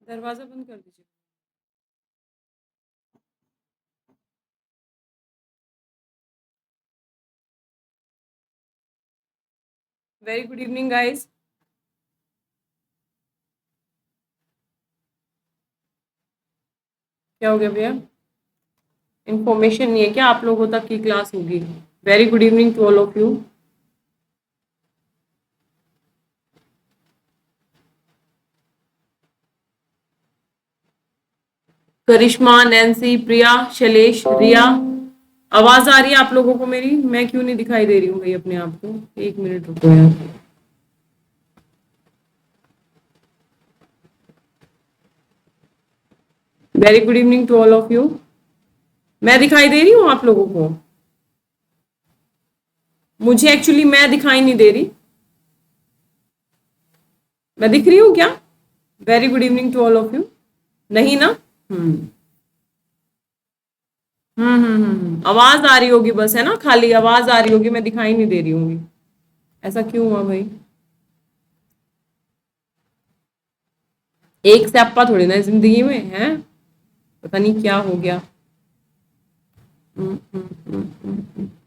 दरवाजा बंद कर दीजिए। Very good evening guys. क्या हो गया भैया? इन्फॉर्मेशन नहीं है क्या आप लोगों तक की क्लास होगी? Very good evening to all of you. Karishma, Nancy, Priya, Shailesh, Riya, आवाज आ रही है आप लोगों को मेरी? मैं क्यों नहीं दिखाई दे रही हूँ भाई अपने आप को? एक मिनट रुको यार। Very good evening to all of you. मैं दिखाई दे रही हूँ आप लोगों को? मुझे एक्चुअली मैं दिखाई नहीं दे रही। मैं दिख रही हूँ क्या? Very good evening to all of you. नहीं ना? हम्म आवाज आ रही होगी बस, है ना? खाली आवाज आ रही होगी, मैं दिखाई नहीं दे रही होंगी। ऐसा क्यों हुआ भाई? एक स्यापा थोड़ी ना जिंदगी में है। पता नहीं क्या हो गया।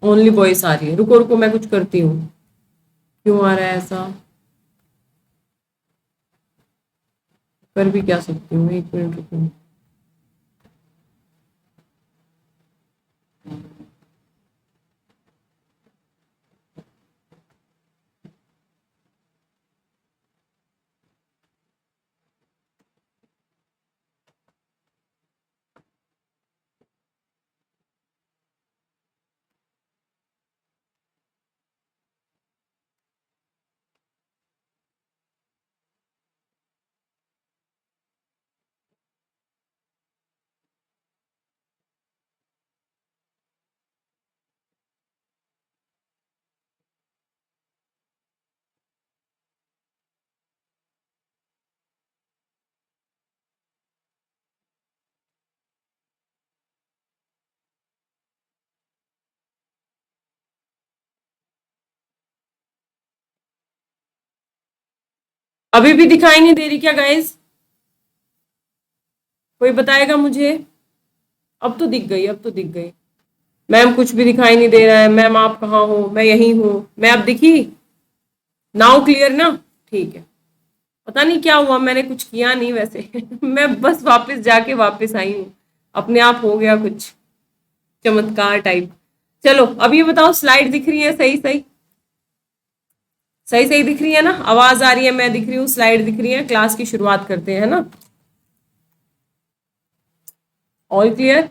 ओनली वॉइस आ रही है। रुको रुको, मैं कुछ करती हूँ। क्यों आ रहा है ऐसा? कर भी क्या सकती हूँ? एक मिनट रुको। अभी भी दिखाई नहीं दे रही क्या गाइस? कोई बताएगा मुझे? अब तो दिख गई, अब तो दिख गई। मैम कुछ भी दिखाई नहीं दे रहा है। मैम आप कहाँ हो? मैं यहीं हूँ। मैं अब दिखी? नाउ क्लियर ना? ठीक है। पता नहीं क्या हुआ, मैंने कुछ किया नहीं वैसे। मैं बस वापस जाके वापस आई हूँ। अपने आप हो गया कुछ चमत्कार टाइप। चलो अब ये बताओ, स्लाइड दिख रही है सही सही? सही सही दिख रही है ना? आवाज आ रही है, मैं दिख रही हूँ, स्लाइड दिख रही है। क्लास की शुरुआत करते हैं, है ना? All clear?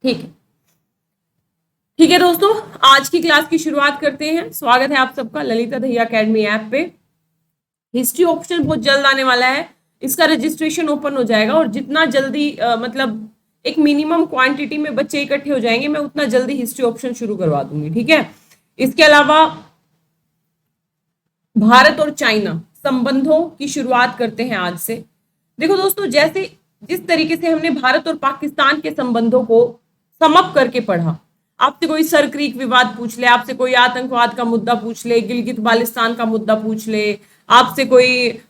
ठीक है। ठीक है दोस्तों, आज की क्लास की शुरुआत करते हैं। स्वागत है आप सबका ललिता दहिया अकेडमी ऐप पे। हिस्ट्री ऑप्शन बहुत जल्द आने वाला है। इसका रजिस्ट्रेशन ओपन हो जाएगा और जितना जल्दी मतलब एक मिनिमम क्वांटिटी में बच्चे इकट्ठे हो जाएंगे, मैं उतना जल्दी हिस्ट्री ऑप्शन शुरू करवा दूंगी। ठीक है? इसके अलावा भारत और चाइना संबंधों की शुरुआत करते हैं आज से। देखो दोस्तों, जैसे जिस तरीके से हमने भारत और पाकिस्तान के संबंधों को समअप करके पढ़ा, आपसे कोई सर क्रीक विवाद पूछ ले, आपसे कोई आतंकवाद का मुद्दा पूछ ले, गिलगित बाल्टिस्तान का मुद्दा पूछ ले, आपसे कोई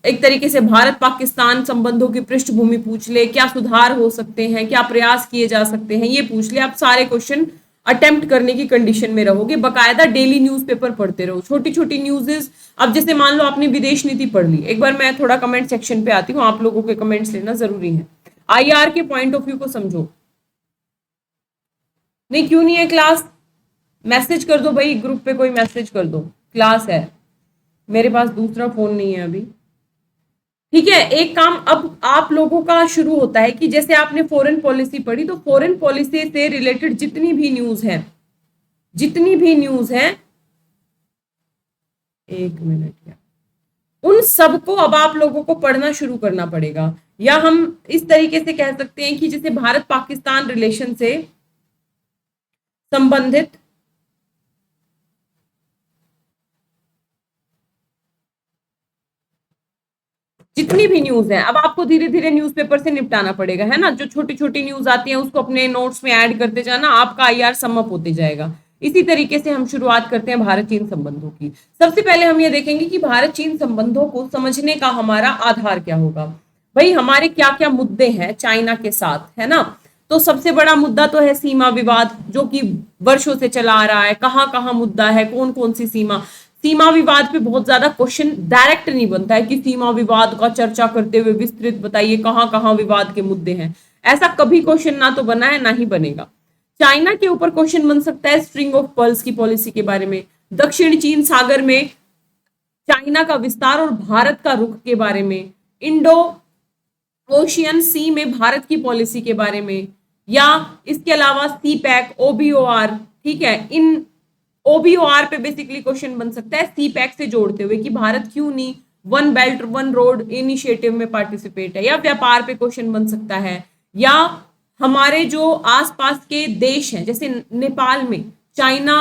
एक तरीके से भारत पाकिस्तान संबंधों की पृष्ठभूमि पूछ ले, क्या सुधार हो सकते हैं, क्या प्रयास किए जा सकते हैं, ये पूछ ले, आप सारे क्वेश्चन अटेम्प्ट करने की कंडीशन में रहोगे। बकायदा डेली न्यूज़पेपर पढ़ते रहो, छोटी छोटी न्यूज़ेस। अब जैसे मान लो आपने विदेश नीति पढ़ ली, एक बार मैं थोड़ा कमेंट सेक्शन पे आती हूँ, आप लोगों के कमेंट्स लेना जरूरी है। आईआर के पॉइंट ऑफ व्यू को समझो। नहीं क्यों नहीं है क्लास? मैसेज कर दो भाई, ग्रुप पे कोई मैसेज कर दो, क्लास है। मेरे पास दूसरा फोन नहीं है अभी। ठीक है, एक काम अब आप लोगों का शुरू होता है कि जैसे आपने फॉरेन पॉलिसी पढ़ी, तो फॉरेन पॉलिसी से रिलेटेड जितनी भी न्यूज है, जितनी भी न्यूज है, एक मिनट यार, उन सबको अब आप लोगों को पढ़ना शुरू करना पड़ेगा। या हम इस तरीके से कह सकते हैं कि जैसे भारत पाकिस्तान रिलेशन से संबंधित जितनी भी न्यूज है, अब आपको धीरे धीरे न्यूज़पेपर से निपटाना पड़ेगा, है ना? जो छोटी छोटी न्यूज आती है उसको अपने नोट्स में ऐड करते जाना, आपका आईआर समअप होते जाएगा। इसी तरीके से हम शुरुआत करते हैं भारत चीन संबंधों की। सबसे पहले हम ये देखेंगे कि भारत चीन संबंधों को समझने का हमारा आधार क्या होगा। भाई हमारे क्या क्या मुद्दे हैं चाइना के साथ, है ना। तो सबसे बड़ा मुद्दा तो है सीमा विवाद, जो कि वर्षों से चला आ रहा है। कहाँ कहाँ मुद्दा है, कौन कौन सी सीमा। सीमा विवाद पे बहुत ज्यादा क्वेश्चन डायरेक्ट नहीं बनता है कि सीमा विवाद का चर्चा करते हुए विस्तृत बताइए कहाँ कहाँ विवाद के मुद्दे हैं। ऐसा कभी क्वेश्चन ना तो बना है ना ही बनेगा। चाइना के ऊपर क्वेश्चन बन सकता है स्ट्रिंग ऑफ पर्ल्स की पॉलिसी के बारे में, दक्षिण चीन सागर में चाइना का विस्तार और भारत का रुख के बारे में, इंडो ओशियन सी में भारत की पॉलिसी के बारे में, या इसके अलावा सी पैक ओबीओआर, ठीक है। इन ओबीओआर पे बेसिकली क्वेश्चन बन सकता है सी पैक से जोड़ते हुए कि भारत क्यों नहीं one belt one road initiative में पार्टिसिपेट है, या व्यापार पे क्वेश्चन बन सकता है, या हमारे जो आसपास के देश हैं जैसे नेपाल में चाइना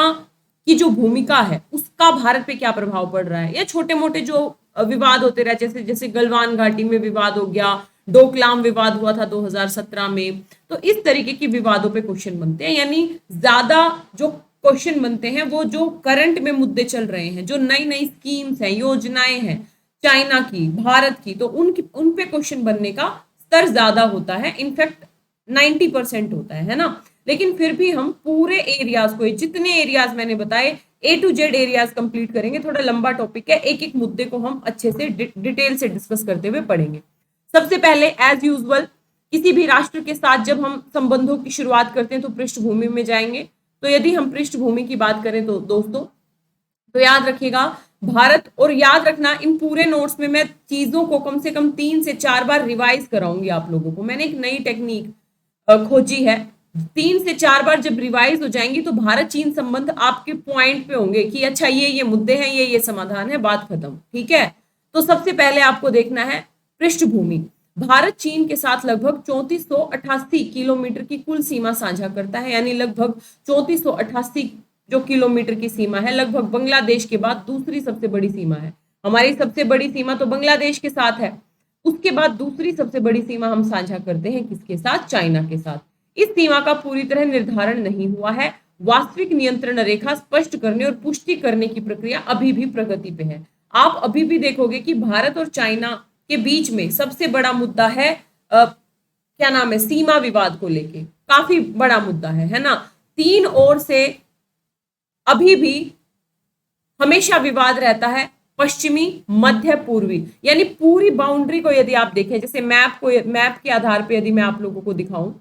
की जो भूमिका है उसका भारत पे क्या प्रभाव पड़ रहा है, या छोटे मोटे जो विवाद होते रहे जैसे जैसे गलवान घाटी में विवाद हो गया, डोकलाम विवाद हुआ था 2017 में। तो इस तरीके की विवादों पे क्वेश्चन बनते हैं, यानी ज्यादा जो क्वेश्चन बनते हैं वो जो करंट में मुद्दे चल रहे हैं, जो नई नई स्कीम्स हैं योजनाएं हैं चाइना की भारत की, तो उन पे क्वेश्चन बनने का स्तर ज्यादा होता है। इनफैक्ट 90% होता है ना। लेकिन फिर भी हम पूरे एरियाज को, जितने एरियाज मैंने बताए A to Z areas complete करेंगे। थोड़ा लंबा टॉपिक है, एक एक मुद्दे को हम अच्छे से डिटेल से डिस्कस करते हुए पढ़ेंगे। सबसे पहले एज यूजुअल किसी भी राष्ट्र के साथ जब हम संबंधों की शुरुआत करते हैं तो पृष्ठभूमि में जाएंगे। तो यदि हम पृष्ठभूमि की बात करें तो दोस्तों, तो याद रखिएगा भारत, और याद रखना इन पूरे नोट्स में मैं चीजों को कम से कम 3 से 4 बार रिवाइज कराऊंगी आप लोगों को। मैंने एक नई टेक्निक खोजी है। 3 से 4 बार जब रिवाइज हो जाएंगी तो भारत चीन संबंध आपके पॉइंट पे होंगे कि अच्छा ये मुद्दे हैं, ये समाधान है, बात खत्म, ठीक है। तो सबसे पहले आपको देखना है पृष्ठभूमि। भारत चीन के साथ लगभग 3488 किलोमीटर की कुल सीमा साझा करता है, यानी लगभग 3488 जो किलोमीटर की सीमा है, लगभग बांग्लादेश के बाद दूसरी सबसे बड़ी सीमा है। हमारी सबसे बड़ी सीमा तो बांग्लादेश के साथ है, उसके बाद दूसरी सबसे बड़ी सीमा हम साझा करते हैं किसके साथ, चाइना के साथ। इस सीमा का पूरी तरह निर्धारण नहीं हुआ है। वास्तविक नियंत्रण रेखा स्पष्ट करने और पुष्टि करने की प्रक्रिया अभी भी प्रगति पे है। आप अभी भी देखोगे कि भारत और चाइना के बीच में सबसे बड़ा मुद्दा है क्या नाम है, सीमा विवाद को लेके काफी बड़ा मुद्दा है ना। 3 ओर से अभी भी हमेशा विवाद रहता है, पश्चिमी मध्य पूर्वी, यानी पूरी बाउंड्री को यदि आप देखें, जैसे मैप के आधार पे यदि मैं आप लोगों को दिखाऊं,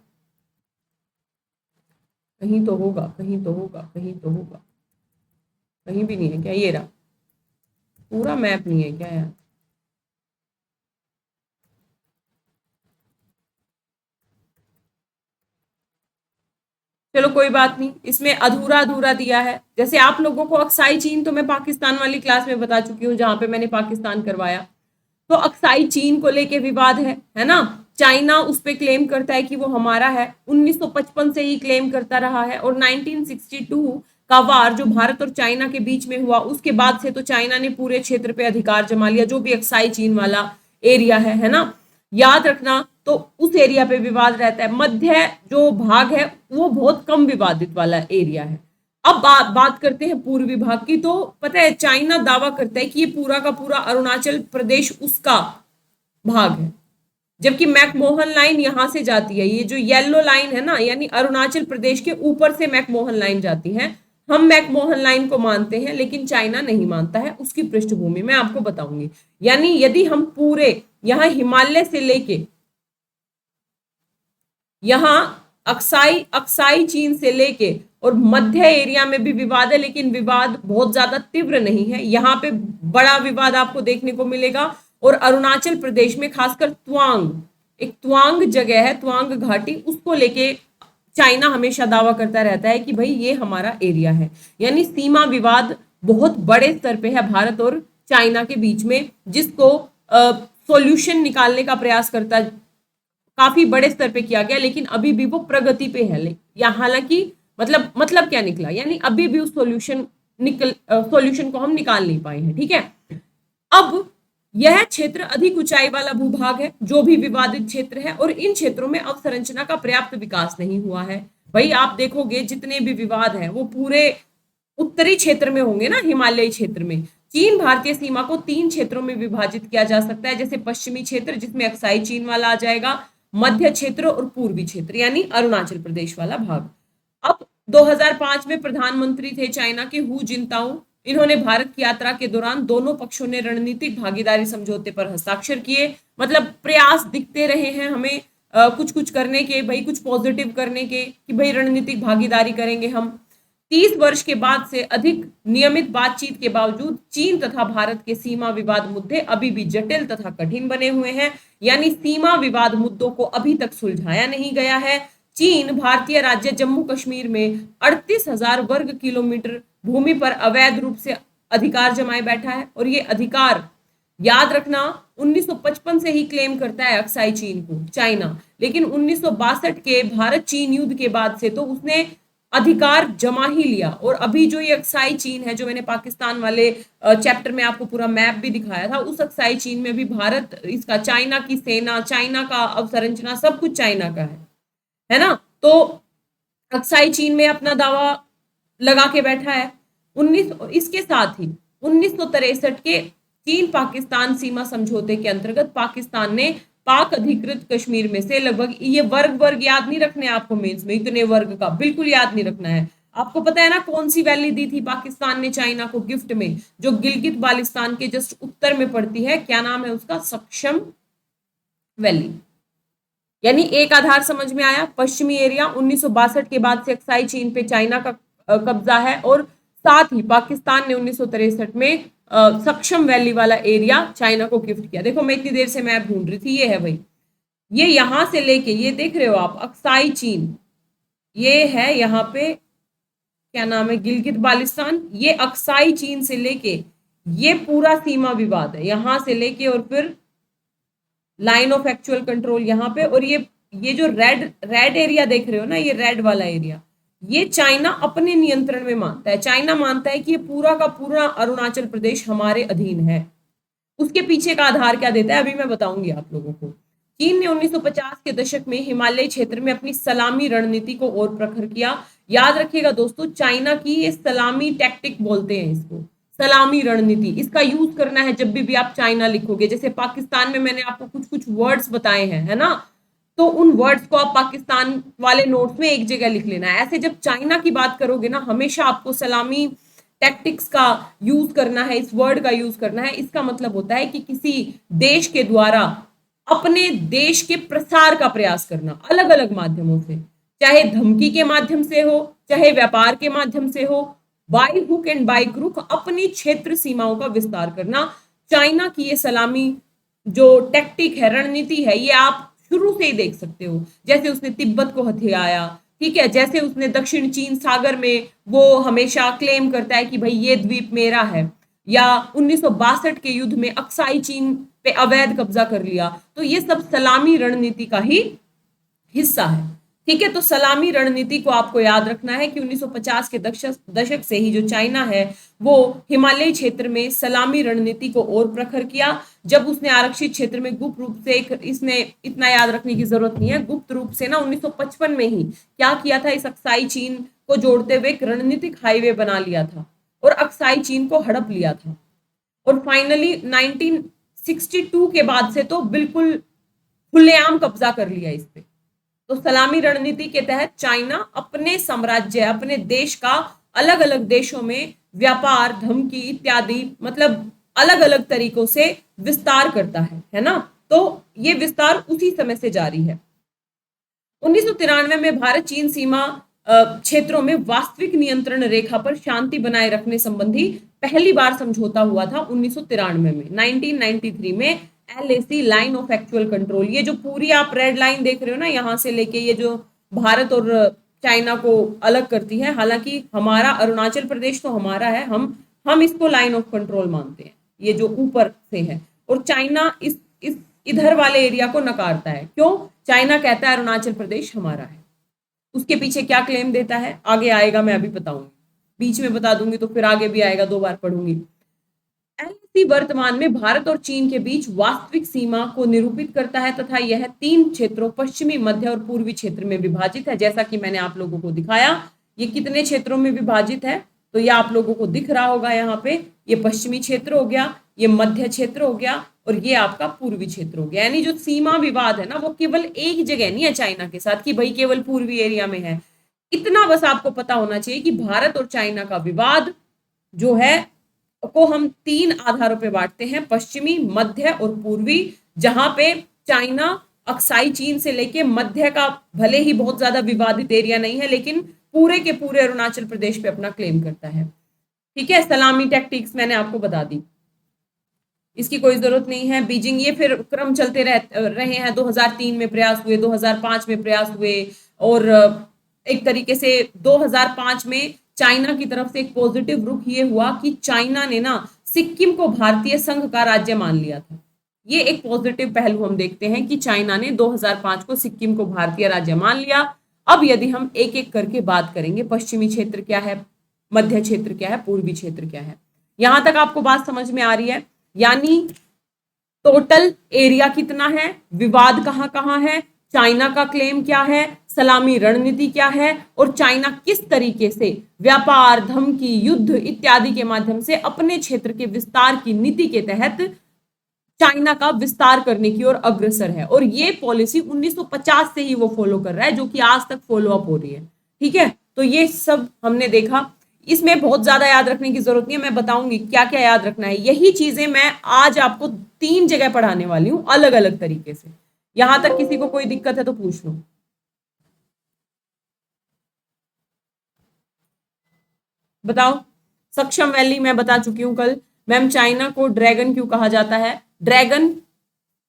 कहीं तो होगा कहीं तो होगा कहीं तो होगा, कहीं भी नहीं है क्या, ये रहा, पूरा मैप नहीं है क्या यार। चलो कोई बात नहीं, इसमें अधूरा अधूरा दिया है। जैसे आप लोगों को अक्साई चीन तो मैं पाकिस्तान वाली क्लास में बता चुकी हूँ जहां पे मैंने पाकिस्तान करवाया। तो अक्साई चीन को लेके विवाद है ना। चाइना उस पे क्लेम करता है कि वो हमारा है, 1955 से ही क्लेम करता रहा है, और 1962 का वार जो भारत और चाइना के बीच में हुआ उसके बाद से तो चाइना ने पूरे क्षेत्र पे अधिकार जमा लिया, जो भी अक्साई चीन वाला एरिया है ना। याद रखना, तो उस एरिया पे विवाद रहता है। मध्य जो भाग है वो बहुत कम विवादित वाला एरिया है। अब बात करते हैं पूर्वी भाग की। तो पता है चाइना दावा करता है कि ये पूरा का पूरा अरुणाचल प्रदेश उसका भाग है, जबकि मैकमोहन लाइन यहां से जाती है, ये जो येलो लाइन है ना, यानी अरुणाचल प्रदेश के ऊपर से मैकमोहन लाइन जाती है। हम मैकमोहन लाइन को मानते हैं लेकिन चाइना नहीं मानता है। उसकी पृष्ठभूमि मैं आपको बताऊंगी। यानी यदि हम पूरे यहां हिमालय से लेके यहां अक्साई चीन से लेके और मध्य एरिया में भी विवाद है, लेकिन विवाद बहुत ज्यादा तीव्र नहीं है। यहाँ पे बड़ा विवाद आपको देखने को मिलेगा। और अरुणाचल प्रदेश में खासकर एक त्वांग जगह है, त्वांग घाटी, उसको लेके चाइना हमेशा दावा करता रहता है कि भाई ये हमारा एरिया है। यानी सीमा विवाद बहुत बड़े स्तर पे है भारत और चाइना के बीच में, जिसको सॉल्यूशन निकालने का प्रयास करता काफी बड़े स्तर पे किया गया, लेकिन अभी भी वो प्रगति पे है। या हालांकि मतलब क्या निकला, यानी अभी भी उस सॉल्यूशन को हम निकाल नहीं पाए हैं, ठीक है। अब यह क्षेत्र अधिक ऊंचाई वाला भूभाग है जो भी विवादित क्षेत्र है, और इन क्षेत्रों में अवसंरचना का पर्याप्त विकास नहीं हुआ है। भाई आप देखोगे जितने भी विवाद हैं वो पूरे उत्तरी क्षेत्र में होंगे ना, हिमालयी क्षेत्र में। चीन भारतीय सीमा को 3 क्षेत्रों में विभाजित किया जा सकता है, जैसे पश्चिमी क्षेत्र जिसमें अक्साई चीन वाला आ जाएगा, मध्य क्षेत्र और पूर्वी क्षेत्र यानी अरुणाचल प्रदेश वाला भाग। अब 2005 में प्रधानमंत्री थे चाइना के हु जिनताओ। इन्होंने भारत की यात्रा के दौरान दोनों पक्षों ने रणनीतिक भागीदारी समझौते पर हस्ताक्षर किए। मतलब प्रयास दिखते रहे हैं हमें कुछ कुछ करने के, भाई कुछ पॉजिटिव करने के, कि भाई रणनीतिक भागीदारी करेंगे हम। 30 वर्ष के बाद से अधिक नियमित बातचीत के बावजूद चीन तथा भारत के सीमा विवाद मुद्दे अभी भी जटिल तथा कठिन बने हुए हैं, यानी सीमा विवाद मुद्दों को अभी तक सुलझाया नहीं गया है। चीन भारतीय राज्य जम्मू कश्मीर में 38,000 वर्ग किलोमीटर भूमि पर अवैध रूप से अधिकार जमाए बैठा है, और ये अधिकार याद रखना 1955 से ही क्लेम करता है अक्साई चीन को चाइना, लेकिन 1962 के भारत चीन युद्ध के बाद से तो उसने अधिकार जमा ही लिया। और अभी जो ये अक्साई चीन है, जो मैंने पाकिस्तान वाले चैप्टर में आपको पूरा मैप भी दिखाया था, उस अक्साई चीन में भी भारत, इसका चाइना की सेना, चाइना का अवसंरचना, सब कुछ चाइना का है ना। तो अक्साई चीन में अपना दावा लगा के बैठा है। इसके साथ ही 1963 के चीन पाकिस्तान सीमा समझौते के अंतर्गत पाकिस्तान ने पाक अधिकृत कश्मीर में से लगभग, ये वर्ग याद नहीं रखने आपको मेंस में, इतने वर्ग का बिल्कुल याद नहीं रखना है। आपको पता है ना कौन सी वैली दी थी पाकिस्तान ने चाइना को गिफ्ट में, जो गिलगित बाल्टिस्तान के जस्ट उत्तर में पड़ती है, क्या नाम है उसका, सक्षम वैली। यानी एक आधार समझ में आया, पश्चिमी एरिया 1962 के बाद से अक्साई चीन पे चाइना का कब्जा है, और साथ ही पाकिस्तान ने 1963 में सक्षम वैली वाला एरिया चाइना को गिफ्ट किया। देखो मैं इतनी देर से मैप ढूंढ रही थी, ये है भाई, ये यहां से लेके, ये देख रहे हो आप अक्साई चीन, ये है यहाँ पे क्या नाम है, गिलगित बाल्टिस्तान। ये अक्साई चीन से लेके ये पूरा सीमा विवाद है, यहां से लेके और फिर लाइन ऑफ एक्चुअल कंट्रोल यहाँ पे। और ये जो रेड एरिया देख रहे हो ना, ये रेड वाला एरिया, ये चाइना अपने नियंत्रण में मानता है। चाइना मानता है कि ये पूरा का पूरा अरुणाचल प्रदेश हमारे अधीन है। उसके पीछे का आधार क्या देता है अभी मैं बताऊंगी आप लोगों को। चीन ने 1950 के दशक में हिमालय क्षेत्र में अपनी सलामी रणनीति को और प्रखर किया। याद रखिएगा दोस्तों, चाइना की ये सलामी टैक्टिक बोलते हैं इसको, सलामी रणनीति। इसका यूज करना है जब भी आप चाइना लिखोगे। जैसे पाकिस्तान में मैंने आपको कुछ कुछ वर्ड्स बताए हैं, है ना, तो उन वर्ड्स को आप पाकिस्तान वाले नोट्स में एक जगह लिख लेना है। ऐसे जब चाइना की बात करोगे ना, हमेशा आपको सलामी टैक्टिक्स का यूज करना है, इस वर्ड का यूज करना है। इसका मतलब होता है कि किसी देश के द्वारा अपने देश के प्रसार का प्रयास करना अलग अलग माध्यमों से, चाहे धमकी के माध्यम से हो, चाहे व्यापार के माध्यम से हो, by hook and by crook अपनी क्षेत्र सीमाओं का विस्तार करना। चाइना की ये सलामी जो टैक्टिक है, रणनीति है, ये आप शुरू से ही देख सकते हो। जैसे उसने तिब्बत को हथियाया, ठीक है, जैसे उसने दक्षिण चीन सागर में वो हमेशा क्लेम करता है कि भाई ये द्वीप मेरा है, या 1962 के युद्ध में अक्साई चीन पे अवैध कब्जा कर लिया। तो ये सब सलामी रणनीति का ही हिस्सा है, ठीक है। तो सलामी रणनीति को आपको याद रखना है कि 1950 के दशक से ही जो चाइना है वो हिमालयी क्षेत्र में सलामी रणनीति को और प्रखर किया। जब उसने आरक्षित क्षेत्र में गुप्त रूप से इसने इतना याद रखने की जरूरत नहीं है, गुप्त रूप से ना 1955 में ही क्या किया था, इस अक्साई चीन को जोड़ते हुए एक रणनीतिक हाईवे बना लिया था और अक्साई चीन को हड़प लिया था। और फाइनली 1962 के बाद से तो बिल्कुल खुलेआम कब्जा कर लिया इस पे। तो सलामी रणनीति के तहत चाइना अपने साम्राज्य, अपने देश का अलग अलग देशों में व्यापार, धमकी इत्यादि, मतलब अलग अलग तरीकों से विस्तार करता है ना। तो ये विस्तार उसी समय से जारी है। 1993 में भारत चीन सीमा क्षेत्रों में वास्तविक नियंत्रण रेखा पर शांति बनाए रखने संबंधी पहली बार समझौता हुआ था 1993 में। 1993 में LAC line of actual control, ये जो पूरी आप रेड लाइन देख रहे हो ना, यहाँ से लेके ये जो भारत और चाइना को अलग करती है, हालांकि हमारा अरुणाचल प्रदेश तो हमारा है, हम इसको लाइन ऑफ कंट्रोल मानते हैं, ये जो ऊपर से है। और चाइना इस इधर वाले एरिया को नकारता है। क्यों? चाइना कहता है अरुणाचल प्रदेश हमारा है। उसके पीछे क्या क्लेम देता है आगे आएगा, मैं अभी बताऊंगी, बीच में बता दूंगी तो फिर आगे भी आएगा, 2 बार पढ़ूंगी। वर्तमान में भारत और चीन के बीच वास्तविक सीमा को निरूपित करता है तथा यह 3 क्षेत्रों पश्चिमी, मध्य और पूर्वी क्षेत्र में विभाजित है। जैसा कि मैंने आप लोगों को दिखाया, ये कितने क्षेत्रों में विभाजित है, तो ये आप लोगों को दिख रहा होगा यहाँ पे, ये पश्चिमी क्षेत्र हो गया, ये मध्य क्षेत्र हो गया और ये आपका पूर्वी क्षेत्र हो गया। यानी जो सीमा विवाद है ना, वो केवल एक जगह नहीं है चाइना के साथ कि भाई केवल पूर्वी एरिया में है। इतना बस आपको पता होना चाहिए कि भारत और चाइना का विवाद जो है को हम 3 आधारों पे बांटते हैं, पश्चिमी, मध्य और पूर्वी, जहां पे चाइना अक्साई चीन से लेके मध्य का भले ही बहुत ज्यादा विवादित एरिया नहीं है, लेकिन पूरे के पूरे अरुणाचल प्रदेश पे अपना क्लेम करता है। ठीक है, सलामी टैक्टिक्स मैंने आपको बता दी, इसकी कोई जरूरत नहीं है। बीजिंग, ये फिर क्रम चलते रहे हैं, 2003 में प्रयास हुए, 2005 में प्रयास हुए और एक तरीके से 2005 में चाइना की तरफ से एक पॉजिटिव रुख ये हुआ कि चाइना ने ना सिक्किम को भारतीय संघ का राज्य मान लिया था। ये एक पॉजिटिव पहलू हम देखते हैं कि चाइना ने 2005 को सिक्किम को भारतीय राज्य मान लिया। अब यदि हम एक एक करके बात करेंगे, पश्चिमी क्षेत्र क्या है, मध्य क्षेत्र क्या है, पूर्वी क्षेत्र क्या है, यहां तक आपको बात समझ में आ रही है? यानी टोटल एरिया कितना है, विवाद कहां कहां है, चाइना का क्लेम क्या है, सलामी रणनीति क्या है और चाइना किस तरीके से व्यापार, धमकी, युद्ध इत्यादि के माध्यम से अपने क्षेत्र के विस्तार की नीति के तहत चाइना का विस्तार करने की ओर अग्रसर है। और ये पॉलिसी 1950 से ही वो फॉलो कर रहा है, जो कि आज तक फॉलो अप हो रही है। ठीक है, तो ये सब हमने देखा। इसमें बहुत ज्यादा याद रखने की जरूरत नहीं है, मैं बताऊंगी क्या क्या याद रखना है। यही चीजें मैं आज आपको 3 जगह पढ़ाने वाली हूं अलग अलग तरीके से। यहां तक किसी को कोई दिक्कत है तो पूछ लो। बताओ। सक्षम वैली मैं बता चुकी हूं कल। मैम, चाइना को ड्रैगन क्यों कहा जाता है? ड्रैगन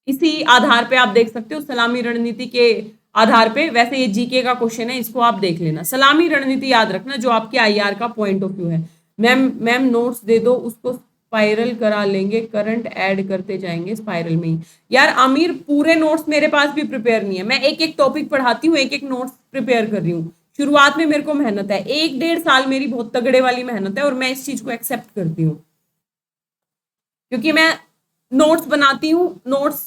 इसी आधार पे आप देख सकते हो, सलामी रणनीति के आधार पे। वैसे ये जीके का क्वेश्चन है, इसको आप देख लेना। सलामी रणनीति याद रखना, जो आपके आईआर का पॉइंट ऑफ व्यू है। मैम नोट्स दे दो, उसको स्पाइरल करा लेंगे, करंट ऐड करते जाएंगे स्पाइरल में ही। यार आमिर, पूरे नोट्स मेरे पास भी प्रिपेयर नहीं है, मैं एक एक टॉपिक पढ़ाती हूँ, एक एक नोट्स प्रिपेयर कर रही हूँ। शुरुआत में मेरे को मेहनत है, 1-1.5 साल मेरी बहुत तगड़े वाली मेहनत है और मैं इस चीज को एक्सेप्ट करती हूँ, क्योंकि मैं नोट्स बनाती हूँ, नोट्स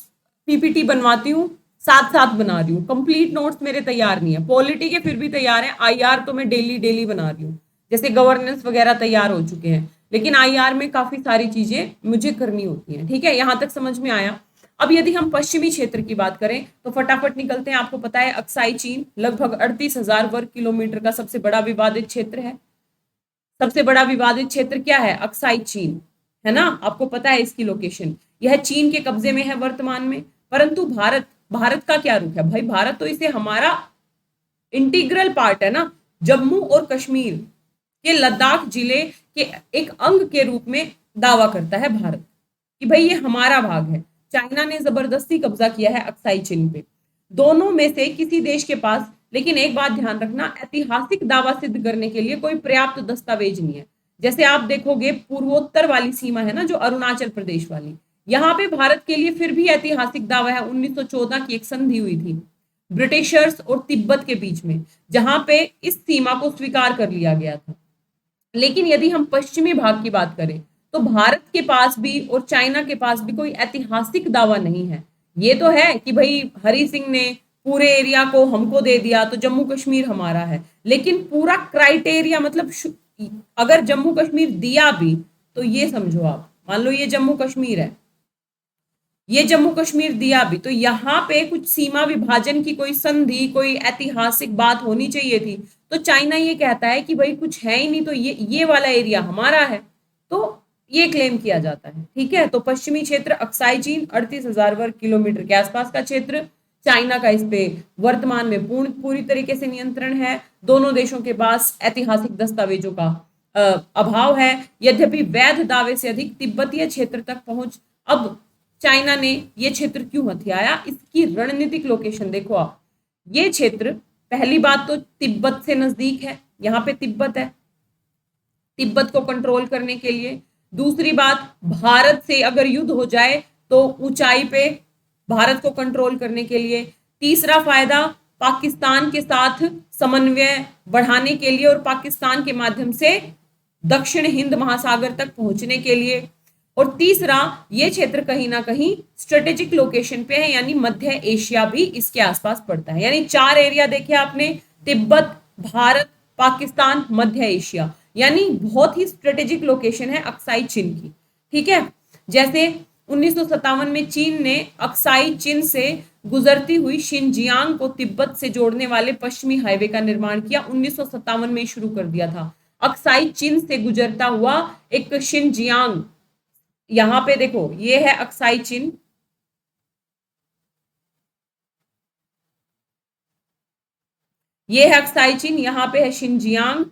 पीपीटी बनवाती हूँ, साथ साथ बना रही हूँ। कंप्लीट नोट्स मेरे तैयार नहीं है, पॉलिटी के फिर भी तैयार है, आईआर तो मैं डेली बना रही हूँ। जैसे गवर्नेंस वगैरह तैयार हो चुके हैं, लेकिन आईआर में काफी सारी चीजें मुझे करनी होती हैं। ठीक है, यहां तक समझ में आया? अब यदि हम पश्चिमी क्षेत्र की बात करें तो फटाफट निकलते हैं। आपको पता है अक्साई चीन लगभग 38,000 वर्ग किलोमीटर का सबसे बड़ा विवादित क्षेत्र है। सबसे बड़ा विवादित क्षेत्र क्या है? अक्साई चीन, है ना? आपको पता है इसकी लोकेशन। यह चीन के कब्जे में है वर्तमान में। परंतु भारत का क्या रुख है भाई? भारत तो इसे हमारा इंटीग्रल पार्ट है ना। जम्मू और कश्मीर के लद्दाख जिले के एक अंग के रूप में दावा करता है भारत कि भाई ये हमारा भाग है। चाइना ने जबरदस्ती कब्जा किया है अक्साई चीन पे। दोनों में से किसी देश के पास, लेकिन एक बात ध्यान रखना, ऐतिहासिक दावा सिद्ध करने के लिए कोई पर्याप्त दस्तावेज नहीं है। जैसे आप देखोगे पूर्वोत्तर वाली सीमा है ना, जो अरुणाचल प्रदेश वाली, यहाँ पे भारत के लिए फिर भी ऐतिहासिक दावा है। 1914 की एक संधि हुई थी ब्रिटिशर्स और तिब्बत के बीच में, जहां पे इस सीमा को स्वीकार कर लिया गया था। लेकिन यदि हम पश्चिमी भाग की बात करें तो भारत के पास भी और चाइना के पास भी कोई ऐतिहासिक दावा नहीं है। ये तो है कि भाई हरि सिंह ने पूरे एरिया को हमको दे दिया तो जम्मू कश्मीर हमारा है, लेकिन पूरा क्राइटेरिया, मतलब अगर जम्मू कश्मीर दिया भी तो ये समझो आप, मान लो ये जम्मू कश्मीर है, ये जम्मू कश्मीर दिया भी तो यहाँ पे कुछ सीमा विभाजन की कोई संधि, कोई ऐतिहासिक बात होनी चाहिए थी। तो चाइना ये कहता है कि भाई कुछ है ही नहीं, तो ये वाला एरिया हमारा है, तो ये क्लेम किया जाता है। ठीक है, तो पश्चिमी क्षेत्र अक्साई चीन 38,000 वर्ग किलोमीटर के आसपास का क्षेत्र, चाइना का इस पे वर्तमान में पूरी तरीके से नियंत्रण है। दोनों देशों के पास ऐतिहासिक दस्तावेजों का अभाव है। यद्यपि वैध दावे से अधिक तिब्बतीय क्षेत्र तक पहुंच। अब चाइना ने ये क्षेत्र क्यों हथियाया, इसकी रणनीतिक लोकेशन देखो आप। ये क्षेत्र पहली बात तो तिब्बत से नजदीक है, यहाँ पे तिब्बत है, तिब्बत को कंट्रोल करने के लिए। दूसरी बात, भारत से अगर युद्ध हो जाए तो ऊंचाई पे भारत को कंट्रोल करने के लिए। तीसरा फायदा, पाकिस्तान के साथ समन्वय बढ़ाने के लिए और पाकिस्तान के माध्यम से दक्षिण हिंद महासागर तक पहुंचने के लिए। और तीसरा, ये क्षेत्र कहीं ना कहीं स्ट्रेटेजिक लोकेशन पे है, यानी मध्य एशिया भी इसके आसपास पड़ता है। यानी 4 एरिया देखे आपने, तिब्बत, भारत, पाकिस्तान, मध्य एशिया, यानी बहुत ही स्ट्रेटेजिक लोकेशन है अक्साई चिन की। ठीक है, जैसे 1957 में चीन ने अक्साई चिन से गुजरती हुई शिनजियांग को तिब्बत से जोड़ने वाले पश्चिमी हाईवे का निर्माण किया, 1957 में शुरू कर दिया था। अक्साई चिन से गुजरता हुआ एक शिनजियांग, यहां पे देखो ये है अक्साई चिन, ये है अक्साई चिन, यहाँ पे है शिनजियांग,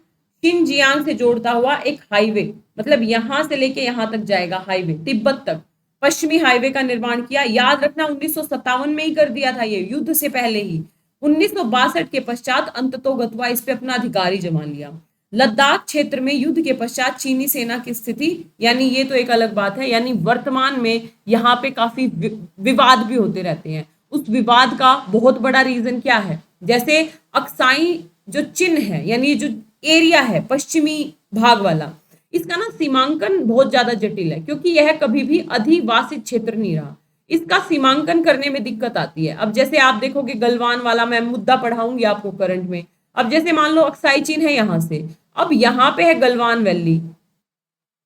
शिनजियांग से जोड़ता हुआ एक हाईवे, मतलब यहां से लेके यहां तक जाएगा हाईवे, तिब्बत तक पश्चिमी हाईवे का निर्माण किया। याद रखना 1957 में ही कर दिया था ये, युद्ध से पहले ही। 1962 के पश्चात अंततोगत्वा इस पे अपना अधिकार जमा लिया। लद्दाख क्षेत्र में युद्ध के पश्चात चीनी सेना की स्थिति, यानी ये तो एक अलग बात है, यानी वर्तमान में यहाँ पे काफी विवाद भी होते रहते हैं। उस विवाद का बहुत बड़ा रीजन क्या है, जैसे अक्साई जो चिन्ह है, यानी जो एरिया है पश्चिमी भाग वाला, इसका ना सीमांकन बहुत ज्यादा जटिल है, क्योंकि यह कभी भी अधिवासित क्षेत्र नहीं रहा। इसका सीमांकन करने में दिक्कत आती है। अब जैसे आप देखोगे गलवान वाला मैं मुद्दा पढ़ाऊंगी आपको करंट में। अब जैसे मान लो अक्साई चीन है यहां से, अब यहाँ पे है गलवान वैली,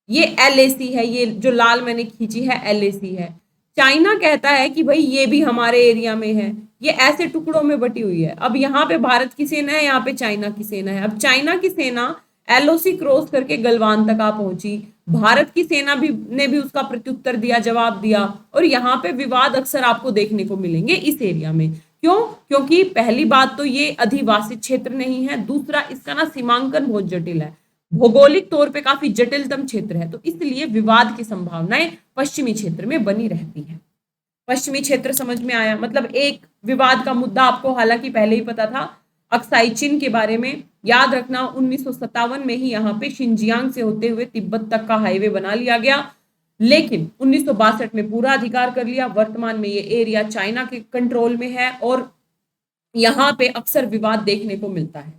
ये LAC है, ये जो लाल मैंने खींची है LAC है। चाइना कहता है कि भाई ये भी हमारे एरिया में है, ये ऐसे टुकड़ों में बटी हुई है। अब यहाँ पे भारत की सेना है, यहाँ पे चाइना की सेना है। अब चाइना की सेना LOC क्रॉस करके गलवान तक आ पहुंची, भारत की सेना भी ने भी उसका प्रत्युत्तर दिया, जवाब दिया, और यहाँ पे विवाद अक्सर आपको देखने को मिलेंगे इस एरिया में। क्यों? क्योंकि पहली बात तो ये अधिवासित क्षेत्र नहीं है, दूसरा इसका ना सीमांकन बहुत जटिल है, भौगोलिक तौर पे काफी जटिलतम क्षेत्र है, तो इसलिए विवाद की संभावनाएं पश्चिमी क्षेत्र में बनी रहती हैं। पश्चिमी क्षेत्र समझ में आया, मतलब एक विवाद का मुद्दा आपको हालांकि पहले ही पता था अक्साई चिन के बारे में। याद रखना 1957 में ही यहाँ पे शिनजियांग से होते हुए तिब्बत तक का हाईवे बना लिया गया, लेकिन 1962 में पूरा अधिकार कर लिया। वर्तमान में ये एरिया चाइना के कंट्रोल में है और यहाँ पे अक्सर विवाद देखने को मिलता है।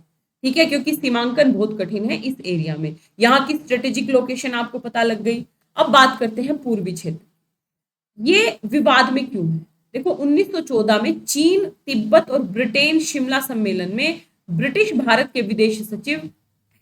ठीक है, क्योंकि सीमांकन बहुत कठिन है इस एरिया में। यहाँ की स्ट्रेटेजिक लोकेशन आपको पता लग गई। अब बात करते हैं पूर्वी क्षेत्र, ये विवाद में क्यों है। देखो 1914 में चीन, तिब्बत और ब्रिटेन शिमला सम्मेलन में ब्रिटिश भारत के विदेश सचिव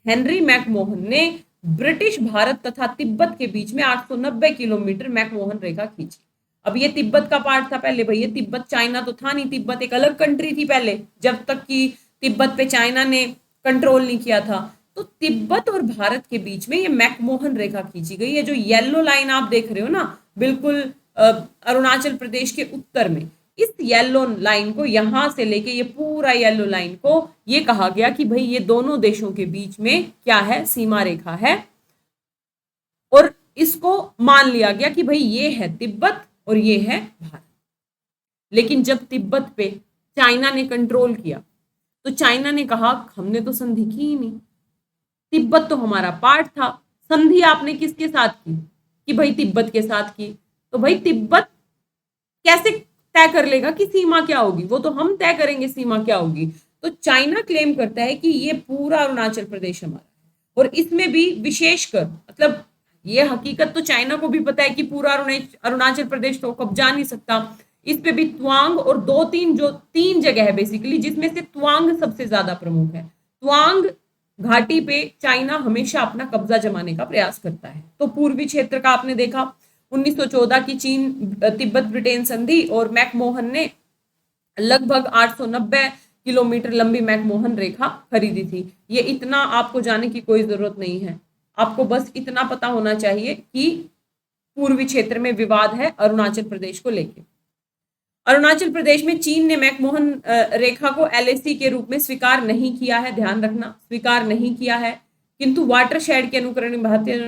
हेनरी मैकमोहन ने ब्रिटिश भारत तथा तिब्बत के बीच में 890 किलोमीटर मैकमोहन रेखा खींची। अब ये तिब्बत का पार्ट था पहले, भैया तिब्बत चाइना तो था नहीं, तिब्बत एक अलग कंट्री थी पहले, जब तक कि तिब्बत पे चाइना ने कंट्रोल नहीं किया था। तो तिब्बत और भारत के बीच में ये मैकमोहन रेखा खींची गई है। जो येलो लाइन आप देख रहे हो ना, बिल्कुल अरुणाचल प्रदेश के उत्तर में, इस येलो लाइन को यहां से लेके ये पूरा येलो लाइन को ये कहा गया कि भाई ये दोनों देशों के बीच में क्या है, सीमा रेखा है, और इसको मान लिया गया कि भाई ये है तिब्बत और ये है भारत। लेकिन जब तिब्बत पे चाइना ने कंट्रोल किया तो चाइना ने कहा हमने तो संधि की ही नहीं, तिब्बत तो हमारा पार्ट था, संधि आपने किसके साथ की, कि भाई तिब्बत के साथ की। तो भाई तिब्बत कैसे तय कर लेगा कि सीमा क्या होगी, वो तो हम तय करेंगे सीमा क्या होगी। तो चाइना क्लेम करता है कि ये पूरा अरुणाचल प्रदेश हमारा है, और इसमें भी विशेषकर, मतलब ये हकीकत तो चाइना को भी पता है कि पूरा अरुणाचल प्रदेश तो कब्जा नहीं सकता, इस पे भी त्वांग और तीन जगह है बेसिकली, जिसमें से त्वांग सबसे ज्यादा प्रमुख है। त्वांग घाटी पे चाइना हमेशा अपना कब्जा जमाने का प्रयास करता है। तो पूर्वी क्षेत्र का आपने देखा 1914 की चीन तिब्बत ब्रिटेन संधि, और मैकमोहन ने लगभग 890 किलोमीटर लंबी मैकमोहन रेखा खरीदी थी। ये इतना आपको जाने की कोई जरूरत नहीं है, आपको बस इतना पता होना चाहिए कि पूर्वी क्षेत्र में विवाद है अरुणाचल प्रदेश को लेकर। अरुणाचल प्रदेश में चीन ने मैकमोहन रेखा को LAC के रूप में स्वीकार नहीं किया है, ध्यान रखना स्वीकार नहीं किया है, किंतु वाटरशेड के अनुकरण में भारतीय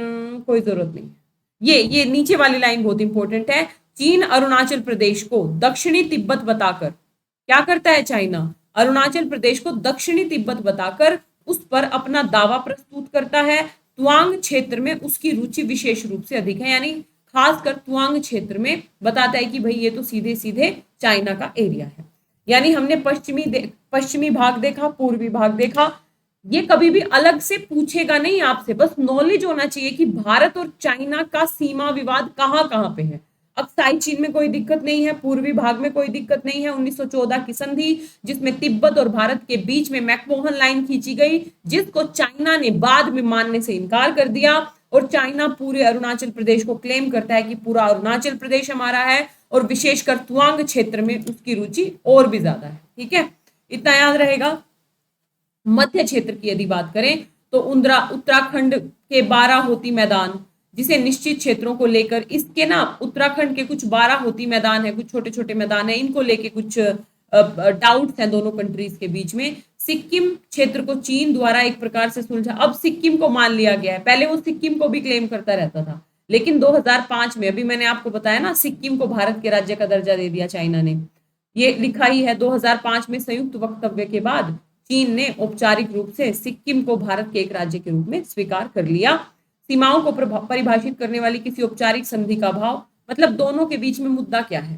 कोई जरूरत नहीं है। ये नीचे वाली लाइन बहुत इंपॉर्टेंट है। चीन अरुणाचल प्रदेश को दक्षिणी तिब्बत बताकर, क्या करता है चाइना, अरुणाचल प्रदेश को दक्षिणी तिब्बत बताकर उस पर अपना दावा प्रस्तुत करता है। त्वांग क्षेत्र में उसकी रुचि विशेष रूप से अधिक है, यानी खासकर त्वांग क्षेत्र में बताता है कि भाई ये तो सीधे सीधे चाइना का एरिया है। यानी हमने पश्चिमी भाग देखा, पूर्वी भाग देखा, ये कभी भी अलग से पूछेगा नहीं आपसे, बस नॉलेज होना चाहिए कि भारत और चाइना का सीमा विवाद कहाँ कहाँ पे है। अब साई चीन में कोई दिक्कत नहीं है, पूर्वी भाग में कोई दिक्कत नहीं है। 1914 की संधि जिसमें तिब्बत और भारत के बीच में मैकमोहन लाइन खींची गई, जिसको चाइना ने बाद में मानने से इनकार कर दिया, और चाइना पूरे अरुणाचल प्रदेश को क्लेम करता है कि पूरा अरुणाचल प्रदेश हमारा है, और विशेषकर तुआंग क्षेत्र में उसकी रुचि और भी ज्यादा है। ठीक है, इतना याद रहेगा। मध्य क्षेत्र की यदि बात करें तो उत्तराखंड के बाराहोती मैदान, जिसे निश्चित क्षेत्रों को लेकर, इसके ना उत्तराखंड के कुछ बाराहोती मैदान है, कुछ छोटे छोटे मैदान है, इनको लेके कुछ डाउट्स हैं दोनों कंट्रीज के बीच में। सिक्किम क्षेत्र को चीन द्वारा एक प्रकार से सुलझा, अब सिक्किम को मान लिया गया है, पहले वो सिक्किम को भी क्लेम करता रहता था, लेकिन 2005 में, अभी मैंने आपको बताया ना, सिक्किम को भारत के राज्य का दर्जा दे दिया चाइना ने। ये लिखा ही है 2005 में संयुक्त वक्तव्य के बाद चीन ने औपचारिक रूप से सिक्किम को भारत के एक राज्य के रूप में स्वीकार कर लिया। सीमाओं को परिभाषित करने वाली किसी औपचारिक संधि का अभाव, मतलब दोनों के बीच में मुद्दा क्या है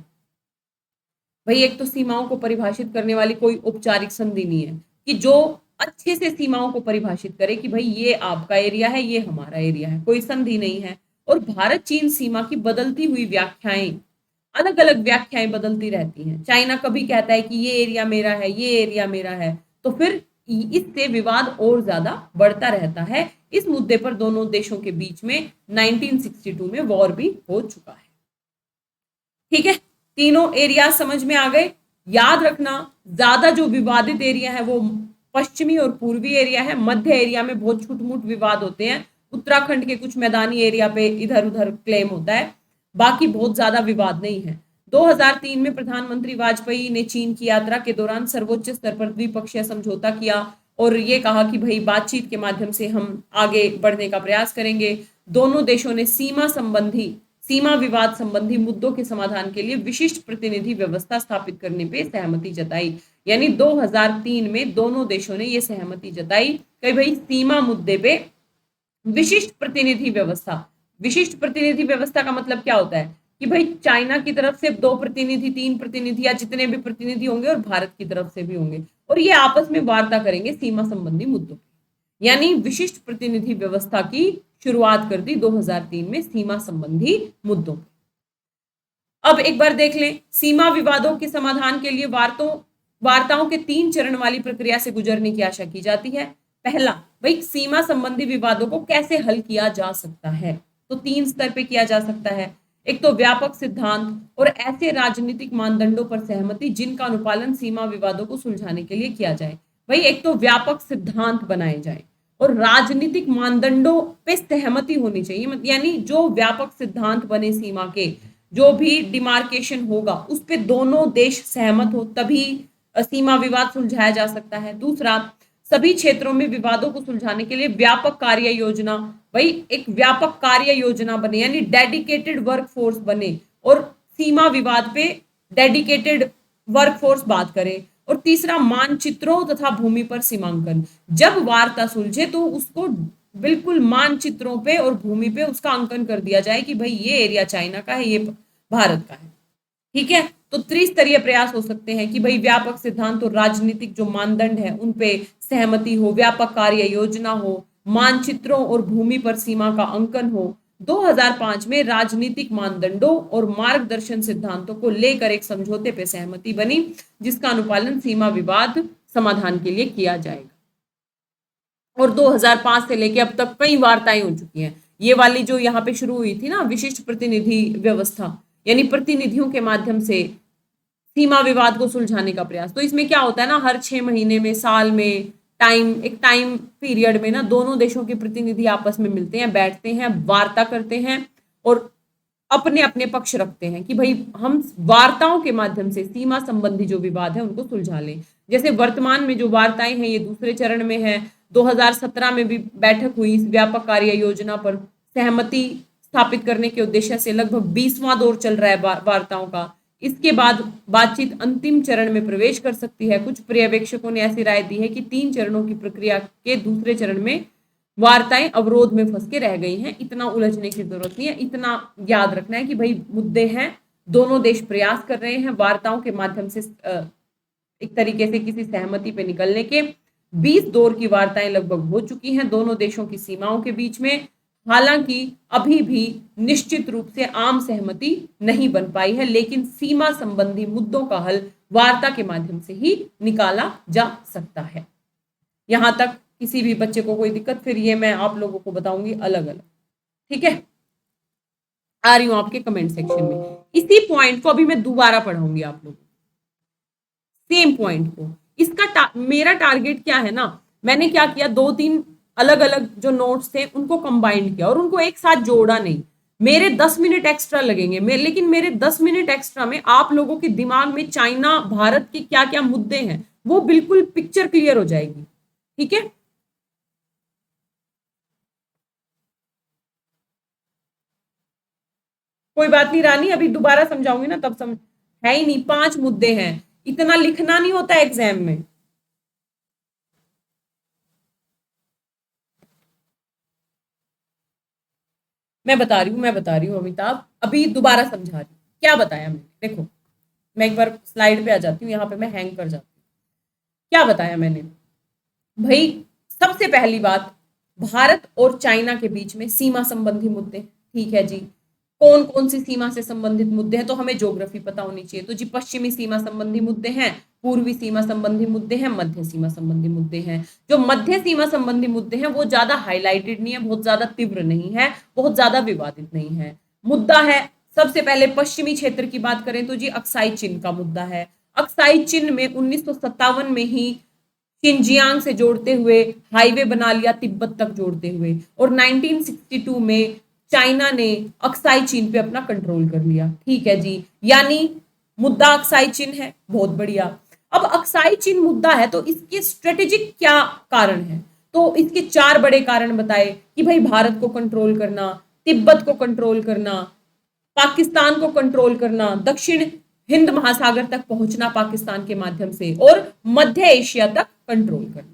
भाई? एक तो सीमाओं को परिभाषित करने वाली कोई औपचारिक संधि नहीं है कि जो अच्छे से सीमाओं को परिभाषित करे कि भाई ये आपका एरिया है, ये हमारा एरिया है, कोई संधि नहीं है। और भारत चीन सीमा की बदलती हुई व्याख्याएं, अलग अलग व्याख्याएं बदलती रहती हैं। चाइना कभी कहता है कि ये एरिया मेरा है, ये एरिया मेरा है, तो फिर इससे विवाद और ज्यादा बढ़ता रहता है। इस मुद्दे पर दोनों देशों के बीच में 1962 में वॉर भी हो चुका है। ठीक है, तीनों एरिया समझ में आ गए। याद रखना, ज्यादा जो विवादित एरिया है वो पश्चिमी और पूर्वी एरिया है। मध्य एरिया में बहुत छुटमुट विवाद होते हैं, उत्तराखंड के कुछ मैदानी एरिया पे इधर उधर क्लेम होता है, बाकी बहुत ज्यादा विवाद नहीं है। 2003 में प्रधानमंत्री वाजपेयी ने चीन की यात्रा के दौरान सर्वोच्च स्तर पर द्विपक्षीय समझौता किया और ये कहा कि भाई बातचीत के माध्यम से हम आगे बढ़ने का प्रयास करेंगे। दोनों देशों ने सीमा विवाद संबंधी मुद्दों के समाधान के लिए विशिष्ट प्रतिनिधि व्यवस्था स्थापित करने पे सहमति जताई। यानी 2003 में दोनों देशों ने यह सहमति जताई कि भाई सीमा मुद्दे पे विशिष्ट प्रतिनिधि व्यवस्था। विशिष्ट प्रतिनिधि व्यवस्था का मतलब क्या होता है कि भाई चाइना की तरफ से 2 प्रतिनिधि, 3 प्रतिनिधि या जितने भी प्रतिनिधि होंगे, और भारत की तरफ से भी होंगे, और ये आपस में वार्ता करेंगे सीमा संबंधी मुद्दों पर। यानी विशिष्ट प्रतिनिधि व्यवस्था की शुरुआत कर दी 2003 में सीमा संबंधी मुद्दों पर। अब एक बार देख लें, सीमा विवादों के समाधान के लिए वार्ताओं के 3 चरण वाली प्रक्रिया से गुजरने की आशा की जाती है। पहला, भाई सीमा संबंधी विवादों को कैसे हल किया जा सकता है, तो 3 स्तर पे किया जा सकता है। एक तो व्यापक सिद्धांत और ऐसे राजनीतिक मानदंडों पर सहमति जिनका अनुपालन सीमा विवादों को सुलझाने के लिए किया जाए। भाई एक तो व्यापक सिद्धांत बनाए जाए और राजनीतिक मानदंडों पे सहमति होनी चाहिए, यानी जो व्यापक सिद्धांत बने सीमा के, जो भी डिमार्केशन होगा उस पे दोनों देश सहमत हो, तभी सीमा विवाद सुलझाया जा सकता है। दूसरा, सभी क्षेत्रों में विवादों को सुलझाने के लिए व्यापक कार्य योजना, भाई एक व्यापक कार्य योजना बने, यानी डेडिकेटेड वर्क फोर्स बने और सीमा विवाद पे डेडिकेटेड वर्क फोर्स बात करे। और तीसरा, मानचित्रों तथा भूमि पर सीमांकन, जब वार्ता सुलझे तो उसको बिल्कुल मानचित्रों पे और भूमि पे उसका अंकन कर दिया जाए कि भाई ये एरिया चाइना का है, ये भारत का है। ठीक है, तो त्रिस्तरीय प्रयास हो सकते हैं कि भाई व्यापक सिद्धांत और राजनीतिक जो मानदंड है उन पे सहमति हो, व्यापक कार्य योजना हो, मानचित्रों और भूमि पर सीमा का अंकन हो। 2005 में राजनीतिक मानदंडों और मार्गदर्शन सिद्धांतों को लेकर एक समझौते पे सहमति बनी, जिसका अनुपालन सीमा विवाद समाधान के लिए किया जाएगा। और 2005 से लेके अब तक कई वार्ताएं हो चुकी हैं। ये वाली जो यहाँ पे शुरू हुई थी ना, विशिष्ट प्रतिनिधि व्यवस्था, यानी प्रतिनिधियों के माध्यम से सीमा विवाद को सुलझाने का प्रयास, तो इसमें क्या होता है ना, हर 6 महीने में, साल में, एक टाइम पीरियड में ना दोनों देशों के प्रतिनिधि आपस में मिलते हैं, बैठते हैं, वार्ता करते हैं और अपने अपने पक्ष रखते हैं कि भाई हम वार्ताओं के माध्यम से सीमा संबंधी जो विवाद है उनको सुलझा लें। जैसे वर्तमान में जो वार्ताएं हैं ये दूसरे चरण में है। 2017 में भी बैठक हुई इस व्यापक कार्य योजना पर सहमति स्थापित करने के उद्देश्य से, लगभग 20वां दौर चल रहा है वार्ताओं का। इसके बाद बातचीत अंतिम चरण में प्रवेश कर सकती है। कुछ पर्यवेक्षकों ने ऐसी राय दी है कि 3 चरणों की प्रक्रिया के दूसरे चरण में वार्ताएं अवरोध में फंस के रह गई हैं। इतना उलझने की जरूरत नहीं है, इतना याद रखना है कि भाई मुद्दे हैं, दोनों देश प्रयास कर रहे हैं वार्ताओं के माध्यम से एक तरीके से किसी सहमति पे निकलने के। 20 दौर की वार्ताएं लगभग हो चुकी हैं दोनों देशों की सीमाओं के बीच में। हालांकि अभी भी निश्चित रूप से आम सहमति नहीं बन पाई है, लेकिन सीमा संबंधी मुद्दों का हल वार्ता के माध्यम से ही निकाला जा सकता है। यहां तक किसी भी बच्चे को कोई दिक्कत, फिर ये मैं आप लोगों को बताऊंगी अलग अलग। ठीक है, आ रही हूं आपके कमेंट सेक्शन में। इसी पॉइंट को अभी मैं दोबारा पढ़ाऊंगी आप लोगों को, सेम पॉइंट को। मेरा टारगेट क्या है ना, मैंने क्या किया, 2-3 अलग अलग जो नोट्स थे उनको कंबाइंड किया और उनको एक साथ जोड़ा नहीं। मेरे 10 मिनट एक्स्ट्रा लगेंगे, लेकिन मेरे 10 मिनट एक्स्ट्रा में आप लोगों के दिमाग में चाइना भारत के क्या क्या मुद्दे हैं वो बिल्कुल पिक्चर क्लियर हो जाएगी। ठीक है, कोई बात नहीं रानी, अभी दोबारा समझाऊंगी ना तब समझ। है ही नहीं, 5 मुद्दे हैं, इतना लिखना नहीं होता एग्जाम में। मैं बता रही हूँ अमिताभ, अभी दोबारा समझा रही हूँ। क्या बताया मैंने, देखो मैं एक बार स्लाइड पे आ जाती हूँ, यहाँ पे मैं हैंग कर जाती हूँ। क्या बताया मैंने भाई, सबसे पहली बात, भारत और चाइना के बीच में सीमा संबंधी मुद्दे। ठीक है जी, कौन कौन सी सीमा से संबंधित मुद्दे हैं, तो हमें ज्योग्राफी पता होनी चाहिए। तो जी पश्चिमी सीमा संबंधी मुद्दे हैं, पूर्वी सीमा संबंधी मुद्दे हैं, मध्य सीमा संबंधी मुद्दे हैं। जो मध्य सीमा संबंधी मुद्दे हैं वो ज्यादा हाईलाइटेड नहीं है, बहुत ज्यादा तीव्र नहीं है, बहुत ज्यादा विवादित नहीं है। मुद्दा है, सबसे पहले पश्चिमी क्षेत्र की बात करें तो जी अक्साई चिन्ह का मुद्दा है। अक्साई चिन्ह में 1957 में ही शिनजियांग से जोड़ते हुए हाईवे बना लिया, तिब्बत तक जोड़ते हुए, और 1962 में चाइना ने अक्साई चीन पे अपना कंट्रोल कर लिया। ठीक है जी, यानी मुद्दा अक्साई चीन है, बहुत बढ़िया। अब अक्साई चीन मुद्दा है तो इसके स्ट्रेटेजिक क्या कारण है, तो इसके 4 बड़े कारण बताए कि भाई भारत को कंट्रोल करना, तिब्बत को कंट्रोल करना, पाकिस्तान को कंट्रोल करना, दक्षिण हिंद महासागर तक पहुंचना पाकिस्तान के माध्यम से, और मध्य एशिया तक कंट्रोल करना।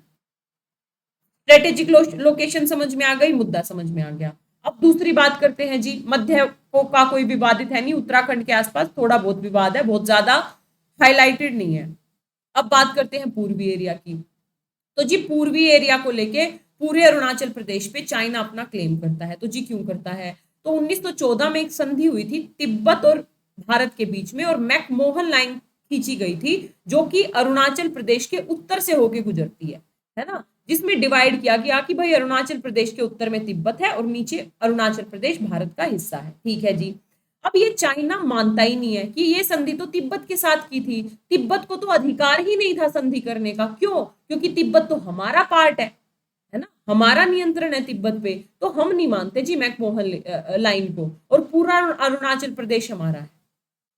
स्ट्रेटेजिक लोकेशन समझ में आ गई, मुद्दा समझ में आ गया। अब दूसरी बात करते हैं जी, मध्य को का कोई विवादित है नहीं, उत्तराखंड के आसपास थोड़ा बहुत विवाद है, बहुत ज्यादा हाईलाइटेड नहीं है। अब बात करते हैं पूर्वी एरिया की। तो जी पूर्वी एरिया को लेके पूरे अरुणाचल प्रदेश पे चाइना अपना क्लेम करता है। तो जी क्यों करता है, तो 1914 में एक संधि हुई थी तिब्बत और भारत के बीच में, और मैकमोहन लाइन खींची गई थी जो कि अरुणाचल प्रदेश के उत्तर से होके गुजरती है ना, जिसमें डिवाइड किया गया कि भाई अरुणाचल प्रदेश के उत्तर में तिब्बत है और नीचे अरुणाचल प्रदेश भारत का हिस्सा है। ठीक है जी, अब ये चाइना मानता ही नहीं है कि ये संधि तो तिब्बत के साथ की थी, तिब्बत को तो अधिकार ही नहीं था संधि करने का। क्यों, क्योंकि तिब्बत तो हमारा पार्ट है ना, हमारा नियंत्रण है तिब्बत पे, तो हम नहीं मानते जी मैकमोहन लाइन को, और पूरा अरुणाचल प्रदेश हमारा है,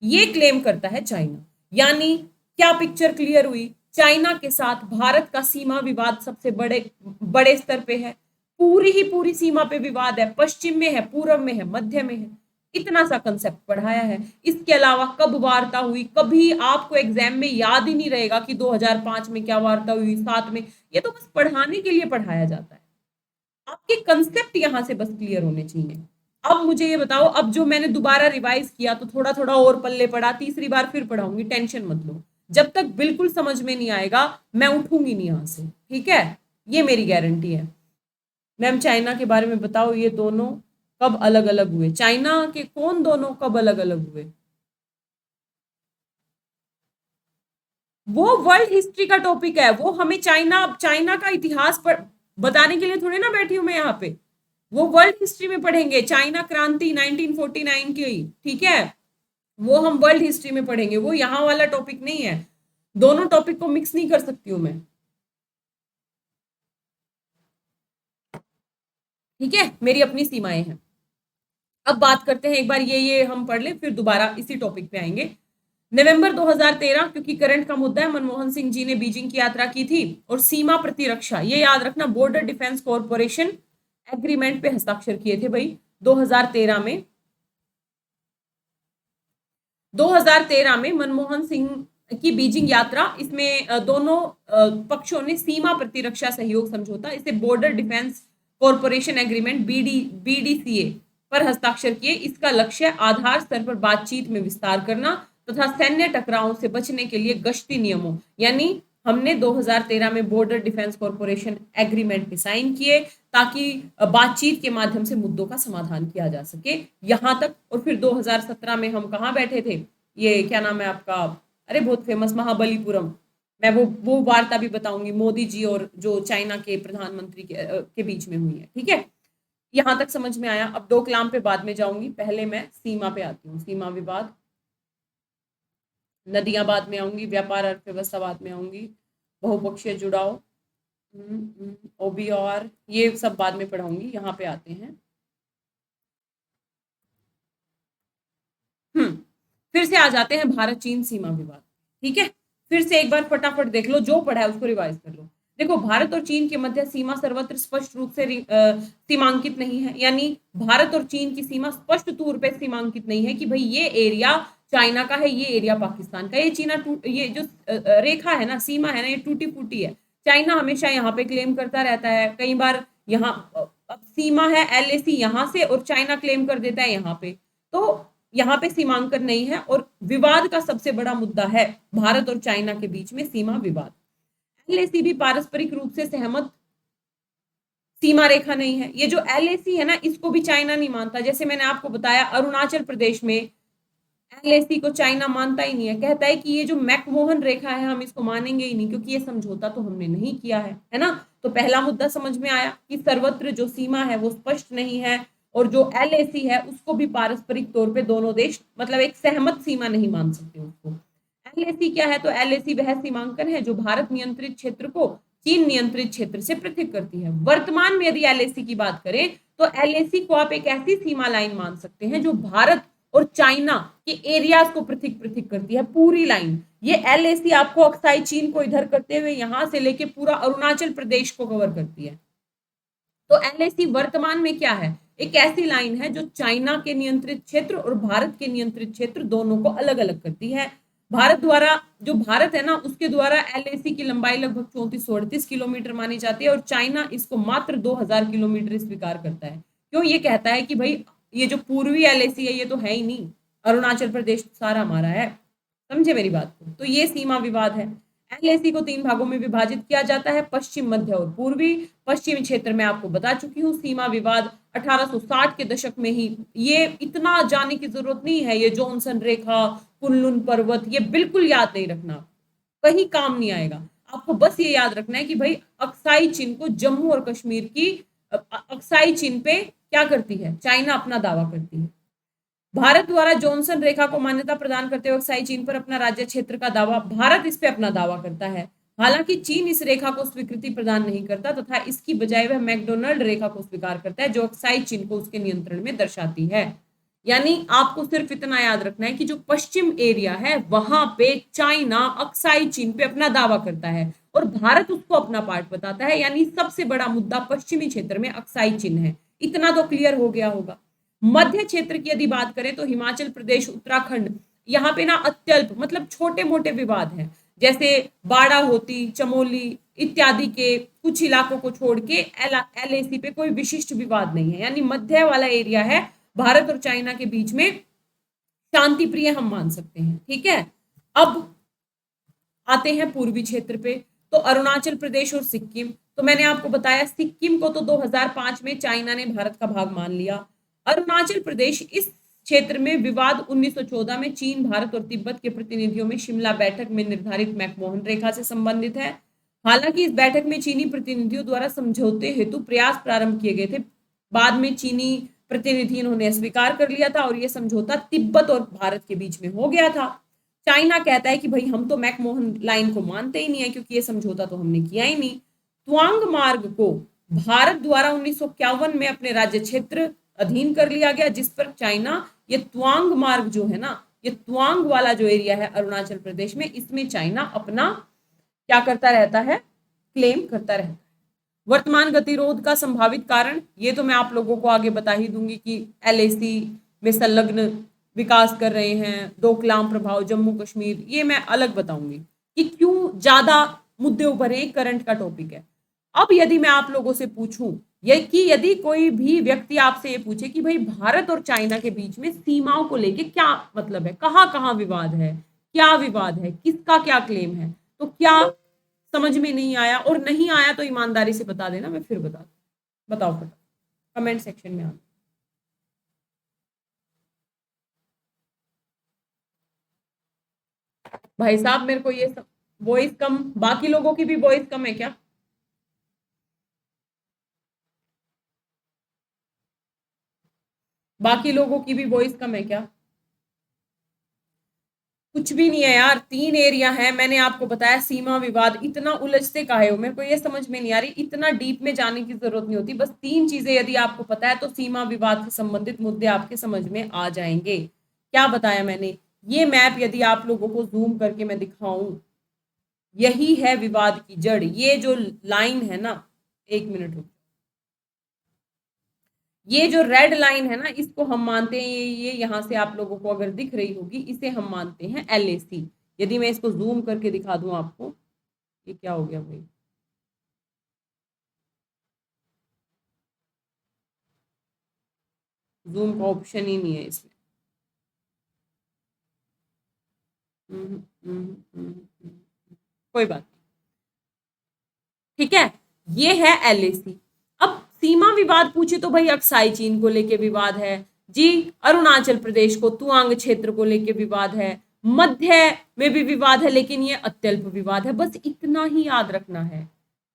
ये क्लेम करता है चाइना। यानी क्या पिक्चर क्लियर हुई, चाइना के साथ भारत का सीमा विवाद सबसे बड़े बड़े स्तर पे है, पूरी ही पूरी सीमा पे विवाद है, पश्चिम में है, पूर्व में है, मध्य में है। इतना सा कंसेप्ट पढ़ाया है। इसके अलावा कब वार्ता हुई, कभी आपको एग्जाम में याद ही नहीं रहेगा कि 2005 में क्या वार्ता हुई, 7 में, ये तो बस पढ़ाने के लिए पढ़ाया जाता है। आपके कंसेप्ट यहां से बस क्लियर होने चाहिए। अब मुझे ये बताओ, अब जो मैंने दोबारा रिवाइज किया तो थोड़ा थोड़ा और पल्ले पड़ा, तीसरी बार फिर पढ़ाऊंगी, टेंशन मत लो। जब तक बिल्कुल समझ में नहीं आएगा मैं उठूंगी नहीं यहां से, ठीक है, ये मेरी गारंटी है। मैम चाइना के बारे में बताओ, ये दोनों कब अलग अलग हुए, चाइना के कौन दोनों कब अलग अलग हुए? वो वर्ल्ड हिस्ट्री का टॉपिक है, वो हमें चाइना चाइना का इतिहास पर बताने के लिए थोड़ी ना बैठी हूं मैं यहाँ पे। वो वर्ल्ड हिस्ट्री में पढ़ेंगे, चाइना क्रांति 1949 की, ठीक है, वो हम वर्ल्ड हिस्ट्री में पढ़ेंगे, वो यहाँ वाला टॉपिक नहीं है। दोनों टॉपिक को मिक्स नहीं कर सकती हूँ मैं, ठीक है, मेरी अपनी सीमाएं हैं। अब बात करते हैं, एक बार ये हम पढ़ लें फिर दोबारा इसी टॉपिक पे आएंगे। नवंबर 2013, क्योंकि करंट का मुद्दा है, मनमोहन सिंह जी ने बीजिंग की यात्रा की थी और सीमा प्रतिरक्षा, ये याद रखना, बॉर्डर डिफेंस कॉरपोरेशन एग्रीमेंट पे हस्ताक्षर किए थे भाई 2013 में। 2013 में मनमोहन सिंह की बीजिंग यात्रा, इसमें दोनों पक्षों ने सीमा प्रतिरक्षा सहयोग समझौता, इसे border defence corporation agreement BDCA पर हस्ताक्षर किए। इसका लक्ष्य आधार स्तर पर बातचीत में विस्तार करना तथा सैन्य टकरावों से बचने के लिए गश्ती नियमों, यानी हमने 2013 में बॉर्डर डिफेंस कॉरपोरेशन एग्रीमेंट पे साइन किए ताकि बातचीत के माध्यम से मुद्दों का समाधान किया जा सके, यहां तक। और फिर 2017 में हम कहाँ बैठे थे, ये क्या नाम है आपका, अरे बहुत फेमस महाबलीपुरम। मैं वो वार्ता भी बताऊंगी मोदी जी और जो चाइना के प्रधानमंत्री के बीच में हुई है, ठीक है। यहां तक समझ में आया। अब डोकलाम पे बाद में जाऊंगी, पहले मैं सीमा पे आती हूँ। सीमा विवाद, नदियां बाद में आऊंगी, व्यापार अर्थव्यवस्था बाद में आऊंगी, बहुपक्षीय जुड़ाव, ओबी और ये सब बाद में पढ़ाऊंगी। यहाँ पे आते हैं। फिर से आ जाते हैं भारत चीन सीमा विवाद, ठीक है। फिर से एक बार फटाफट देख लो, जो पढ़ा है उसको रिवाइज कर लो। देखो, भारत और चीन के मध्य सीमा सर्वत्र स्पष्ट रूप से सीमांकित नहीं है, यानी भारत और चीन की सीमा स्पष्ट तौर पे सीमांकित नहीं है कि भाई ये एरिया चाइना का है, ये एरिया पाकिस्तान का। ये जो रेखा है ना, सीमा है ना, ये टूटी फूटी है। चाइना हमेशा यहाँ पे क्लेम करता रहता है, कई बार यहाँ अब सीमा है एलएसी यहाँ से और चाइना क्लेम कर देता है यहाँ पे, तो यहाँ पे सीमांकन नहीं है। और विवाद का सबसे बड़ा मुद्दा है भारत और चाइना के बीच में सीमा विवाद। एलएसी भी पारस्परिक रूप से सहमत सीमा रेखा नहीं है। ये जो एलएसी है ना, इसको भी चाइना नहीं मानता। जैसे मैंने आपको बताया, अरुणाचल प्रदेश में एलएसी को चाइना मानता ही नहीं है, कहता है कि ये जो मैकमोहन रेखा है हम इसको मानेंगे ही नहीं, क्योंकि ये समझौता तो हमने नहीं किया है ना। तो पहला मुद्दा समझ में आया कि सर्वत्र जो सीमा है वो स्पष्ट नहीं है, और जो एलएसी है उसको भी पारस्परिक तौर पे दोनों देश मतलब एक सहमत सीमा नहीं मान सकते उसको। एलएसी क्या है, तो एलएसी वह सीमांकन है जो भारत नियंत्रित क्षेत्र को चीन नियंत्रित क्षेत्र से पृथक करती है। वर्तमान में यदि एलएसी की बात करें तो एलएसी को आप एक ऐसी सीमा लाइन मान सकते हैं जो भारत और चाइना के एरियाज को पृथक पृथक करती है, पूरी लाइन। ये एलएसी आपको अक्साई चीन को इधर करते हुए यहां से लेके पूरा अरुणाचल प्रदेश को कवर करती है। तो एलएसी वर्तमान में क्या है, एक ऐसी लाइन है जो चाइना के नियंत्रित क्षेत्र और भारत के नियंत्रित क्षेत्र दोनों को अलग अलग करती है। भारत द्वारा, जो भारत है ना, उसके द्वारा एलएसी की लंबाई लगभग 3438 किलोमीटर मानी जाती है, और चाइना इसको मात्र 2000 किलोमीटर स्वीकार करता है। क्यों, ये कहता है कि भाई ये जो पूर्वी एलएसी है ये तो है ही नहीं, अरुणाचल प्रदेश सारा हमारा है। समझे मेरी बात को। तो ये सीमा विवाद है। एलएसी को 3 भागों में विभाजित किया जाता है, पश्चिम, मध्य और पूर्वी। पश्चिमी क्षेत्र में आपको बता चुकी हूँ। सीमा विवाद 1860 के दशक में ही, ये इतना जाने की जरूरत नहीं है, ये जॉनसन रेखा, कुनलुन पर्वत, ये बिल्कुल याद नहीं रखना, कहीं काम नहीं आएगा। आपको बस ये याद रखना है कि भाई अक्साई चीन को, जम्मू और कश्मीर की अक्साई चीन पे क्या करती है, चाइना अपना दावा करती है। भारत द्वारा जॉनसन रेखा को मान्यता प्रदान करते हुए अक्साई चीन पर अपना राज्य क्षेत्र का दावा, भारत इस पे अपना दावा करता है। हालांकि चीन इस रेखा को स्वीकृति प्रदान नहीं करता तथा इसकी बजाय वह मैकडोनल्ड रेखा को स्वीकार करता है, जो अक्साई चीन को उसके नियंत्रण में दर्शाती है। यानी आपको सिर्फ इतना याद रखना है कि जो पश्चिम एरिया है वहां पे चाइना अक्साई चीन पे अपना दावा करता है और भारत उसको अपना पार्ट बताता है। यानी सबसे बड़ा मुद्दा पश्चिमी क्षेत्र में अक्साई चीन है। इतना तो क्लियर हो गया होगा। मध्य क्षेत्र की यदि बात करें तो हिमाचल प्रदेश, उत्तराखंड, यहाँ पे ना अत्यल्प मतलब छोटे मोटे विवाद हैं, जैसे बाड़ा होती, चमोली इत्यादि के कुछ इलाकों को छोड़ के एलएसी पे कोई विशिष्ट विवाद नहीं है। यानी मध्य वाला एरिया है भारत और चाइना के बीच में, शांति प्रिय हम मान सकते हैं, ठीक है। अब आते हैं पूर्वी क्षेत्र पे, तो अरुणाचल प्रदेश और सिक्किम। तो मैंने आपको बताया सिक्किम को तो 2005 में चाइना ने भारत का भाग मान लिया। अरुणाचल प्रदेश इस क्षेत्र में विवाद 1914 में चीन, भारत और तिब्बत के प्रतिनिधियों में शिमला बैठक में निर्धारित मैकमोहन रेखा से संबंधित है। हालांकि इस बैठक में चीनी प्रतिनिधियों द्वारा समझौते हेतु प्रयास प्रारंभ किए गए थे। बाद में चीनी प्रतिनिधि इन्होंने स्वीकार कर लिया था और यह समझौता तिब्बत और भारत के बीच में हो गया था। चाइना कहता है कि भाई हम तो मैकमोहन लाइन को मानते ही नहीं है, क्योंकि ये समझौता तो हमने किया ही नहीं। त्वांग मार्ग को भारत द्वारा 1951 में अपने राज्य क्षेत्र अधीन कर लिया गया, जिस पर चाइना, ये त्वांग मार्ग जो है ना, ये त्वांग वाला जो एरिया है अरुणाचल प्रदेश में, इसमें चाइना अपना क्या करता रहता है, क्लेम करता रहता है। वर्तमान गतिरोध का संभावित कारण ये तो मैं आप लोगों को आगे बता ही दूंगी कि एलएसी में संलग्न विकास कर रहे हैं, डोकलाम प्रभाव, जम्मू कश्मीर, ये मैं अलग बताऊंगी कि क्यों ज्यादा मुद्दे ऊपर है, करंट का टॉपिक है। अब यदि मैं आप लोगों से पूछूं ये कि यदि कोई भी व्यक्ति आपसे ये पूछे कि भाई भारत और चाइना के बीच में सीमाओं को लेके क्या मतलब है, कहाँ कहाँ विवाद है, क्या विवाद है, किसका क्या क्लेम है, तो क्या समझ में नहीं आया, और नहीं आया तो ईमानदारी से बता देना, मैं फिर बताओ फटाफट कमेंट सेक्शन में आना। भाई साहब मेरे को ये वॉइस कम, बाकी लोगों की भी वॉइस कम है क्या? बाकी लोगों की भी वॉइस कम है क्या? कुछ भी नहीं है यार, 3 एरिया है, मैंने आपको बताया सीमा विवाद। इतना उलझते काहे हो, मेरे को ये समझ में नहीं आ रही, इतना डीप में जाने की जरूरत नहीं होती, बस 3 चीजें यदि आपको पता है तो सीमा विवाद से संबंधित मुद्दे आपके समझ में आ जाएंगे। क्या बताया मैंने? ये मैप यदि आप लोगों को जूम करके मैं दिखाऊं, यही है विवाद की जड़। ये जो लाइन है ना, 1 मिनट रुक, ये जो रेड लाइन है ना, इसको हम मानते हैं, ये यहां से आप लोगों को अगर दिख रही होगी, इसे हम मानते हैं LAC। यदि मैं इसको जूम करके दिखा दूं आपको, ये क्या हो गया भाई, जूम का ऑप्शन ही नहीं है इसमें। कोई बात नहीं, ठीक है। ये है LAC। अब सीमा विवाद पूछे तो भाई अक्साई चीन को लेके विवाद है जी, अरुणाचल प्रदेश को तुआंग क्षेत्र को लेके विवाद है, मध्य में भी विवाद है, लेकिन ये अत्यल्प विवाद है, बस इतना ही याद रखना है।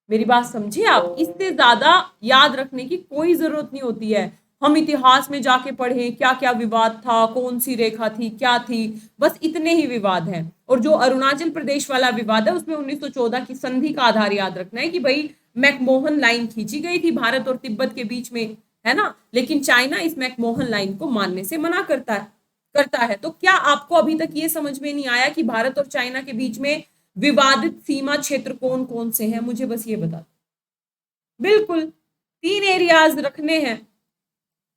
मेरी बात समझे आप? इससे ज्यादा याद रखने की कोई जरूरत नहीं होती है। हम इतिहास में जाके पढ़े क्या क्या विवाद था, कौन सी रेखा थी, क्या थी, बस इतने ही विवाद हैं। और जो अरुणाचल प्रदेश वाला विवाद है, उसमें 1914 की संधि का आधार याद रखना है कि भाई मैकमोहन लाइन खींची गई थी भारत और तिब्बत के बीच में, है ना, लेकिन चाइना इस मैकमोहन लाइन को मानने से मना करता है। तो क्या आपको अभी तक ये समझ में नहीं आया कि भारत और चाइना के बीच में विवादित सीमा क्षेत्र कौन कौन से हैं? मुझे बस ये बता, बिल्कुल 3 एरियाज रखने हैं,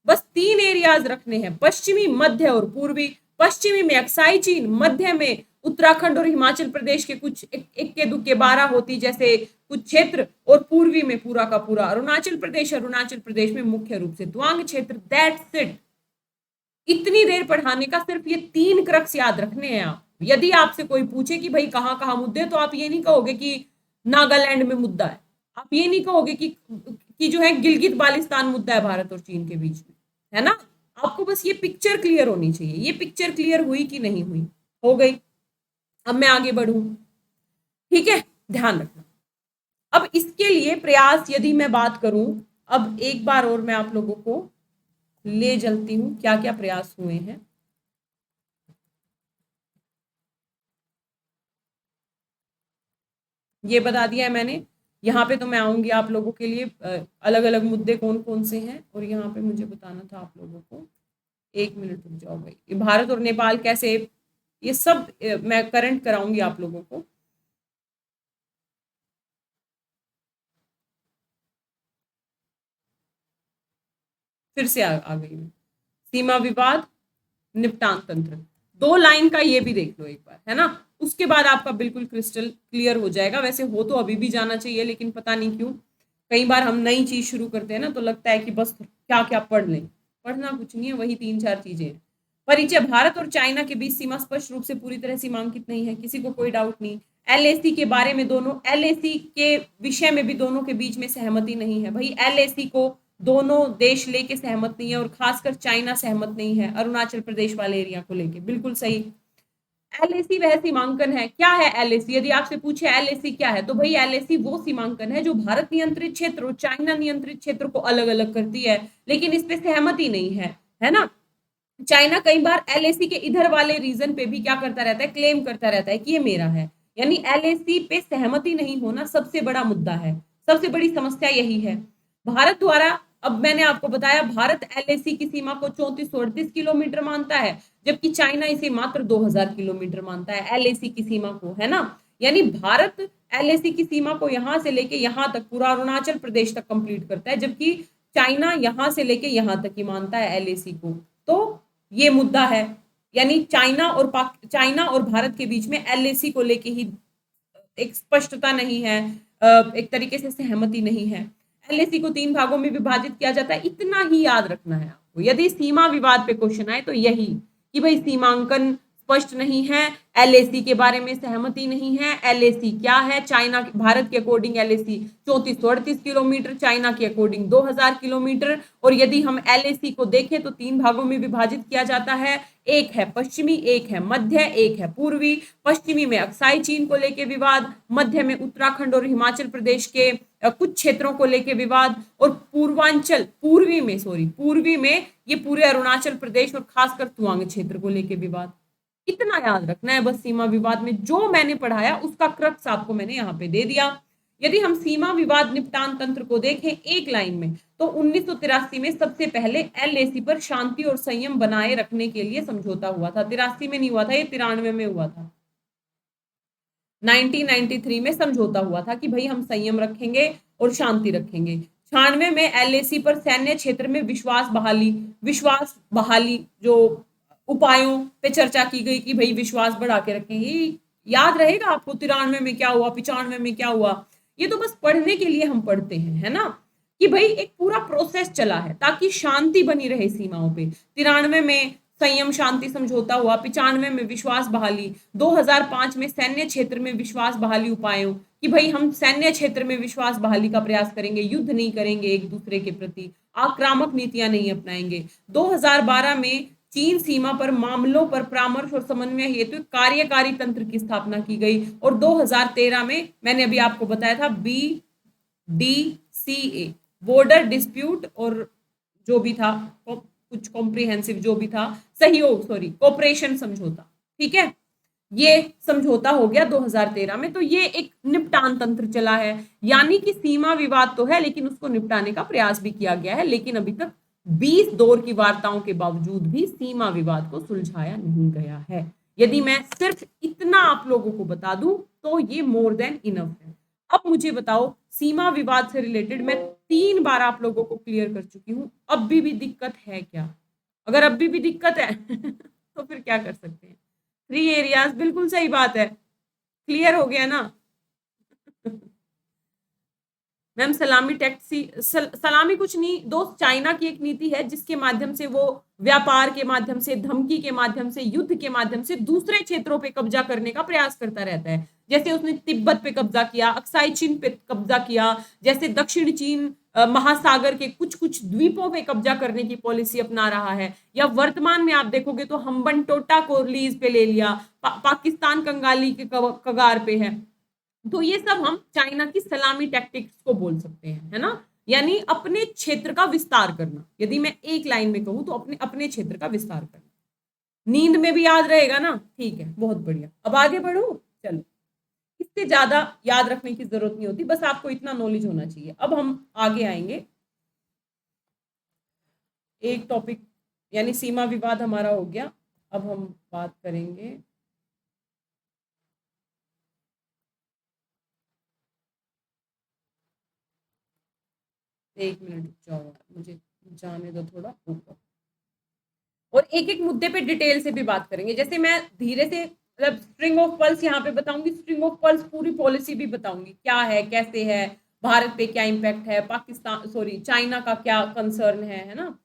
बस 3 एरियाज रखने हैं, पश्चिमी, मध्य और पूर्वी। पश्चिमी में अक्साई चीन, मध्य में उत्तराखंड और हिमाचल प्रदेश के कुछ इक्के दुक्के 12 होती जैसे कुछ क्षेत्र, और पूर्वी में पूरा का पूरा अरुणाचल प्रदेश। अरुणाचल प्रदेश में मुख्य रूप से तवांग क्षेत्र। That's it. इतनी देर पढ़ाने का सिर्फ ये 3 क्रक्स याद रखने हैं आप। यदि आपसे कोई पूछे कि भाई कहाँ कहाँ मुद्दे, तो आप ये नहीं कहोगे कि नागालैंड में मुद्दा है, आप ये नहीं कहोगे कि जो है गिलगित बाल्टिस्तान मुद्दा है भारत और चीन के बीच में, है ना। आपको बस ये पिक्चर क्लियर होनी चाहिए। ये पिक्चर क्लियर हुई कि नहीं हुई? हो गई। अब मैं आगे बढ़ू, ठीक है, ध्यान रखना। अब इसके लिए प्रयास यदि मैं बात करूं, अब एक बार और मैं आप लोगों को ले चलती हूं क्या क्या प्रयास हुए हैं। ये बता दिया है मैंने। यहाँ पे तो मैं आऊंगी आप लोगों के लिए, अलग अलग मुद्दे कौन कौन से हैं, और यहाँ पे मुझे बताना था आप लोगों को। 1 मिनट रुक जाओ भाई, भारत और नेपाल कैसे, ये सब मैं करंट कराऊंगी आप लोगों को। फिर से आ गई मैं। सीमा विवाद निपटान तंत्र, 2 लाइन का ये भी देख लो एक बार, है ना। उसके बाद आपका बिल्कुल क्रिस्टल क्लियर हो जाएगा। वैसे हो तो अभी भी जाना चाहिए, लेकिन पता नहीं क्यों कई बार हम नई चीज शुरू करते हैं ना, तो लगता है कि बस क्या क्या पढ़ लें। पढ़ना कुछ नहीं है, वही 3-4 चीजें हैं। परिचय, भारत और चाइना के बीच सीमा स्पष्ट रूप से पूरी तरह सीमांकित नहीं है, किसी को कोई डाउट नहीं। LAC के बारे में दोनों, LAC के विषय में भी दोनों के बीच में सहमति नहीं है। भाई LAC को दोनों देश लेके सहमत नहीं है, और खासकर चाइना सहमत नहीं है अरुणाचल प्रदेश वाले एरिया को लेके। बिल्कुल सही। LAC वह सीमांकन है। क्या है LAC? यदि आपसे पूछे LAC क्या है, तो भाई LAC वो सीमांकन है जो भारत नियंत्रित क्षेत्र और चाइना नियंत्रित क्षेत्र को अलग अलग करती है, लेकिन इस पे सहमति नहीं है ना। चाइना कई बार LAC के इधर वाले रीजन पे भी क्या करता रहता है, क्लेम करता रहता है कि ये मेरा है। यानी LAC पे सहमति नहीं होना सबसे बड़ा मुद्दा है, सबसे बड़ी समस्या यही है। भारत द्वारा, अब मैंने आपको बताया, भारत LAC की सीमा को 3438 किलोमीटर मानता है, जबकि चाइना इसे मात्र 2000 किलोमीटर मानता है LAC की सीमा को, है ना। यानी भारत LAC की सीमा को यहां से लेके यहां तक पूरा अरुणाचल प्रदेश तक कंप्लीट करता है, जबकि चाइना यहां से लेके यहां तक ही मानता है LAC को। तो ये मुद्दा है। यानी चाइना और भारत के बीच में LAC को लेके ही एक स्पष्टता नहीं है, एक तरीके से सहमति नहीं है। LAC को 3 भागों में विभाजित किया जाता है, इतना ही याद रखना है आपको। यदि सीमा विवाद पे क्वेश्चन आए तो यही कि भाई सीमांकन स्पष्ट नहीं है, एलएसी के बारे में सहमति नहीं है। एलएसी क्या है? चाइना, भारत के अकॉर्डिंग एलएसी 3438 किलोमीटर, चाइना के अकॉर्डिंग 2000 किलोमीटर। और यदि हम एलएसी को देखें तो 3 भागों में विभाजित किया जाता है, एक है पश्चिमी, एक है मध्य, एक है पूर्वी। पश्चिमी में अक्साई चीन को लेकर विवाद, मध्य में उत्तराखंड और हिमाचल प्रदेश के कुछ क्षेत्रों को लेकर विवाद, और पूर्वी में ये पूरे अरुणाचल प्रदेश और खासकर तवांग क्षेत्र को लेकर विवाद। इतना याद रखना है बस। सीमा विवाद में जो मैंने पढ़ाया उसका क्रक्स आपको मैंने यहाँ पे दे दिया। यदि हम सीमा विवाद निपटान तंत्र को देखें एक लाइन में, तो 1983 में सबसे पहले एलएसी पर शांति और संयम बनाए रखने के लिए समझौता हुआ था। 83 में नहीं हुआ था, ये 93 में हुआ था। 1993 में समझौता हुआ था कि भाई हम संयम रखेंगे और शांति रखेंगे। 96 में एलएसी पर सैन्य क्षेत्र में विश्वास बहाली जो उपायों पे चर्चा की गई कि भाई विश्वास बढ़ा के रखेंगे। याद रहेगा आपको 93 में क्या हुआ, 95 में क्या हुआ? ये तो बस पढ़ने के लिए हम पढ़ते हैं, है ना, कि भाई एक पूरा प्रोसेस चला है ताकि शांति बनी रहे सीमाओं पे। 93 में संयम शांति समझौता हुआ, 95 में विश्वास बहाली, 2005 में सैन्य क्षेत्र में विश्वास बहाली उपायों कि भाई हम सैन्य क्षेत्र में विश्वास बहाली का प्रयास करेंगे, युद्ध नहीं करेंगे, एक दूसरे के प्रति आक्रामक नीतियां नहीं अपनाएंगे। 2012 में चीन सीमा पर मामलों पर परामर्श और समन्वय हेतु कार्यकारी तंत्र की स्थापना की गई। और 2013 में मैंने अभी आपको बताया था BDCA, बॉर्डर डिस्प्यूट और जो भी था कुछ कॉम्प्रिहेंसिव जो भी था कोऑपरेशन समझौता, ठीक है, ये समझौता हो गया 2013 में। तो ये एक निपटान तंत्र चला है, यानी कि सीमा विवाद तो है लेकिन उसको निपटाने का प्रयास भी किया गया है। लेकिन अभी तक 20 दौर की वार्ताओं के बावजूद भी सीमा विवाद को सुलझाया नहीं गया है। यदि मैं सिर्फ इतना आप लोगों को बता दूं तो ये मोर देन इनफ है। अब मुझे बताओ, सीमा विवाद से रिलेटेड मैं 3 बार आप लोगों को क्लियर कर चुकी हूं, अब भी दिक्कत है क्या? अगर अब भी दिक्कत है तो फिर क्या कर सकते हैं? 3 एरियाज, बिल्कुल सही बात है, क्लियर हो गया ना? मैम सलामी टैक्सी, सलामी कुछ नहीं दोस्त, चाइना की एक नीति है जिसके माध्यम से वो व्यापार के माध्यम से, धमकी के माध्यम से, युद्ध के माध्यम से दूसरे क्षेत्रों पे कब्जा करने का प्रयास करता रहता है। जैसे उसने तिब्बत पे कब्जा किया, अक्साई चीन पे कब्जा किया, जैसे दक्षिण चीन महासागर के कुछ कुछ द्वीपों पे कब्जा करने की पॉलिसी अपना रहा है। या वर्तमान में आप देखोगे तो हम्बनटोटा को लीज पे ले लिया, पाकिस्तान कंगाली के कगार पे है। तो ये सब हम चाइना की सलामी टैक्टिक्स को बोल सकते हैं, है ना, यानी अपने क्षेत्र का विस्तार करना। यदि मैं एक लाइन में कहूं तो अपने अपने क्षेत्र का विस्तार करना। नींद में भी याद रहेगा ना? ठीक है, बहुत बढ़िया। अब आगे बढ़ू, चलो, इससे ज्यादा याद रखने की जरूरत नहीं होती, बस आपको इतना नॉलेज होना चाहिए। अब हम आगे आएंगे, एक टॉपिक यानी सीमा विवाद हमारा हो गया। अब हम बात करेंगे एक मिनट जाओ, मुझे जाने दो थोड़ा ऊपर, और एक एक मुद्दे पे डिटेल से भी बात करेंगे। जैसे मैं धीरे से मतलब स्ट्रिंग ऑफ पल्स यहाँ पे बताऊंगी, स्ट्रिंग ऑफ पल्स पूरी पॉलिसी भी बताऊंगी, क्या है, कैसे है, भारत पे क्या इम्पैक्ट है, चाइना का क्या कंसर्न है ना।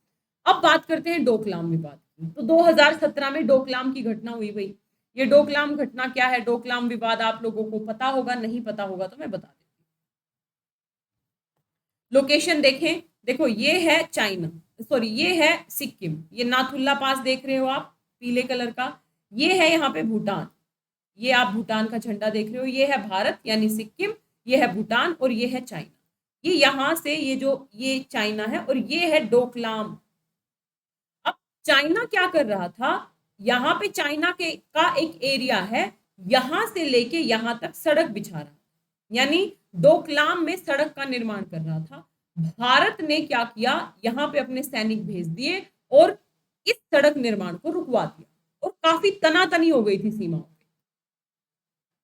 अब बात करते हैं डोकलाम विवाद की। तो 2017 में डोकलाम की घटना हुई भाई। ये डोकलाम घटना क्या है, डोकलाम विवाद आप लोगों को पता होगा, नहीं पता होगा तो मैं बता देती हूँ। लोकेशन देखें, देखो ये है चाइना, ये है सिक्किम, ये नाथुल्ला पास देख रहे हो आप पीले कलर का, ये है यहाँ पे भूटान, ये आप भूटान का झंडा देख रहे हो, ये है भारत यानी सिक्किम, ये है भूटान और ये है चाइना। ये यहां से ये चाइना है और ये है डोकलाम। अब चाइना क्या कर रहा था, यहाँ पे चाइना का एक एरिया है, यहां से लेके यहां तक सड़क बिछा रहा, यानी डोकलाम में सड़क का निर्माण कर रहा था। भारत ने क्या किया, यहाँ पे अपने सैनिक भेज दिए और इस सड़क निर्माण को रुकवा दिया और काफी तनातनी हो गई थी सीमाओं पे।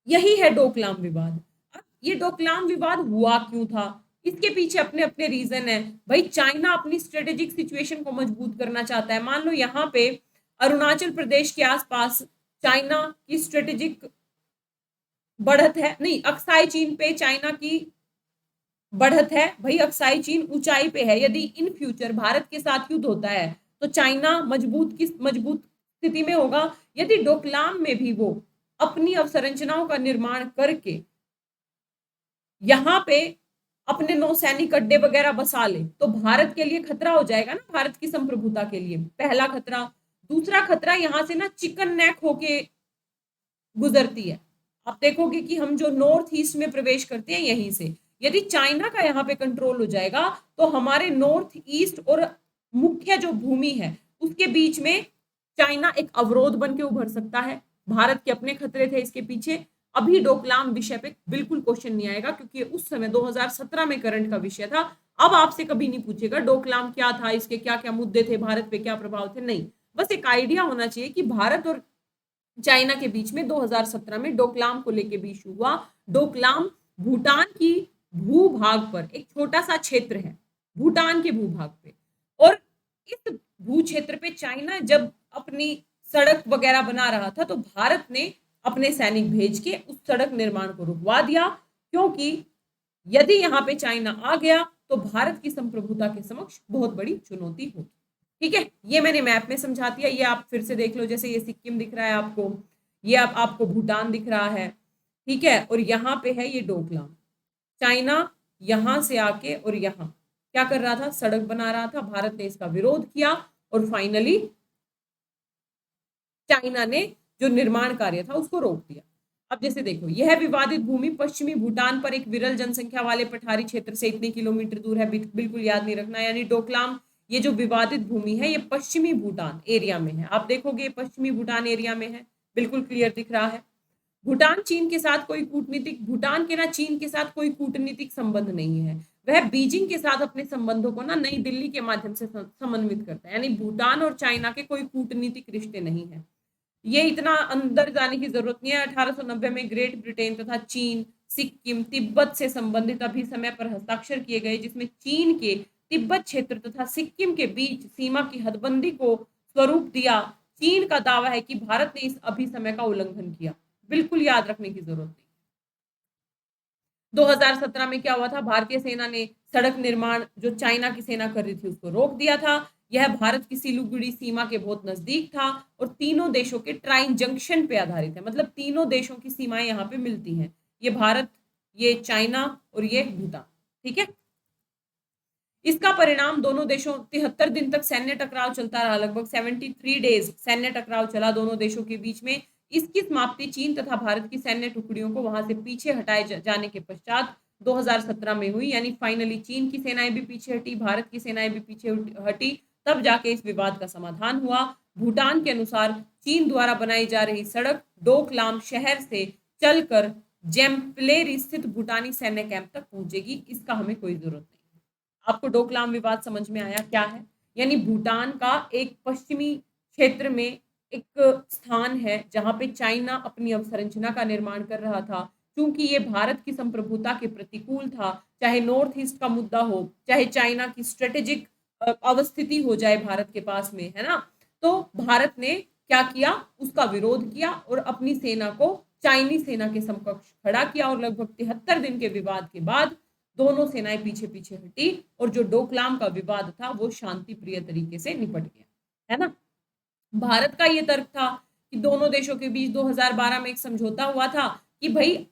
यही है डोकलाम विवाद। अब ये डोकलाम विवाद हुआ क्यों था, इसके पीछे अपने अपने रीजन है भाई। चाइना अपनी स्ट्रेटेजिक सिचुएशन को मजबूत करना चाहता है। मान लो यहाँ पे अरुणाचल प्रदेश के आसपास चाइना की स्ट्रेटेजिक बढ़त है, नहीं, अक्साई चीन पे चाइना की बढ़त है भाई। अक्साई चीन ऊंचाई पे है, यदि इन फ्यूचर भारत के साथ युद्ध होता है तो चाइना मजबूत स्थिति में होगा यदि डोकलाम में भी वो अपनी अवसंरचनाओं का निर्माण करके यहाँ पे अपने नौसैनिक अड्डे वगैरह बसा ले तो भारत के लिए खतरा हो जाएगा ना, भारत की संप्रभुता के लिए पहला खतरा। दूसरा खतरा यहाँ से ना चिकन नेक होके गुजरती है। आप देखोगे कि हम जो नॉर्थ ईस्ट में प्रवेश करते हैं यहीं से, यदि चाइना का यहाँ पे कंट्रोल हो जाएगा तो हमारे नॉर्थ ईस्ट और मुख्य जो भूमि है उसके बीच में चाइना एक अवरोध बन के उभर सकता है। भारत के अपने खतरे थे इसके पीछे। अभी डोकलाम विषय पे बिल्कुल क्वेश्चन नहीं आएगा क्योंकि उस समय 2017 में करंट का विषय था। अब आपसे कभी नहीं पूछेगा डोकलाम क्या था, इसके क्या क्या मुद्दे थे, भारत पे क्या प्रभाव थे, नहीं। बस एक आइडिया होना चाहिए कि भारत और चाइना के बीच में 2017 में डोकलाम को लेके भी इशू हुआ। डोकलाम भूटान की भूभाग पर एक छोटा सा क्षेत्र है, भूटान के भूभाग पे, और इस भू क्षेत्र पे चाइना जब अपनी सड़क वगैरह बना रहा था तो भारत ने अपने सैनिक भेज के उस सड़क निर्माण को रुकवा दिया, क्योंकि यदि यहाँ पे चाइना आ गया तो भारत की संप्रभुता के समक्ष बहुत बड़ी चुनौती होगी। ठीक है, ये मैंने मैप में समझा दिया, ये आप फिर से देख लो। जैसे ये सिक्किम दिख रहा है आपको, ये आपको भूटान दिख रहा है, ठीक है, और यहाँ पे है ये डोकलाम। चाइना यहाँ से आके और यहाँ क्या कर रहा था, सड़क बना रहा था। भारत ने इसका विरोध किया और फाइनली चाइना ने जो निर्माण कार्य था उसको रोक दिया। अब जैसे देखो, यह विवादित भूमि पश्चिमी भूटान पर एक विरल जनसंख्या वाले पठारी क्षेत्र से इतने किलोमीटर दूर है, बिल्कुल याद नहीं रखना। यानी डोकलाम ये जो विवादित भूमि है ये पश्चिमी भूटान एरिया में है। आप देखोगे पश्चिमी भूटान एरिया में है, बिल्कुल क्लियर दिख रहा है। भूटान चीन के साथ कोई कूटनीतिक, भूटान के ना चीन के साथ कोई कूटनीतिक संबंध नहीं है। वह बीजिंग के साथ अपने संबंधों को ना नई दिल्ली के माध्यम से समन्वित करता है। यानी भूटान और चाइना के कोई कूटनीतिक रिश्ते नहीं है। ये इतना अंदर जाने की जरूरत नहीं है। 1890 में ग्रेट ब्रिटेन तथा चीन, सिक्किम, तिब्बत से संबंधित अभिसमय पर हस्ताक्षर किए गए, जिसमें चीन के तिब्बत क्षेत्र तथा सिक्किम के बीच सीमा की हदबंदी को स्वरूप दिया। चीन का दावा है कि भारत ने इस अभिसमय का उल्लंघन किया। बिल्कुल याद रखने की जरूरत नहीं। 2017 में क्या हुआ था, भारतीय सेना ने सड़क निर्माण जो चाइना की सेना कर रही थी उसको रोक दिया था। यह भारत की सिलीगुड़ी सीमा के बहुत नजदीक था और तीनों देशों के ट्राइन जंक्शन पे आधारित है, मतलब तीनों देशों की सीमाएं यहाँ पे मिलती हैं। ये भारत, ये चाइना और ये भूटान, ठीक है। इसका परिणाम दोनों देशों 73 दिन तक सैन्य टकराव चलता रहा। लगभग 73 डेज सैन्य टकराव चला दोनों देशों के बीच में। इसकी समाप्ति चीन तथा भारत की सैन्य टुकड़ियों को वहां से पीछे हटाए जाने के पश्चात 2017 में हुई। यानी फाइनली चीन की सेनाएं भी पीछे हटी, भारत की सेनाएं भी पीछे हटी, तब जाके इस विवाद का समाधान हुआ। भूटान के अनुसार चीन द्वारा बनाई जा रही सड़क डोकलाम शहर से चलकर जेम्पलेर स्थित भूटानी सैन्य कैंप तक पहुंचेगी। इसका हमें कोई जरूरत नहीं। आपको डोकलाम विवाद समझ में आया क्या है? यानी भूटान का एक पश्चिमी क्षेत्र में एक स्थान है जहां पे चाइना अपनी अवसंरचना का निर्माण कर रहा था। क्योंकि ये भारत की संप्रभुता के प्रतिकूल था, चाहे नॉर्थ ईस्ट का मुद्दा हो, चाहे चाइना की स्ट्रेटेजिक अवस्थिति हो जाए भारत के पास में, है ना, तो भारत ने क्या किया, उसका विरोध किया और अपनी सेना को चाइनीज सेना के समकक्ष खड़ा किया। और लगभग 73 दिन के विवाद के बाद दोनों सेनाएं पीछे पीछे हटी और जो डोकलाम का विवाद था वो शांति प्रिय तरीके से निपट गया, है ना। भारत का ये तर्क था कि दोनों देशों के बीच 2012 में एक समझौता हुआ था कि भाई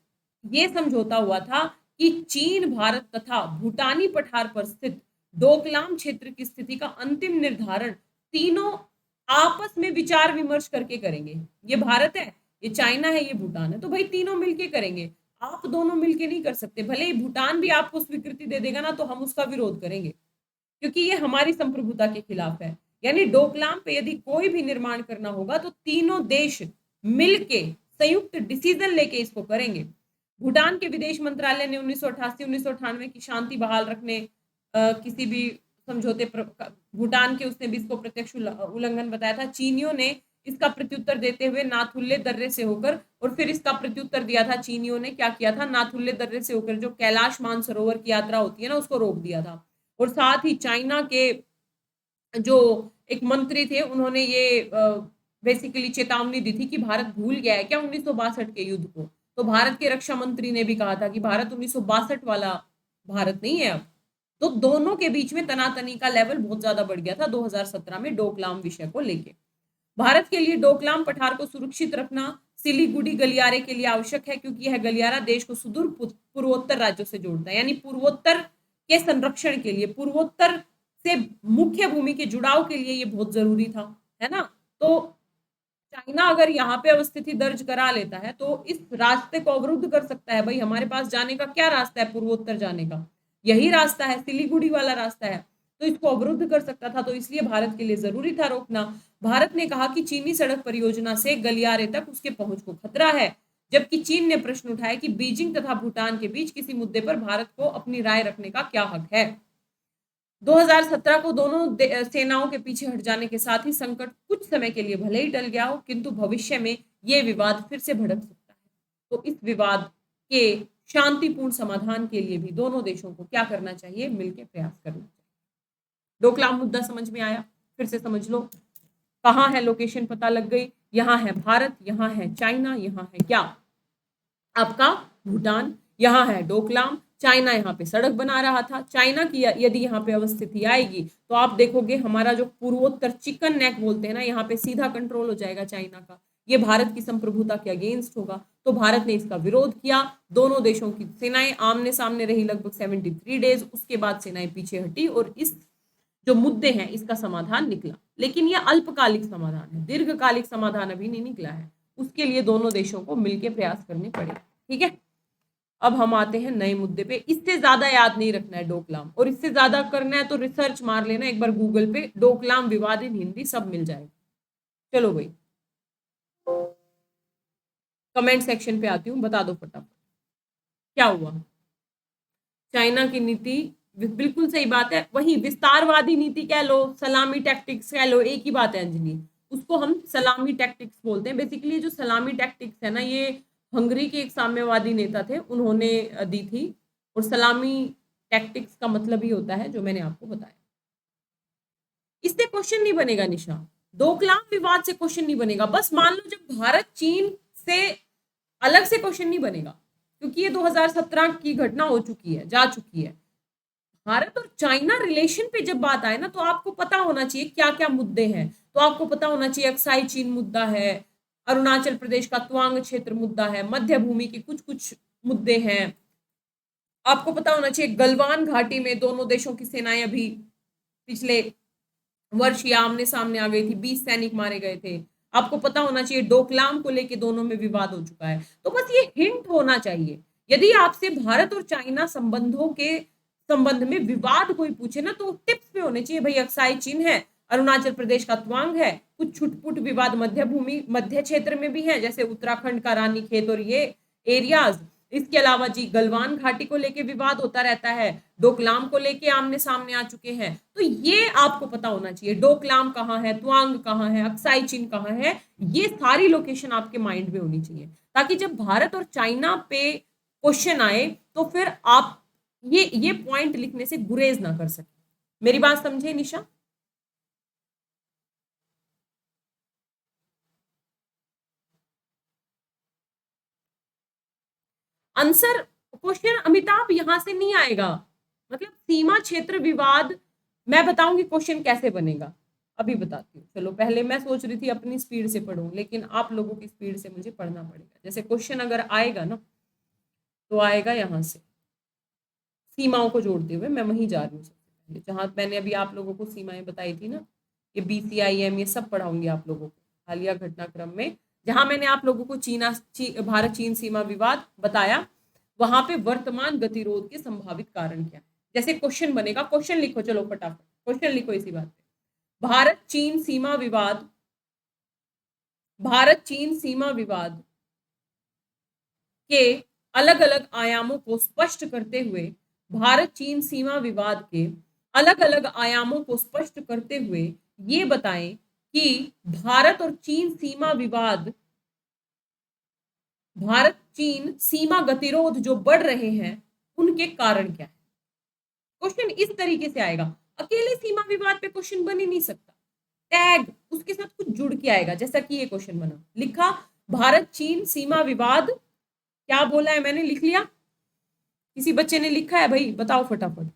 ये समझौता हुआ था कि चीन, भारत तथा भूटानी पठार पर स्थित डोकलाम क्षेत्र की स्थिति का अंतिम निर्धारण तीनों आपस में विचार विमर्श करके करेंगे। ये भारत है, ये चाइना है, ये भूटान है, तो भाई तीनों मिलके करेंगे। आप दोनों मिलके नहीं कर सकते। भले ही भूटान भी आपको स्वीकृति दे देगा ना तो हम उसका विरोध करेंगे क्योंकि ये हमारी संप्रभुता के खिलाफ है। यानी डोकलाम पे यदि कोई भी निर्माण करना होगा तो तीनों देश मिलके संयुक्त डिसीजन लेके इसको करेंगे। भूटान के विदेश मंत्रालय ने 1988-1998 की शांति बहाल रखने किसी भी समझौते भूटान के उसने भी इसको प्रत्यक्ष उल्लंघन बताया था। चीनियों ने इसका प्रत्युत्तर देते हुए नाथुल्ले दर्रे से होकर, और फिर इसका प्रत्युत्तर दिया था चीनियों ने, क्या किया था, नाथुल्ले दर्रे से होकर जो कैलाश मानसरोवर की यात्रा होती है ना उसको रोक दिया था। और साथ ही चाइना के जो एक मंत्री थे उन्होंने ये बेसिकली चेतावनी दी थी कि भारत भूल गया है क्या 1962 के युद्ध को। तो भारत के रक्षा मंत्री ने भी कहा था कि भारत 1962 वाला भारत नहीं है अब। तो दोनों के बीच में तनातनी का लेवल बहुत ज्यादा बढ़ गया था 2017 में डोकलाम विषय को लेके। भारत के लिए डोकलाम पठार को सुरक्षित रखना सिलीगुड़ी गलियारे के लिए आवश्यक है, क्योंकि यह गलियारा देश को सुदूर पूर्वोत्तर राज्यों से जोड़ता है। यानी पूर्वोत्तर के संरक्षण के लिए, पूर्वोत्तर से मुख्य भूमि के जुड़ाव के लिए ये बहुत जरूरी था, है ना। तो चाइना अगर यहाँ पे अवस्थिति दर्ज करा लेता है तो इस रास्ते को अवरुद्ध कर सकता है। भाई हमारे पास जाने का क्या रास्ता है, पूर्वोत्तर जाने का यही रास्ता है, सिलीगुड़ी वाला रास्ता है, तो इसको अवरुद्ध कर सकता था। तो इसलिए भारत के लिए जरूरी था रोकना। भारत ने कहा कि चीनी सड़क परियोजना से गलियारे तक उसके पहुंच को खतरा है, जबकि चीन ने प्रश्न उठाया कि बीजिंग तथा भूटान के बीच किसी मुद्दे पर भारत को अपनी राय रखने का क्या हक है। 2017 को दोनों सेनाओं के पीछे हट जाने के साथ ही संकट कुछ समय के लिए भले ही टल गया हो, किंतु भविष्य में ये विवाद फिर से भड़क सकता है। तो इस विवाद के शांतिपूर्ण समाधान के लिए भी दोनों देशों को क्या करना चाहिए, मिलकर प्रयास करना चाहिए। डोकलाम मुद्दा समझ में आया, फिर से समझ लो। कहाँ है लोकेशन पता लग गई, यहाँ है भारत, यहाँ है चाइना, यहाँ है क्या आपका भूटान, यहाँ है डोकलाम। चाइना यहाँ पे सड़क बना रहा था। चाइना की यदि यहाँ पे अवस्थिति आएगी तो आप देखोगे हमारा जो पूर्वोत्तर चिकन नेक बोलते हैं ना, यहाँ पे सीधा कंट्रोल हो जाएगा चाइना का। ये भारत की संप्रभुता के अगेंस्ट होगा। तो भारत ने इसका विरोध किया। दोनों देशों की सेनाएं आमने सामने रही लगभग 73 डेज। उसके बाद सेनाएं पीछे हटी और इस जो मुद्दे हैं इसका समाधान निकला। लेकिन यह अल्पकालिक समाधान है, दीर्घकालिक समाधान अभी नहीं निकला है। उसके लिए दोनों देशों को मिलकर प्रयास करने पड़े। ठीक है, अब हम आते हैं नए मुद्दे पे। इससे ज्यादा याद नहीं रखना है डोकलाम, और इससे ज्यादा करना है तो रिसर्च मार लेना एक बार गूगल पे, डोकलाम विवाद इन हिंदी, सब मिल जाएगा। चलो भाई कमेंट सेक्शन पे आती हूँ, बता दो फटाफट क्या हुआ। चाइना की नीति बिल्कुल सही बात है, वही विस्तारवादी नीति कह लो, सलामी टैक्टिक्स कह लो, एक ही बात है अंजलि। उसको हम सलामी टैक्टिक्स बोलते हैं। बेसिकली जो सलामी टैक्टिक्स है ना, ये हंगरी के एक साम्यवादी नेता थे, उन्होंने दी थी। और सलामी टैक्टिक्स का मतलब ही होता है जो मैंने आपको बताया। इससे क्वेश्चन नहीं बनेगा निशा, डोकलाम विवाद से क्वेश्चन नहीं बनेगा। बस मान लो जब भारत चीन से अलग से क्वेश्चन नहीं बनेगा, क्योंकि ये 2017 की घटना हो चुकी है, जा चुकी है। भारत और चाइना रिलेशन पे जब बात आए ना, तो आपको पता होना चाहिए क्या क्या मुद्दे हैं। तो आपको पता होना चाहिए अक्साई चीन मुद्दा है, अरुणाचल प्रदेश का तवांग क्षेत्र मुद्दा है, मध्य भूमि के कुछ कुछ मुद्दे हैं। आपको पता होना चाहिए गलवान घाटी में दोनों देशों की सेनाएं अभी पिछले वर्ष या आमने सामने आ गई थी, 20 सैनिक मारे गए थे। आपको पता होना चाहिए डोकलाम को लेके दोनों में विवाद हो चुका है। तो बस ये हिंट होना चाहिए। यदि आपसे भारत और चाइना संबंधों के संबंध में विवाद कोई पूछे ना, तो टिप्स पे होने चाहिए, भाई अक्साई चीन है, अरुणाचल प्रदेश का तवांग है, कुछ छुटपुट विवाद मध्य भूमि मध्य क्षेत्र में भी है, जैसे उत्तराखंड का रानी खेत और ये एरियाज। इसके अलावा जी गलवान घाटी को लेके विवाद होता रहता है, डोकलाम को लेके आमने सामने आ चुके हैं। तो ये आपको पता होना चाहिए, डोकलाम कहाँ है, तवांग कहाँ है, अक्साई चीन कहाँ है, ये सारी लोकेशन आपके माइंड में होनी चाहिए, ताकि जब भारत और चाइना पे क्वेश्चन आए तो फिर आप ये पॉइंट लिखने से गुरेज ना कर सके। मेरी बात समझे निशा? आंसर क्वेश्चन अमिताभ यहां से नहीं आएगा। मतलब सीमा क्षेत्र विवाद मैं बताऊंगी क्वेश्चन कैसे बनेगा, अभी बताती हूँ। चलो पहले मैं सोच रही थी अपनी स्पीड से पढ़ूं, लेकिन आप लोगों की स्पीड से मुझे पढ़ना पड़ेगा। जैसे क्वेश्चन अगर आएगा ना, तो आएगा यहां से, सीमाओं को जोड़ते हुए मैं वहीं जा रही हूँ सबसे पहले, जहां मैंने अभी आप लोगों को सीमाएं बताई थी ना, ये BCIM, ये सब पढ़ाऊंगी आप लोगों को हालिया घटनाक्रम में। जहां मैंने आप लोगों को भारत चीन सीमा विवाद बताया, वहां पे वर्तमान गतिरोध के संभावित कारण क्या है। जैसे क्वेश्चन बनेगा, क्वेश्चन लिखो, चलो फटाफट क्वेश्चन लिखो इसी बात पे। भारत चीन सीमा विवाद, भारत चीन सीमा विवाद के अलग अलग आयामों को स्पष्ट करते हुए, भारत चीन सीमा विवाद के अलग अलग आयामों को स्पष्ट करते हुए ये बताएं कि भारत और चीन सीमा विवाद, भारत चीन सीमा गतिरोध जो बढ़ रहे हैं उनके कारण क्या है। क्वेश्चन इस तरीके से आएगा। अकेले सीमा विवाद पे क्वेश्चन बन ही नहीं सकता, टैग उसके साथ कुछ जुड़ के आएगा। जैसा कि ये क्वेश्चन बना, लिखा भारत चीन सीमा विवाद, क्या बोला है मैंने, लिख लिया? किसी बच्चे ने लिखा है भाई, बताओ फटाफट।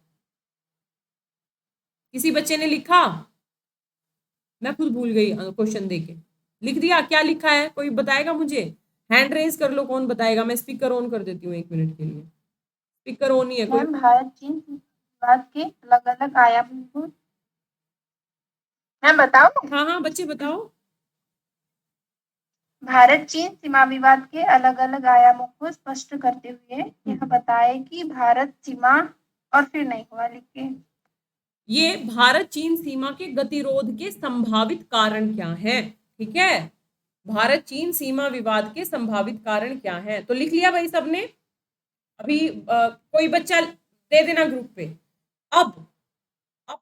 किसी बच्चे ने लिखा? मैं खुद भूल गई क्वेश्चन देके। लिख दिया? क्या लिखा है, कोई बताएगा मुझे? हैंड रेज कर लो, कौन बताएगा? मैं स्पीकर ऑन कर देती हूँ 1 मिनट के लिए। स्पीकर ऑन ही है कोई? मैम भारत चीन विवाद के अलग अलग आयाम। मैं बताऊं? हाँ हाँ बच्चे बताओ। भारत चीन सीमा विवाद के अलग अलग आयामों को स्पष्ट करते हुए यह बताए कि भारत सीमा और फिर नहीं हुआ लिख के। ये भारत चीन सीमा के गतिरोध के संभावित कारण क्या है, ठीक है? भारत चीन सीमा विवाद के संभावित कारण क्या है, तो लिख लिया भाई सबने? अभी कोई बच्चा दे देना ग्रुप पे। अब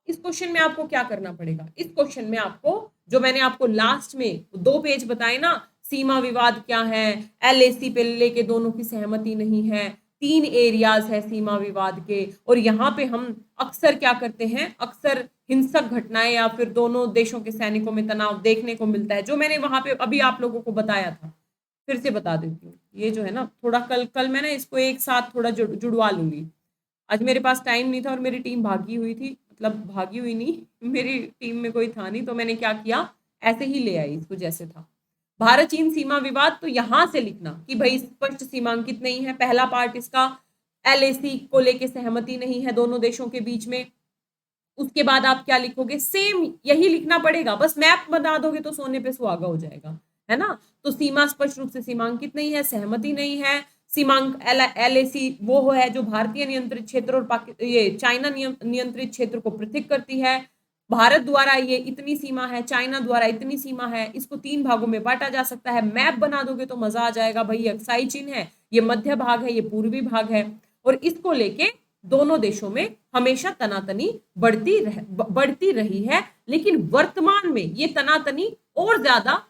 इस क्वेश्चन में आपको क्या करना पड़ेगा? इस क्वेश्चन में आपको, जो मैंने आपको लास्ट में 2 पेज बताए ना, सीमा विवाद क्या है, एलएसी पे लेके दोनों की सहमति नहीं है, 3 एरियाज है सीमा विवाद के, और यहाँ पे हम अक्सर क्या करते हैं, अक्सर हिंसक घटनाएं या फिर दोनों देशों के सैनिकों में तनाव देखने को मिलता है, जो मैंने वहां पे अभी आप लोगों को बताया था। फिर से बता देती हूँ, ये जो है ना, थोड़ा कल कल मैं ना इसको एक साथ थोड़ा जुड़वा लूंगी। आज मेरे पास टाइम नहीं था और मेरी टीम भागी हुई थी, मतलब भागी हुई नहीं, मेरी टीम में कोई था नहीं, तो मैंने क्या किया, ऐसे ही ले आई इसको जैसे था। भारत चीन सीमा विवाद, तो यहां से लिखना कि भाई स्पष्ट सीमांकित नहीं है, पहला पार्ट इसका, एलएसी को लेके सहमति नहीं है दोनों देशों के बीच में। उसके बाद आप क्या लिखोगे, सेम यही लिखना पड़ेगा, बस मैप बना दोगे तो सोने पे सुहागा हो जाएगा, है ना? तो सीमा स्पष्ट रूप से सीमांकित नहीं है, सहमति नहीं है, सीमांक एलएसी वो है जो भारतीय नियंत्रित क्षेत्र और ये चाइना नियंत्रित क्षेत्र को पृथक करती है। भारत द्वारा ये इतनी सीमा है, चाइना द्वारा इतनी सीमा है, इसको 3 भागों में बांटा जा सकता है। मैप बना दोगे तो मजा आ जाएगा भाई, अक्साई चीन है, ये मध्य भाग है, ये पूर्वी भाग है, और इसको लेके दोनों देशों में हमेशा तनातनी बढ़ती रही है, लेकिन वर्तमान में ये तनातनी और ज्यादा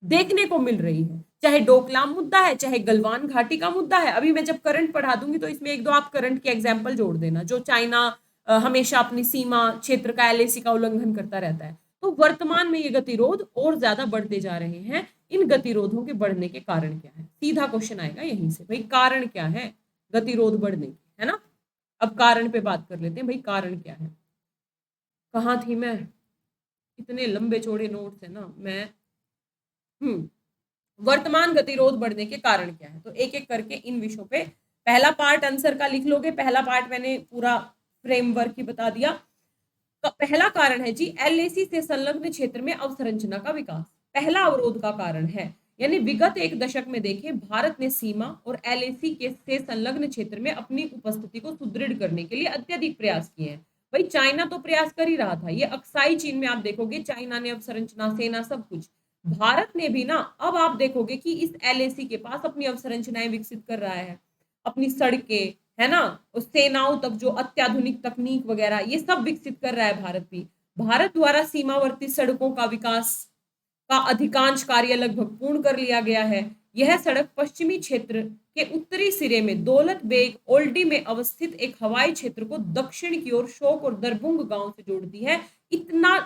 देखने को मिल रही है। चाहे डोकलाम मुद्दा है, चाहे गलवान घाटी का मुद्दा है। अभी मैं जब करंट पढ़ा दूंगी तो इसमें 1-2 आप करंट के एग्जाम्पल जोड़ देना, जो चाइना हमेशा अपनी सीमा क्षेत्र का, एलएसी का उल्लंघन करता रहता है। तो वर्तमान में ये गतिरोध और ज्यादा बढ़ते जा रहे हैं। इन गतिरोधों के बढ़ने के कारण क्या है, सीधा क्वेश्चन आएगा यहीं से, भाई कारण क्या है गतिरोध बढ़ने की, है ना? अब कारण पे बात कर लेते हैं, भाई कारण क्या है। कहाँ थी मैं? इतने लंबे चौड़े नोट्स है ना मैं। वर्तमान गतिरोध बढ़ने के कारण क्या है, तो एक एक करके इन विषयों पे पहला पार्ट आंसर का लिख लोगे। पहला पार्ट मैंने पूरा फ्रेमवर्क ही बता दिया। तो पहला कारण है जी, एलएसी से संलग्न क्षेत्र में अवसंरचना का विकास पहला अवरोध का कारण है। यानी विगत 1 दशक में देखें, भारत ने सीमा और एलएसी के से संलग्न क्षेत्र में अपनी उपस्थिति को सुदृढ़ करने के लिए अत्यधिक प्रयास किए हैं। भाई चाइना तो प्रयास कर ही रहा था, ये अक्साई चीन में आप देखोगे चाइना ने अवसंरचना, सेना, सब कुछ। भारत ने भी ना, अब आप देखोगे कि इस एलएसी के पास अपनी अवसंरचनाएं विकसित कर रहा है, अपनी सड़कें, है ना, और सेनाओं तक जो अत्याधुनिक तकनीक वगैरह ये सब विकसित कर रहा है भारत भी। भारत द्वारा सीमावर्ती सड़कों का विकास का अधिकांश कार्य लगभग पूर्ण कर लिया गया है। यह सड़क पश्चिमी क्षेत्र के उत्तरी सिरे में दौलत बेग ओल्डी में अवस्थित एक हवाई क्षेत्र को दक्षिण की ओर शोक और दरबुंग गांव से जोड़ती है। इतना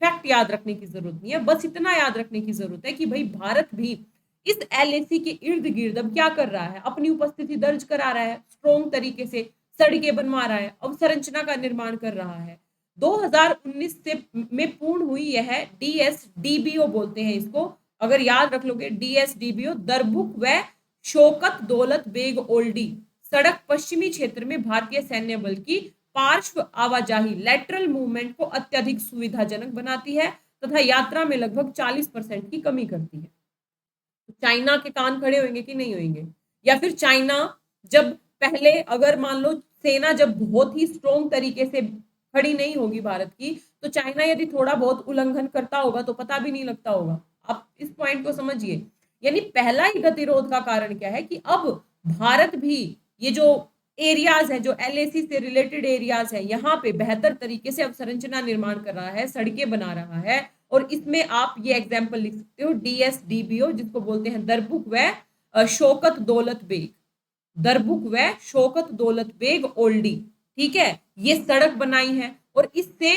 फैक्ट याद रखने की जरूरत नहीं है, बस इतना याद रखने की जरूरत है कि भाई भारत भी इस एलएसी के इर्द गिर्द अब क्या कर रहा है, अपनी उपस्थिति दर्ज करा रहा है, स्ट्रॉन्ग तरीके से सड़कें बनवा रहा है, अवसंरचना का निर्माण कर रहा है। 2019 से में पूर्ण हुई यह डीएसडीबीओ बोलते हैं इसको, अगर याद रख लोगे डीएसडीबीओ, दरबुक व शौकत दौलत बेग ओल्डी सड़क पश्चिमी क्षेत्र में भारतीय सैन्य बल की पार्श्व आवाजाही लेटरल मूवमेंट को अत्यधिक सुविधाजनक बनाती है तथा यात्रा में लगभग 40% की कमी करती है। चाइना के कान खड़े होंगे कि नहीं होंगे? या फिर चाइना जब पहले, अगर मान लो सेना जब बहुत ही स्ट्रॉन्ग तरीके से खड़ी नहीं होगी भारत की, तो चाइना यदि थोड़ा बहुत उल्लंघन करता होगा तो पता भी नहीं लगता होगा। आप इस पॉइंट को समझिए। यानी पहला ही गतिरोध का कारण क्या है कि अब भारत भी ये जो एरियाज है, जो एलएसी से रिलेटेड एरियाज है, यहाँ पे बेहतर तरीके से अवसंरचना निर्माण कर रहा है, सड़कें बना रहा है। और इसमें आप ये एग्जाम्पल लिख सकते हो डीएसडीबीओ, जिसको बोलते हैं दरबुक व शौकत दौलत बेग, दरबुक व शौकत दौलत बेग ओल्डी, ठीक है, ये सड़क बनाई है और इससे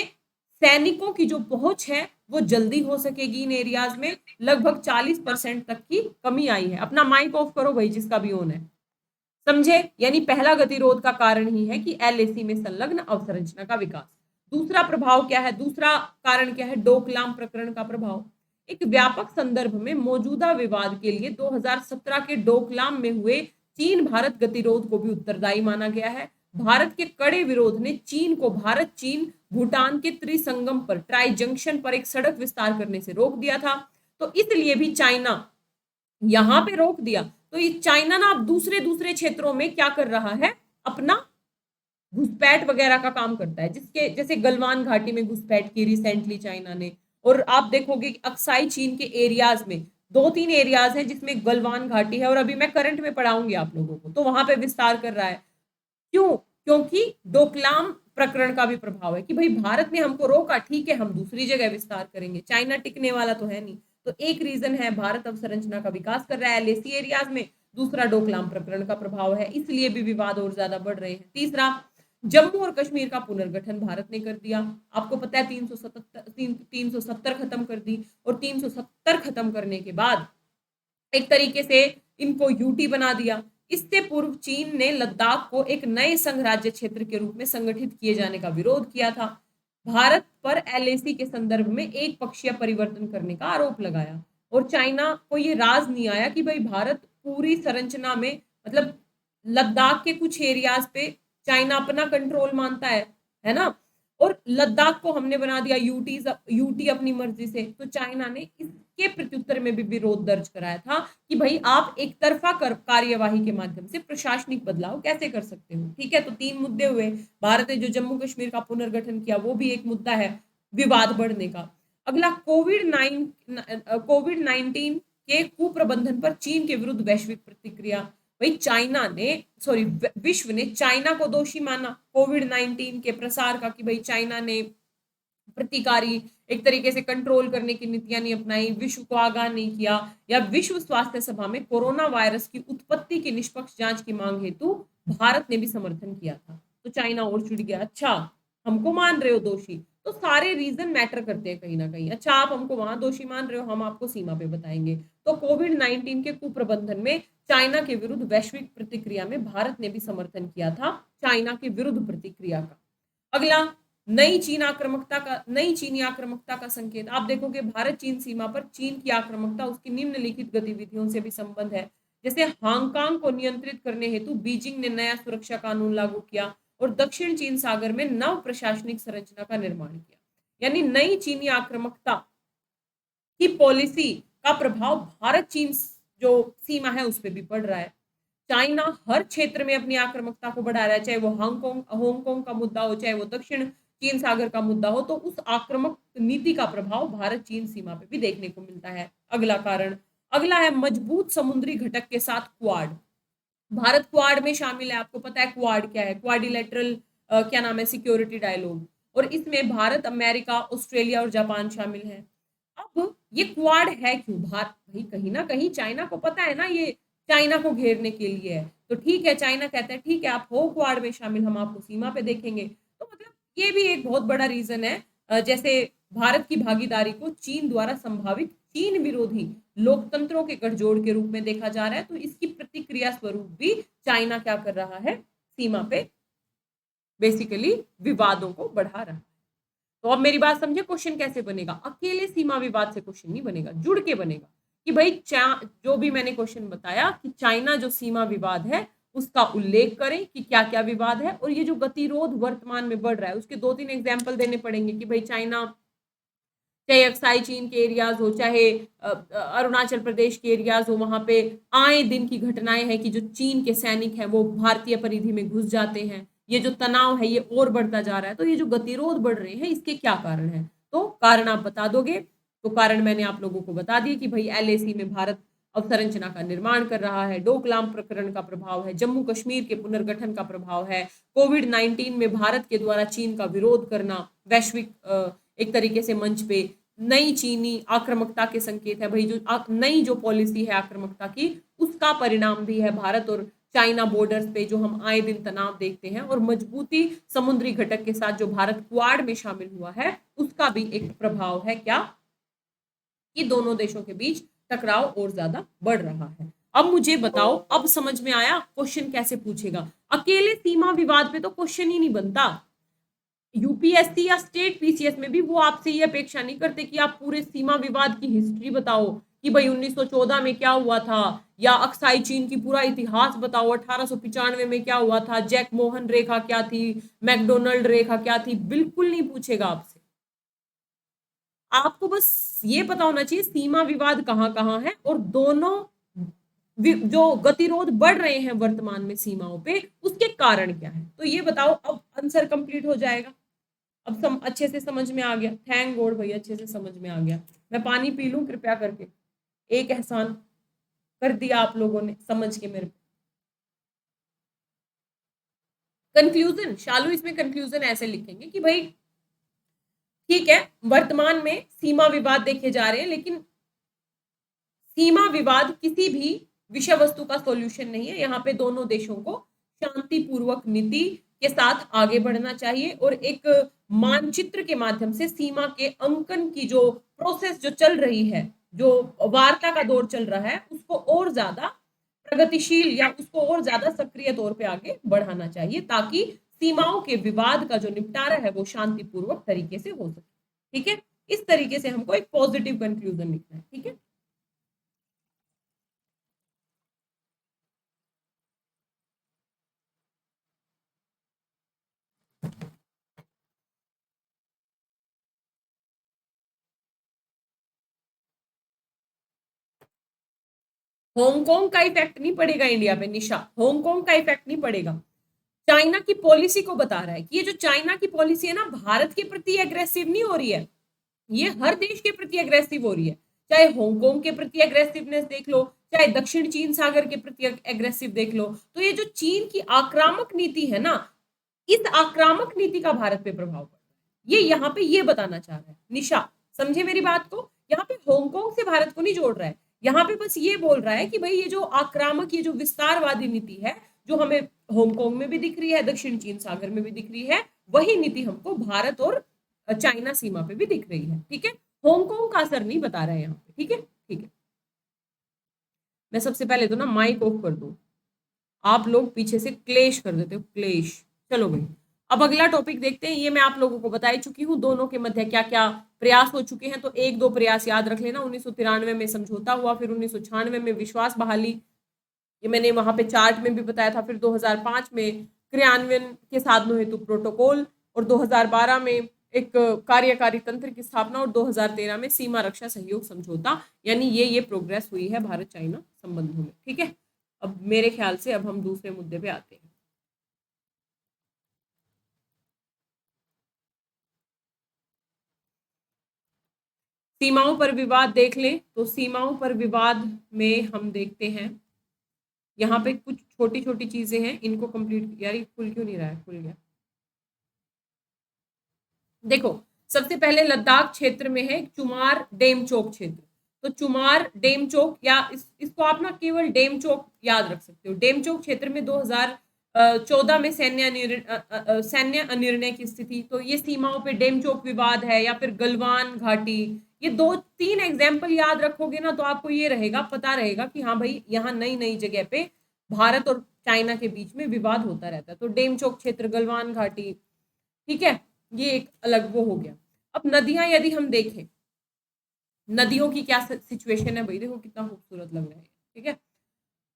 सैनिकों की जो पहुंच है वो जल्दी हो सकेगी। इन एरियाज में लगभग 40% तक की कमी आई है। अपना माइक ऑफ करो भाई जिसका भी ऑन है, समझे? यानी पहला गतिरोध का कारण ही है कि एलएसी में संलग्न अवसंरचना का विकास। दूसरा प्रभाव क्या है, दूसरा कारण क्या है, डोकलाम प्रकरण का प्रभाव। एक व्यापक संदर्भ में मौजूदा विवाद के लिए 2017 के डोकलाम में हुए चीन भारत गतिरोध को भी उत्तरदायी माना गया है। भारत के कड़े विरोध ने चीन को भारत चीन भूटान के त्रिसंगम पर ट्राई जंक्शन पर एक सड़क विस्तार करने से रोक दिया था। तो इसलिए भी चाइना यहां पे रोक दिया। तो ये चाइना ना अब दूसरे दूसरे क्षेत्रों में क्या कर रहा है, अपना घुसपैठ वगैरह का काम करता है, जिसके जैसे गलवान घाटी में घुसपैठ की रिसेंटली चाइना ने। और आप देखोगे कि अक्साई चीन के एरियाज में 2-3 एरियाज हैं जिसमें गलवान घाटी है, और अभी मैं करंट में पढ़ाऊंगी आप लोगों को, तो वहां पे विस्तार कर रहा है। क्यों? क्योंकि डोकलाम प्रकरण का भी प्रभाव है कि भाई भारत ने हमको रोका, ठीक है हम दूसरी जगह विस्तार करेंगे, चाइना टिकने वाला तो है नहीं। तो एक रीजन है भारत अवसंरचना का विकास कर रहा है एलएसी एरियाज में, दूसरा डोकलाम प्रकरण का प्रभाव है, इसलिए भी विवाद और ज्यादा बढ़ रहे हैं। तीसरा, जम्मू और कश्मीर का पुनर्गठन भारत ने कर दिया। आपको पता है 370 खत्म कर दी, और 370 खत्म करने के बाद एक तरीके से इनको यूटी बना दिया। इससे पूर्व चीन ने लद्दाख को एक नए संघ राज्य क्षेत्र के रूप में संगठित किए जाने का विरोध किया था। भारत पर एलएसी के संदर्भ में एक पक्षीय परिवर्तन करने का आरोप लगाया, और चाइना को ये राज नहीं आया कि भाई भारत पूरी संरचना में, मतलब लद्दाख के कुछ एरियाज पे चाइना अपना कंट्रोल मानता है ना, और लद्दाख को हमने बना दिया यूटी अपनी मर्जी से। तो चाइना ने इसके प्रत्युत्तर में भी विरोध दर्ज कराया था कि भाई आप एक तरफा कार्यवाही के माध्यम से प्रशासनिक बदलाव कैसे कर सकते हो। ठीक है, तो 3 मुद्दे हुए। भारत ने जो जम्मू कश्मीर का पुनर्गठन किया वो भी एक मुद्दा है विवाद बढ़ने का। अगला, कोविड 19 के कुप्रबंधन पर चीन के विरुद्ध वैश्विक प्रतिक्रिया। भाई चाइना ने, सॉरी, विश्व ने चाइना को दोषी माना कोविड 19 के प्रसार का, कि भाई चाइना ने प्रतिकारी एक तरीके से कंट्रोल करने की नीतियां नहीं अपनाई, विश्व को आगाह नहीं किया, या विश्व स्वास्थ्य सभा में कोरोना वायरस की उत्पत्ति की निष्पक्ष जांच की मांग हेतु भारत ने भी समर्थन किया था। तो चाइना और चिढ़ गया, अच्छा हमको मान रहे हो दोषी। तो सारे रीजन मैटर करते हैं कहीं ना कहीं। अच्छा आप हमको वहां दोषी मान रहे हो, हम आपको सीमा पे बताएंगे। तो कोविड 19 के कुप्रबंधन में चाइना के विरुद्ध वैश्विक प्रतिक्रिया में भारत ने भी समर्थन किया था चाइना के विरुद्ध प्रतिक्रिया का। अगला, नई चीनी आक्रामकता का संकेत। आप देखोगे भारत चीन सीमा पर चीन की आक्रामकता उसकी निम्नलिखित गतिविधियों से भी संबंध है। जैसे हांगकांग को नियंत्रित करने हेतु बीजिंग ने नया सुरक्षा कानून लागू किया, और दक्षिण चीन सागर में नव प्रशासनिक संरचना का निर्माण किया। यानी नई चीनी आक्रामकता की पॉलिसी का प्रभाव भारत चीन जो सीमा है उस पर भी पड़ रहा है। चाइना हर क्षेत्र में अपनी आक्रामकता को बढ़ा रहा है, चाहे वो हांगकांग का मुद्दा हो, चाहे वो दक्षिण चीन सागर का मुद्दा हो, तो उस आक्रामक नीति का प्रभाव भारत चीन सीमा पे भी देखने को मिलता है। अगला कारण, अगला है मजबूत समुद्री घटक के साथ क्वाड। भारत क्वाड में शामिल है। आपको पता है क्वाड क्या है, क्वाडिलेटरल क्या नाम है, सिक्योरिटी डायलॉग, और इसमें भारत, अमेरिका, ऑस्ट्रेलिया और जापान शामिल है। अब ये क्वाड है क्यों? भारत, भाई कहीं ना कहीं चाइना को पता है ना ये चाइना को घेरने के लिए है। तो ठीक है, चाइना कहता है ठीक है आप हो क्वाड में शामिल, हम आपको सीमा पे देखेंगे। तो मतलब ये भी एक बहुत बड़ा रीजन है। जैसे भारत की भागीदारी को चीन द्वारा संभावित चीन विरोधी लोकतंत्रों के गठजोड़ के रूप में देखा जा रहा है। तो इसकी प्रतिक्रिया स्वरूप भी चाइना क्या कर रहा है, सीमा पे बेसिकली विवादों को बढ़ा रहा है। तो अब मेरी बात समझे, क्वेश्चन कैसे बनेगा? अकेले सीमा विवाद से क्वेश्चन नहीं बनेगा, जुड़ के बनेगा कि भाई जो भी मैंने क्वेश्चन बताया कि चाइना जो सीमा विवाद है उसका उल्लेख करें कि क्या क्या विवाद है, और ये जो गतिरोध वर्तमान में बढ़ रहा है उसके 2-3 एग्जाम्पल देने पड़ेंगे कि भाई चाइना, चाहे अक्साई चीन के एरियाज हो, चाहे अरुणाचल प्रदेश के एरियाज हो, वहां पे आए दिन की घटनाएं हैं कि जो चीन के सैनिक हैं वो भारतीय परिधि में घुस जाते हैं। ये जो तनाव है ये और बढ़ता जा रहा है। तो ये जो गतिरोध बढ़ रहे हैं इसके क्या कारण है? तो कारण आप बता दोगे। तो कारण मैंने आप लोगों को बता दिए कि भाई एलएसी में भारत अवसंरचना का निर्माण कर रहा है, डोकलाम प्रकरण का प्रभाव है, जम्मू कश्मीर के पुनर्गठन का प्रभाव है, कोविड 19 में भारत के द्वारा चीन का विरोध करना वैश्विक एक तरीके से मंच पे, नई चीनी आक्रामकता के संकेत है। भाई जो नई जो पॉलिसी है आक्रामकता की उसका परिणाम भी है भारत और चाइना बॉर्डर्स पे जो हम आए दिन तनाव देखते हैं, और मजबूती समुद्री घटक के साथ जो भारत क्वाड में शामिल हुआ है उसका भी एक प्रभाव है क्या, कि दोनों देशों के बीच टकराव और ज्यादा बढ़ रहा है। अब मुझे बताओ, अब समझ में आया क्वेश्चन कैसे पूछेगा? अकेले सीमा विवाद पे तो क्वेश्चन ही नहीं बनता। यूपीएससी या स्टेट पीसीएस में भी वो आपसे ये अपेक्षा नहीं करते कि आप पूरे सीमा विवाद की हिस्ट्री बताओ कि भाई 1914 में क्या हुआ था, या अक्साई चीन की पूरा इतिहास बताओ, 1895 में क्या हुआ था, जैक मोहन रेखा क्या थी, मैकडोनल्ड रेखा क्या थी, बिल्कुल नहीं पूछेगा आपसे। आपको बस ये पता होना चाहिए सीमा विवाद कहाँ कहाँ है, और दोनों जो गतिरोध बढ़ रहे हैं वर्तमान में सीमाओं पे, उसके कारण क्या है। तो ये बताओ, अब आंसर कंप्लीट हो जाएगा। अब अच्छे से समझ में आ गया, थैंक गॉड भाई, अच्छे से समझ में आ गया। मैं पानी पी लूं कृपया करके, एक एहसान कर दिया आप लोगों ने समझ के मेरे। कंक्लूजन शालू, इसमें कंक्लूजन ऐसे लिखेंगे कि भाई ठीक है, वर्तमान में सीमा विवाद देखे जा रहे हैं, लेकिन सीमा विवाद किसी भी विषय वस्तु का सॉल्यूशन नहीं है। यहाँ पे दोनों देशों को शांतिपूर्वक नीति के साथ आगे बढ़ना चाहिए, और एक मानचित्र के माध्यम से सीमा के अंकन की जो प्रोसेस जो चल रही है, जो वार्ता का दौर चल रहा है, उसको और ज्यादा प्रगतिशील या उसको और ज्यादा सक्रिय तौर पे आगे बढ़ाना चाहिए, ताकि सीमाओं के विवाद का जो निपटारा है वो शांतिपूर्वक तरीके से हो सके। ठीक है, इस तरीके से हमको एक पॉजिटिव कंक्लूजन लिखना है। ठीक है, हांगकांग का इफेक्ट नहीं पड़ेगा इंडिया पे निशा, हांगकांग का इफेक्ट नहीं पड़ेगा। चाइना की पॉलिसी को बता रहा है कि ये जो चाइना की पॉलिसी है ना, भारत के प्रति एग्रेसिव नहीं हो रही है, ये हर देश के प्रति एग्रेसिव हो रही है। चाहे हांगकांग के प्रति एग्रेसिवनेस देख लो, चाहे दक्षिण चीन सागर के प्रति एग्रेसिव देख लो, तो ये जो चीन की आक्रामक नीति है ना, इस आक्रामक नीति का भारत पे प्रभाव पड़ता है। ये यहाँ पे ये बताना चाह रहा है निशा, समझे मेरी बात को। यहाँ पे हांगकांग से भारत को नहीं जोड़ रहा है, यहाँ पे बस ये बोल रहा है कि भाई ये जो आक्रामक, ये जो विस्तारवादी नीति है, जो हमें हांगकांग में भी दिख रही है, दक्षिण चीन सागर में भी दिख रही है, वही नीति हमको भारत और चाइना सीमा पे भी दिख रही है। ठीक है, हांगकांग का असर नहीं बता रहे हैं यहाँ पे। ठीक है, ठीक है, मैं सबसे पहले तो ना माइक ऑफ कर दूं, आप लोग पीछे से क्लेश कर देते हो, क्लेश। चलो भाई, अब अगला टॉपिक देखते हैं। ये मैं आप लोगों को बता ही चुकी हूँ दोनों के मध्य क्या क्या प्रयास हो चुके हैं, तो एक दो प्रयास याद रख लेना। 1993 में समझौता हुआ, फिर 1996 में विश्वास बहाली, ये मैंने वहां पे चार्ट में भी बताया था, फिर 2005 में क्रियान्वयन के साधनों हेतु प्रोटोकॉल, और 2012 में एक कार्यकारी तंत्र की स्थापना, और 2013 में सीमा रक्षा सहयोग समझौता। यानी ये प्रोग्रेस हुई है भारत चाइना संबंधों में। ठीक है, अब मेरे ख्याल से अब हम दूसरे मुद्दे पे आते हैं। सीमाओं पर विवाद देख लें, तो सीमाओं पर विवाद में हम देखते हैं यहाँ पे कुछ छोटी छोटी चीजें हैं, इनको कंप्लीट, यार ये खुल क्यों नहीं रहा है, खुल गया। देखो, सबसे पहले लद्दाख क्षेत्र में है चुमार डेमचोक क्षेत्र। तो चुमार डेमचोक, या इसको आप ना केवल डेमचोक याद रख सकते हो। डेमचोक क्षेत्र में 2014 में सैन्य अनिर्णय की स्थिति, तो ये सीमाओं पे डेमचोक विवाद है, या फिर गलवान घाटी। ये दो तीन एग्जाम्पल याद रखोगे ना, तो आपको ये रहेगा, पता रहेगा कि हाँ भाई, यहाँ नई नई जगह पे भारत और चाइना के बीच में विवाद होता रहता है। तो डेमचोक क्षेत्र, गलवान घाटी, ठीक है, ये एक अलग वो हो गया। अब नदियां यदि हम देखें, नदियों की क्या सिचुएशन है भाई, देखो कितना खूबसूरत लग रहा है। ठीक है,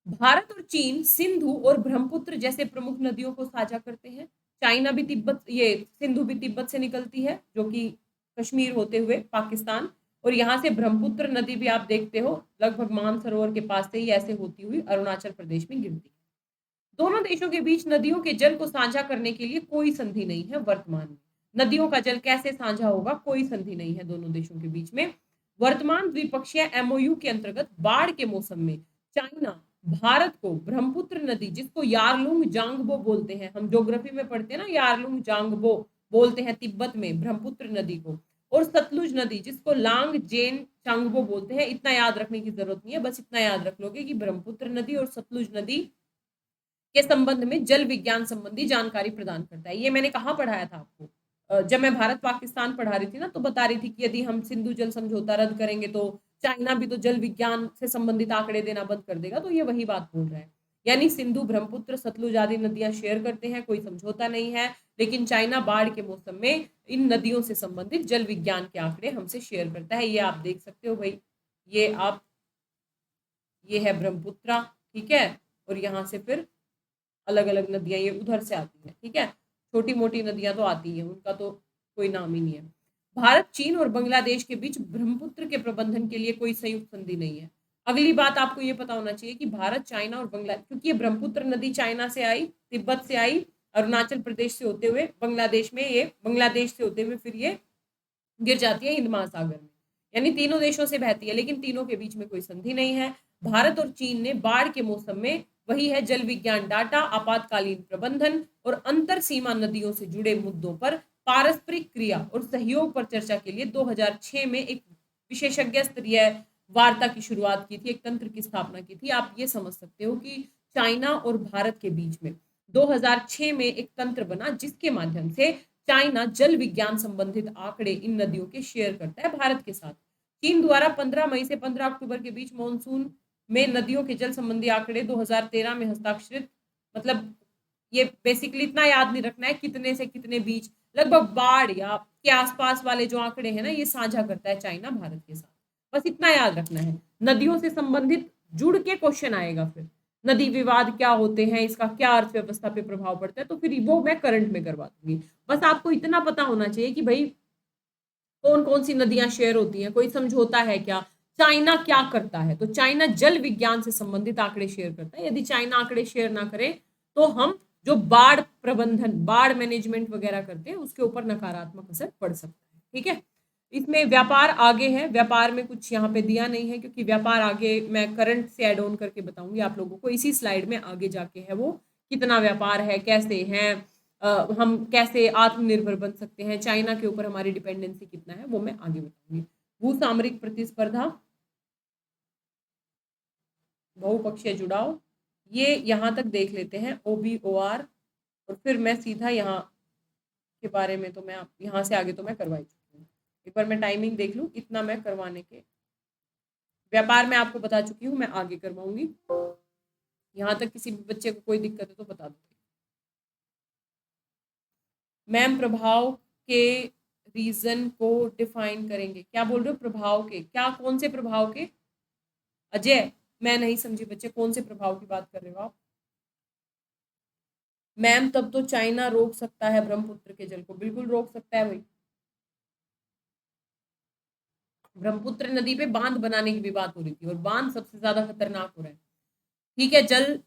भारत और चीन सिंधु और ब्रह्मपुत्र जैसे प्रमुख नदियों को साझा करते हैं। चाइना भी तिब्बत, ये सिंधु भी तिब्बत से निकलती है, जो कि कश्मीर होते हुए पाकिस्तान, और यहाँ से ब्रह्मपुत्र नदी भी आप देखते हो लगभग मानसरोवर के पास से ही ऐसे होती हुई अरुणाचल प्रदेश में गिरती है। दोनों देशों के बीच नदियों के जल को साझा करने के लिए कोई संधि नहीं है वर्तमान में। नदियों का जल कैसे साझा होगा, कोई संधि नहीं है दोनों देशों के बीच में। वर्तमान द्विपक्षीय एमओयू के अंतर्गत बाढ़ के मौसम में चाइना भारत को ब्रह्मपुत्र नदी, जिसको यारलुंग जांगबो बोलते हैं, हम ज्योग्राफी में पढ़ते हैं ना, यारलुंग जांगबो बोलते हैं तिब्बत में ब्रह्मपुत्र नदी को, और सतलुज नदी जिसको लांग जेन चांगबो बोलते हैं। इतना याद रखने की जरूरत नहीं है, बस इतना याद रख लोगे कि ब्रह्मपुत्र नदी और सतलुज नदी के संबंध में जल विज्ञान संबंधी जानकारी प्रदान करता है। ये मैंने कहाँ पढ़ाया था आपको, जब मैं भारत पाकिस्तान पढ़ा रही थी ना, तो बता रही थी कि यदि हम सिंधु जल समझौता रद्द करेंगे तो चाइना भी तो जल विज्ञान से संबंधित आंकड़े देना बंद कर देगा। तो ये वही बात बोल रहा है। यानी सिंधु, ब्रह्मपुत्र, सतलुज आदि नदियां शेयर करते हैं, कोई समझौता नहीं है। लेकिन चाइना बाढ़ के मौसम में इन नदियों से संबंधित जल विज्ञान के आंकड़े हमसे शेयर करता है। ये आप देख सकते हो भाई, ये है ब्रह्मपुत्रा, ठीक है, और यहाँ से फिर अलग अलग नदियां ये उधर से आती हैं, ठीक है। छोटी मोटी नदियां तो आती हैं, उनका तो कोई नाम ही नहीं है। भारत, चीन और बांग्लादेश के बीच ब्रह्मपुत्र के प्रबंधन के लिए कोई संयुक्त संधि नहीं है। अगली बात आपको ये पता होना चाहिए कि भारत, चाइना और बांग्लादेश, क्योंकि ये ब्रह्मपुत्र नदी चाइना से आई, तिब्बत से आई, अरुणाचल प्रदेश से होते हुए बांग्लादेश में, ये बांग्लादेश से होते हुए फिर ये गिर जाती है हिंद महासागर में, यानी तीनों देशों से बहती है, लेकिन तीनों के बीच में कोई संधि नहीं है। भारत और चीन ने बाढ़ के मौसम में, वही है जल विज्ञान डाटा, आपातकालीन प्रबंधन और अंतर सीमा नदियों से जुड़े मुद्दों पर पारस्परिक क्रिया और सहयोग पर चर्चा के लिए 2006 में एक विशेषज्ञ स्तरीय वार्ता की शुरुआत की थी, एक तंत्र की स्थापना की थी। आप ये समझ सकते हो कि चाइना और भारत के बीच में 2006 में एक तंत्र बना, जिसके माध्यम से चाइना जल विज्ञान संबंधित आंकड़े इन नदियों के शेयर करता है भारत के साथ। चीन द्वारा 15 मई से 15 अक्टूबर के बीच मानसून में नदियों के जल संबंधी आंकड़े 2013 में हस्ताक्षरित, मतलब ये बेसिकली इतना याद नहीं रखना है कितने से कितने बीच, लगभग बाढ़ या के आसपास वाले जो आंकड़े हैं ना, ये साझा करता है चाइना भारत के साथ, बस इतना याद रखना है। नदियों से संबंधित जुड़ के क्वेश्चन आएगा, फिर नदी विवाद क्या होते हैं, इसका क्या अर्थव्यवस्था पे प्रभाव पड़ता है, तो फिर वो मैं करंट में करवा दूंगी। बस आपको इतना पता होना चाहिए कि भाई कौन कौन सी नदियां शेयर होती हैं, कोई समझौता है क्या, चाइना क्या करता है। तो चाइना जल विज्ञान से संबंधित आंकड़े शेयर करता है। यदि चाइना आंकड़े शेयर ना करे तो हम जो बाढ़ प्रबंधन, बाढ़ मैनेजमेंट वगैरह करते हैं, उसके ऊपर नकारात्मक असर पड़ सकता है, ठीक है। इसमें व्यापार आगे है, व्यापार में कुछ यहाँ पे दिया नहीं है, क्योंकि व्यापार आगे मैं करंट से ऐड ऑन करके बताऊंगी आप लोगों को, इसी स्लाइड में आगे जाके है वो कितना व्यापार है, कैसे है, हम कैसे आत्मनिर्भर बन सकते हैं, चाइना के ऊपर हमारी डिपेंडेंसी कितना है, वो मैं आगे बताऊंगी। भू सामरिक प्रतिस्पर्धा, बहुपक्षीय जुड़ाव, ये यहाँ तक देख लेते हैं, OBOR, और फिर मैं सीधा यहाँ के बारे में तो मैं यहाँ से आगे तो मैं करवा ही चुकी हूँ। एक बार मैं टाइमिंग देख लूँ, इतना मैं करवाने के, व्यापार में आपको बता चुकी हूँ, मैं आगे करवाऊंगी। यहाँ तक किसी भी बच्चे को कोई दिक्कत है तो बता दो मैम। प्रभाव के रीजन को डिफाइन करेंगे, क्या बोल रहे हो, प्रभाव के, क्या, कौन से प्रभाव के, अजय मैं नहीं समझी बच्चे, कौन से प्रभाव की बात कर रहे हो आप। मैम तब तो चाइना रोक सकता है ब्रह्मपुत्र के जल को, बिल्कुल रोक सकता है भाई। ब्रह्मपुत्र नदी पे बांध बनाने की भी बात हो रही थी, और बांध सबसे ज्यादा खतरनाक हो रहा है, ठीक है। जल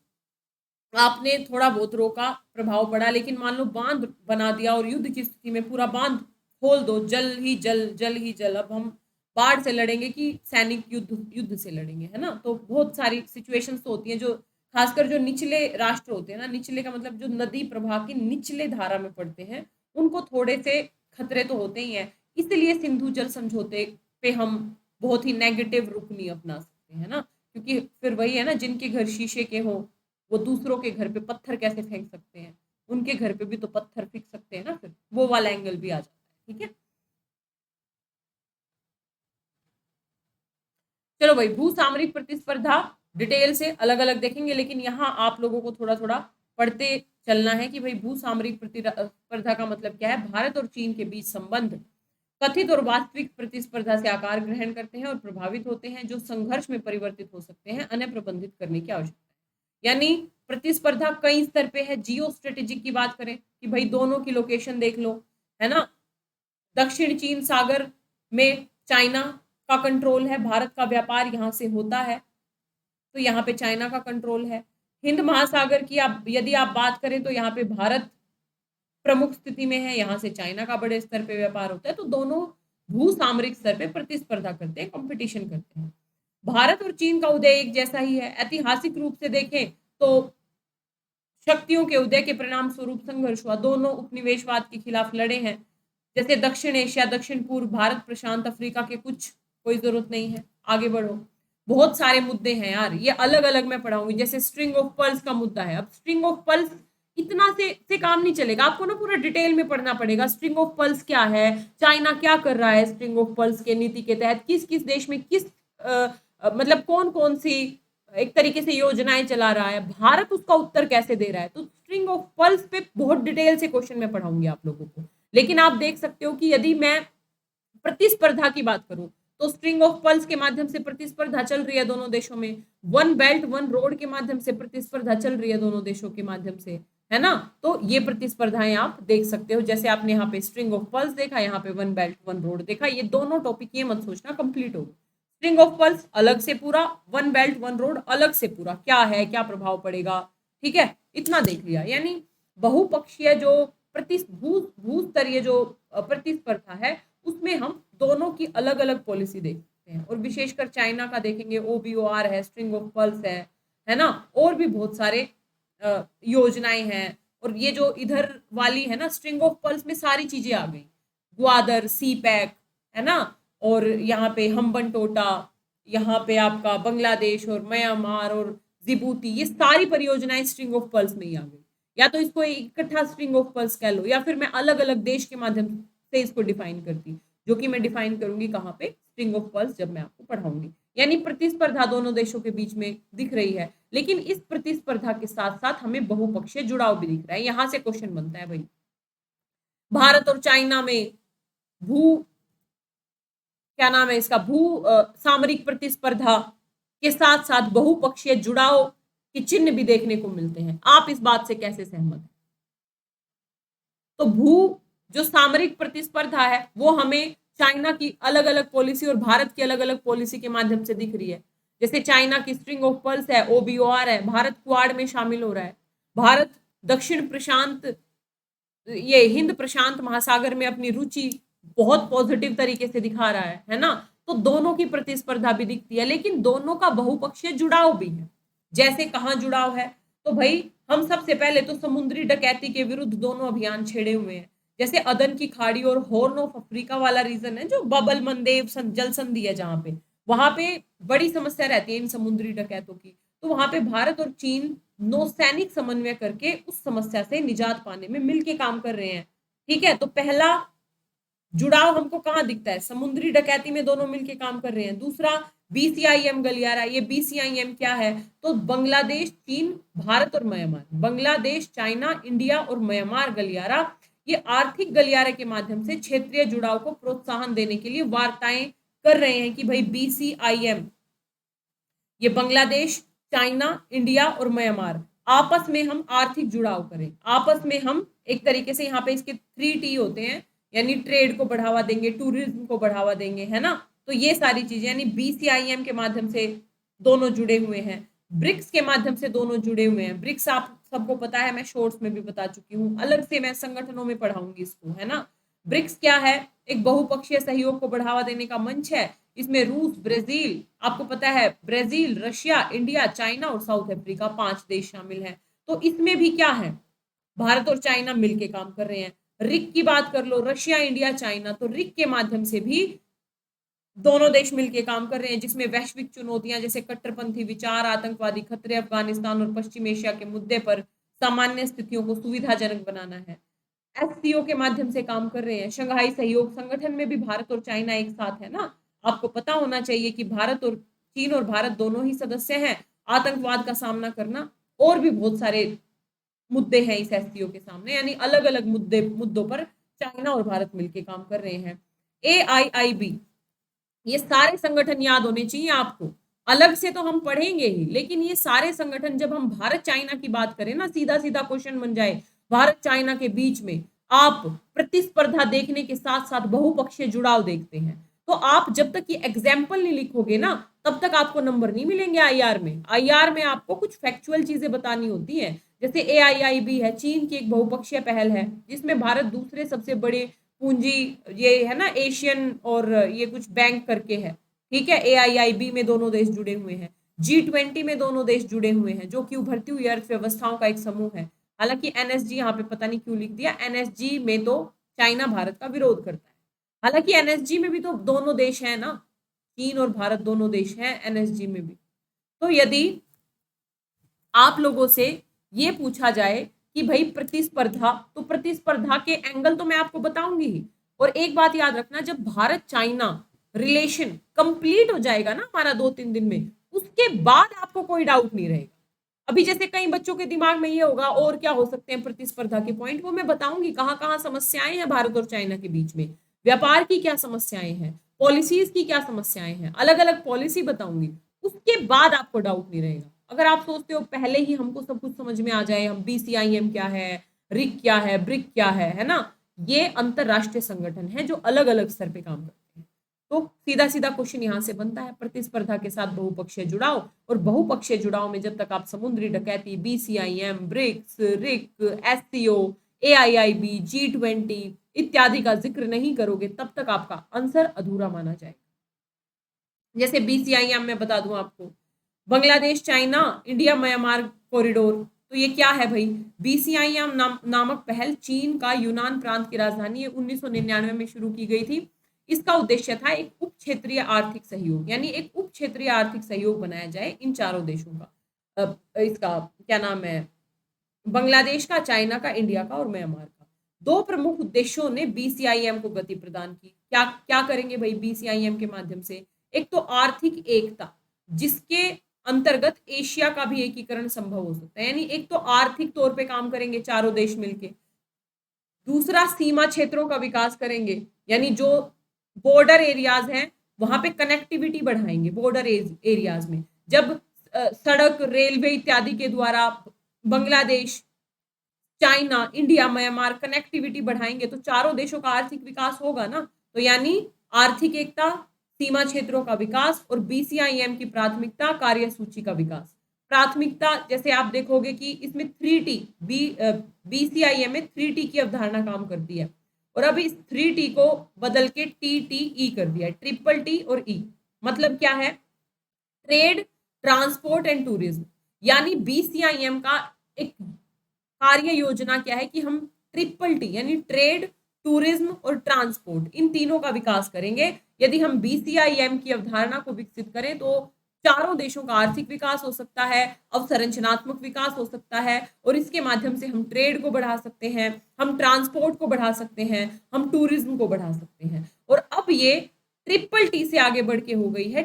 आपने थोड़ा बहुत रोका, प्रभाव पड़ा, लेकिन मान लो बांध बना दिया और युद्ध की स्थिति में पूरा बांध खोल दो, जल ही जल, जल ही जल। अब हम बाढ़ से लड़ेंगे कि सैनिक युद्ध से लड़ेंगे, है ना। तो बहुत सारी सिचुएशंस तो होती हैं, जो खासकर जो निचले राष्ट्र होते हैं ना, निचले का मतलब जो नदी प्रवाह की निचले धारा में पड़ते हैं, उनको थोड़े से खतरे तो होते ही हैं। इसलिए सिंधु जल समझौते पे हम बहुत ही नेगेटिव रुख नहीं अपना सकते, है ना, क्योंकि फिर वही है ना, जिनके घर शीशे के हो वो दूसरों के घर पे पत्थर कैसे फेंक सकते हैं, उनके घर पे भी तो पत्थर फेंक सकते हैं ना, फिर वो वाला एंगल भी आ जाता है, ठीक है। चलो भाई, भू सामरिक प्रतिस्पर्धा डिटेल से अलग अलग देखेंगे, लेकिन यहाँ आप लोगों को थोड़ा थोड़ा पढ़ते चलना है कि भाई भू सामरिक प्रतिस्पर्धा का मतलब क्या है। भारत और चीन के बीच संबंध कथित और वास्तविक प्रतिस्पर्धा से आकार ग्रहण करते हैं और प्रभावित होते हैं, जो संघर्ष में परिवर्तित हो सकते हैं, अन्य प्रबंधित करने की आवश्यकता है। यानी प्रतिस्पर्धा कई स्तर पे है। जियो स्ट्रेटेजिक की बात करें कि भाई दोनों की लोकेशन देख लो, है ना, दक्षिण चीन सागर में चाइना का कंट्रोल है, भारत का व्यापार यहाँ से होता है, तो यहाँ पे चाइना का कंट्रोल है। हिंद महासागर की आप यदि आप बात करें तो यहाँ पे भारत प्रमुख स्थिति में है, यहाँ से चाइना का बड़े स्तर पे व्यापार होता है, तो दोनों भू सामरिक स्तर पे प्रतिस्पर्धा करते हैं, कंपटीशन करते हैं। भारत और चीन का उदय एक जैसा ही है। ऐतिहासिक रूप से देखें तो शक्तियों के उदय के परिणाम स्वरूप संघर्ष हुआ, दोनों उपनिवेशवाद के खिलाफ लड़े हैं, जैसे दक्षिण एशिया, दक्षिण पूर्व, भारत, प्रशांत अफ्रीका के कुछ, कोई जरूरत नहीं है, आगे बढ़ो। बहुत सारे मुद्दे हैं यार, ये अलग अलग मैं पढ़ाऊंगी, जैसे स्ट्रिंग ऑफ पर्ल्स का मुद्दा है। अब स्ट्रिंग ऑफ पर्ल्स इतना से काम नहीं चलेगा, आपको ना पूरा डिटेल में पढ़ना पड़ेगा। स्ट्रिंग ऑफ पर्ल्स क्या है, चाइना क्या कर रहा है स्ट्रिंग ऑफ पर्ल्स के नीति के तहत, किस किस देश में किस मतलब कौन कौन सी एक तरीके से योजनाएं चला रहा है, भारत उसका उत्तर कैसे दे रहा है। तो स्ट्रिंग ऑफ पर्ल्स पे बहुत डिटेल से क्वेश्चन में पढ़ाऊंगी आप लोगों को। लेकिन आप देख सकते हो कि यदि मैं प्रतिस्पर्धा की बात करूं तो स्ट्रिंग ऑफ पर्ल्स के माध्यम से प्रतिस्पर्धा चल रही है दोनों देशों में, वन बेल्ट वन रोड के माध्यम से प्रतिस्पर्धा चल रही है दोनों देशों के माध्यम से, है ना। तो ये प्रतिस्पर्धाएं आप देख सकते हो, जैसे आपने यहाँ पे स्ट्रिंग ऑफ पर्ल्स देखा, यहाँ पे वन बेल्ट वन रोड देखा, ये दोनों टॉपिक ये मत सोचना कंप्लीट हो। स्ट्रिंग ऑफ पर्ल्स अलग से पूरा, वन बेल्ट वन रोड अलग से पूरा, क्या है, क्या प्रभाव पड़ेगा, ठीक है, इतना देख लिया। यानी बहुपक्षीय जो भूस्तरीय जो प्रतिस्पर्धा है उसमें हम दोनों की अलग अलग पॉलिसी देख सकते हैं, और विशेषकर चाइना का देखेंगे, OBOR है, स्ट्रिंग ऑफ पर्ल्स है ना, और भी बहुत सारे योजनाएं हैं। और ये जो इधर वाली है ना स्ट्रिंग ऑफ पर्ल्स में सारी चीजें आ गई, ग्वादर, CPEC, है ना, और यहाँ पे हम्बन टोटा, यहाँ पे आपका बांग्लादेश और म्यांमार और जिबूती, ये सारी परियोजनाएं स्ट्रिंग ऑफ पर्ल्स में ही आ गई। या तो इसको इकट्ठा स्ट्रिंग ऑफ पर्ल्स कह लो, या फिर मैं अलग अलग देश के माध्यम से इसको डिफाइन करती, जो कि मैं डिफाइन करूंगी कहाँ पे, स्ट्रिंग ऑफ पर्ल्स जब मैं आपको पढ़ाऊंगी। यानी प्रतिस्पर्धा दोनों देशों के बीच में दिख रही है, लेकिन इस प्रतिस्पर्धा के साथ साथ हमें बहुपक्षीय जुड़ाव भी दिख रहा है। यहां से क्वेश्चन बनता है भाई, भारत और चाइना में भू क्या नाम है इसका, सामरिक प्रतिस्पर्धा के साथ साथ बहुपक्षीय जुड़ाव के चिन्ह भी देखने को मिलते हैं। आप इस बात से कैसे सहमत हैं? तो जो सामरिक प्रतिस्पर्धा है वो हमें चाइना की अलग अलग पॉलिसी और भारत की अलग अलग पॉलिसी के माध्यम से दिख रही है। जैसे चाइना की स्ट्रिंग ऑफ पर्ल्स है, OBOR है, भारत क्वाड में शामिल हो रहा है, भारत दक्षिण प्रशांत, ये हिंद प्रशांत महासागर में अपनी रुचि बहुत पॉजिटिव तरीके से दिखा रहा है ना। तो दोनों की प्रतिस्पर्धा भी दिखती है, लेकिन दोनों का बहुपक्षीय जुड़ाव भी है। जैसे कहाँ जुड़ाव है, तो भाई हम सबसे पहले तो समुद्री डकैती के विरुद्ध दोनों अभियान छेड़े हुए हैं। जैसे अदन की खाड़ी और हॉर्न ऑफ अफ्रीका वाला रीजन है, जो बबल मंदेव जल संधि है, जहां पे वहां पे बड़ी समस्या रहती है इन समुद्री डकैतों की। तो वहां पे भारत और चीन नौसैनिक समन्वय करके उस समस्या से निजात पाने में मिलके काम कर रहे हैं, ठीक है। तो पहला जुड़ाव हमको कहाँ दिखता है, समुद्री डकैती में दोनों मिलके काम कर रहे हैं। दूसरा BCIM गलियारा, ये BCIM क्या है, तो बांग्लादेश, चीन, भारत और म्यांमार, बांग्लादेश, चाइना, इंडिया और म्यांमार गलियारा, ये आर्थिक गलियारे के माध्यम से क्षेत्रीय जुड़ाव को प्रोत्साहन देने के लिए वार्ताएं कर रहे हैं कि भाई BCIM, ये बांग्लादेश, चाइना, इंडिया और म्यांमार, आपस में हम आर्थिक जुड़ाव करें, आपस में हम एक तरीके से, यहाँ पे इसके 3T होते हैं, यानी ट्रेड को बढ़ावा देंगे, टूरिज्म को बढ़ावा देंगे, है ना। तो ये सारी चीजें यानी BCIM के माध्यम से दोनों जुड़े हुए हैं। ब्रिक्स के माध्यम से दोनों जुड़े हुए हैं। ब्रिक्स आप सबको पता है, मैं शॉर्ट्स में भी बता चुकी हूँ, अलग से मैं संगठनों में पढ़ाऊंगी इसको, है ना। ब्रिक्स क्या है, एक बहुपक्षीय सहयोग को बढ़ावा देने का मंच है। इसमें रूस, ब्राजील, आपको पता है ब्राजील, रशिया, इंडिया, चाइना और साउथ अफ्रीका 5 देश शामिल हैं। तो इसमें भी क्या है, भारत और चाइना मिलके काम कर रहे हैं। रिक की बात कर लो, रशिया, इंडिया, चाइना, तो रिक के माध्यम से भी दोनों देश मिलकर काम कर रहे हैं, जिसमें वैश्विक चुनौतियां जैसे कट्टरपंथी विचार, आतंकवादी खतरे, अफगानिस्तान और पश्चिम एशिया के मुद्दे पर सामान्य स्थितियों को सुविधाजनक बनाना है। SCO के माध्यम से काम कर रहे हैं। शंघाई सहयोग संगठन में भी भारत और चाइना एक साथ है ना। आपको पता होना चाहिए कि भारत और चीन और भारत दोनों ही सदस्य हैं। आतंकवाद का सामना करना और भी बहुत सारे मुद्दे हैं इस SCO के सामने, यानी अलग अलग मुद्दों पर चाइना और भारत मिलकर काम कर रहे हैं। AIIB, ये सारे संगठन याद होने चाहिए आपको, अलग से तो हम पढ़ेंगे ही, लेकिन ये सारे संगठन जब हम भारत चाइना की बात करें ना, सीधा सीधा क्वेश्चन बन जाए, भारत चाइना के बीच में आप प्रतिस्पर्धा देखने के साथ साथ बहुपक्षीय जुड़ाव देखते हैं, तो आप जब तक ये एग्जाम्पल नहीं लिखोगे ना, तब तक आपको नंबर नहीं मिलेंगे IR में। IR में आपको कुछ फैक्चुअल चीजें बतानी होती है। जैसे AIIB है, चीन की एक बहुपक्षीय पहल है, जिसमें भारत दूसरे सबसे बड़े पूंजी, ये है ना एशियन, और ये कुछ बैंक करके है, ठीक है। AIIB में दोनों देश जुड़े हुए हैं। G20 में दोनों देश जुड़े हुए हैं, जो कि उभरती हुई अर्थव्यवस्थाओं का एक समूह है। हालांकि NSG यहाँ पे पता नहीं क्यों लिख दिया, NSG में तो चाइना भारत का विरोध करता है। हालांकि NSG में भी तो दोनों देश हैं ना, चीन और भारत दोनों देश हैं NSG में भी। तो यदि आप लोगों से ये पूछा जाए कि भाई प्रतिस्पर्धा, तो प्रतिस्पर्धा के एंगल तो मैं आपको बताऊंगी ही। और एक बात याद रखना, जब भारत चाइना रिलेशन कंप्लीट हो जाएगा ना हमारा 2-3 दिन में, उसके बाद आपको कोई डाउट नहीं रहेगा। अभी जैसे कई बच्चों के दिमाग में ये होगा और क्या हो सकते हैं प्रतिस्पर्धा के पॉइंट, वो मैं बताऊंगी कहाँ कहाँ समस्याएं हैं भारत और चाइना के बीच में, व्यापार की क्या समस्याएं हैं, पॉलिसीज की क्या समस्याएं हैं, अलग अलग पॉलिसी बताऊंगी। उसके बाद आपको डाउट नहीं रहेगा। अगर आप सोचते हो पहले ही हमको सब कुछ समझ में आ जाए, हम BCIM क्या है, रिक क्या है, ब्रिक क्या है ना, ये अंतरराष्ट्रीय संगठन है जो अलग अलग स्तर पे काम करते हैं। तो सीधा सीधा क्वेश्चन यहाँ से बनता है, प्रतिस्पर्धा के साथ बहुपक्षीय जुड़ाव, और बहुपक्षीय जुड़ाव में जब तक आप समुद्री डकैती, BCIM, ब्रिक्स, रिक, SCO, AIIB, G20 इत्यादि का जिक्र नहीं करोगे तब तक आपका आंसर अधूरा माना जाएगा। जैसे BCIM में बता दूं आपको, Bangladesh China India Myanmar corridor, तो ये क्या है भाई, BCIM नामक पहल चीन का यूनान प्रांत की राजधानी 1999 में शुरू की गई थी। इसका उद्देश्य था एक उप क्षेत्रीय आर्थिक सहयोग, यानी एक उप क्षेत्रीय आर्थिक सहयोग बनाया जाए इन चारों देशों का। इसका क्या नाम है, बांग्लादेश का, चाइना का, इंडिया का और म्यांमार का। दो प्रमुख उद्देश्यों ने BCIM को गति प्रदान की। क्या क्या करेंगे भाई BCIM के माध्यम से, एक तो आर्थिक एकता, जिसके अंतर्गत एशिया का भी एकीकरण संभव हो सकता है, यानी एक तो आर्थिक तौर पे काम करेंगे चारों देश मिलके, दूसरा सीमा क्षेत्रों का विकास करेंगे, यानी जो बॉर्डर एरियाज हैं वहां पे कनेक्टिविटी बढ़ाएंगे। बॉर्डर एरियाज में जब सड़क, रेलवे इत्यादि के द्वारा Bangladesh, China, India, Myanmar connectivity बढ़ाएंगे तो चारों देशों का आर्थिक विकास होगा ना। तो यानी आर्थिक एकता, सीमा क्षेत्रों का विकास और BCIM की प्राथमिकता कार्यसूची का विकास। प्राथमिकता जैसे आप देखोगे कि इसमें 3T, BCIM में 3T की अवधारणा काम करती है, और अब इस 3T को बदल के TTE कर दिया है, TTT और E। मतलब क्या है, ट्रेड, ट्रांसपोर्ट एंड टूरिज्म, यानी BCIM का एक कार्य योजना क्या है कि हम TTT यानी ट्रेड, टूरिज्म और ट्रांसपोर्ट, इन तीनों का विकास करेंगे। यदि हम BCIM की अवधारणा को विकसित करें तो चारों देशों का आर्थिक विकास हो सकता है, अवसंरचनात्मक विकास हो सकता है, और इसके माध्यम से हम ट्रेड को बढ़ा सकते हैं, हम ट्रांसपोर्ट को बढ़ा सकते हैं, हम टूरिज्म को बढ़ा सकते हैं। और अब ये TTT से आगे बढ़ के हो गई है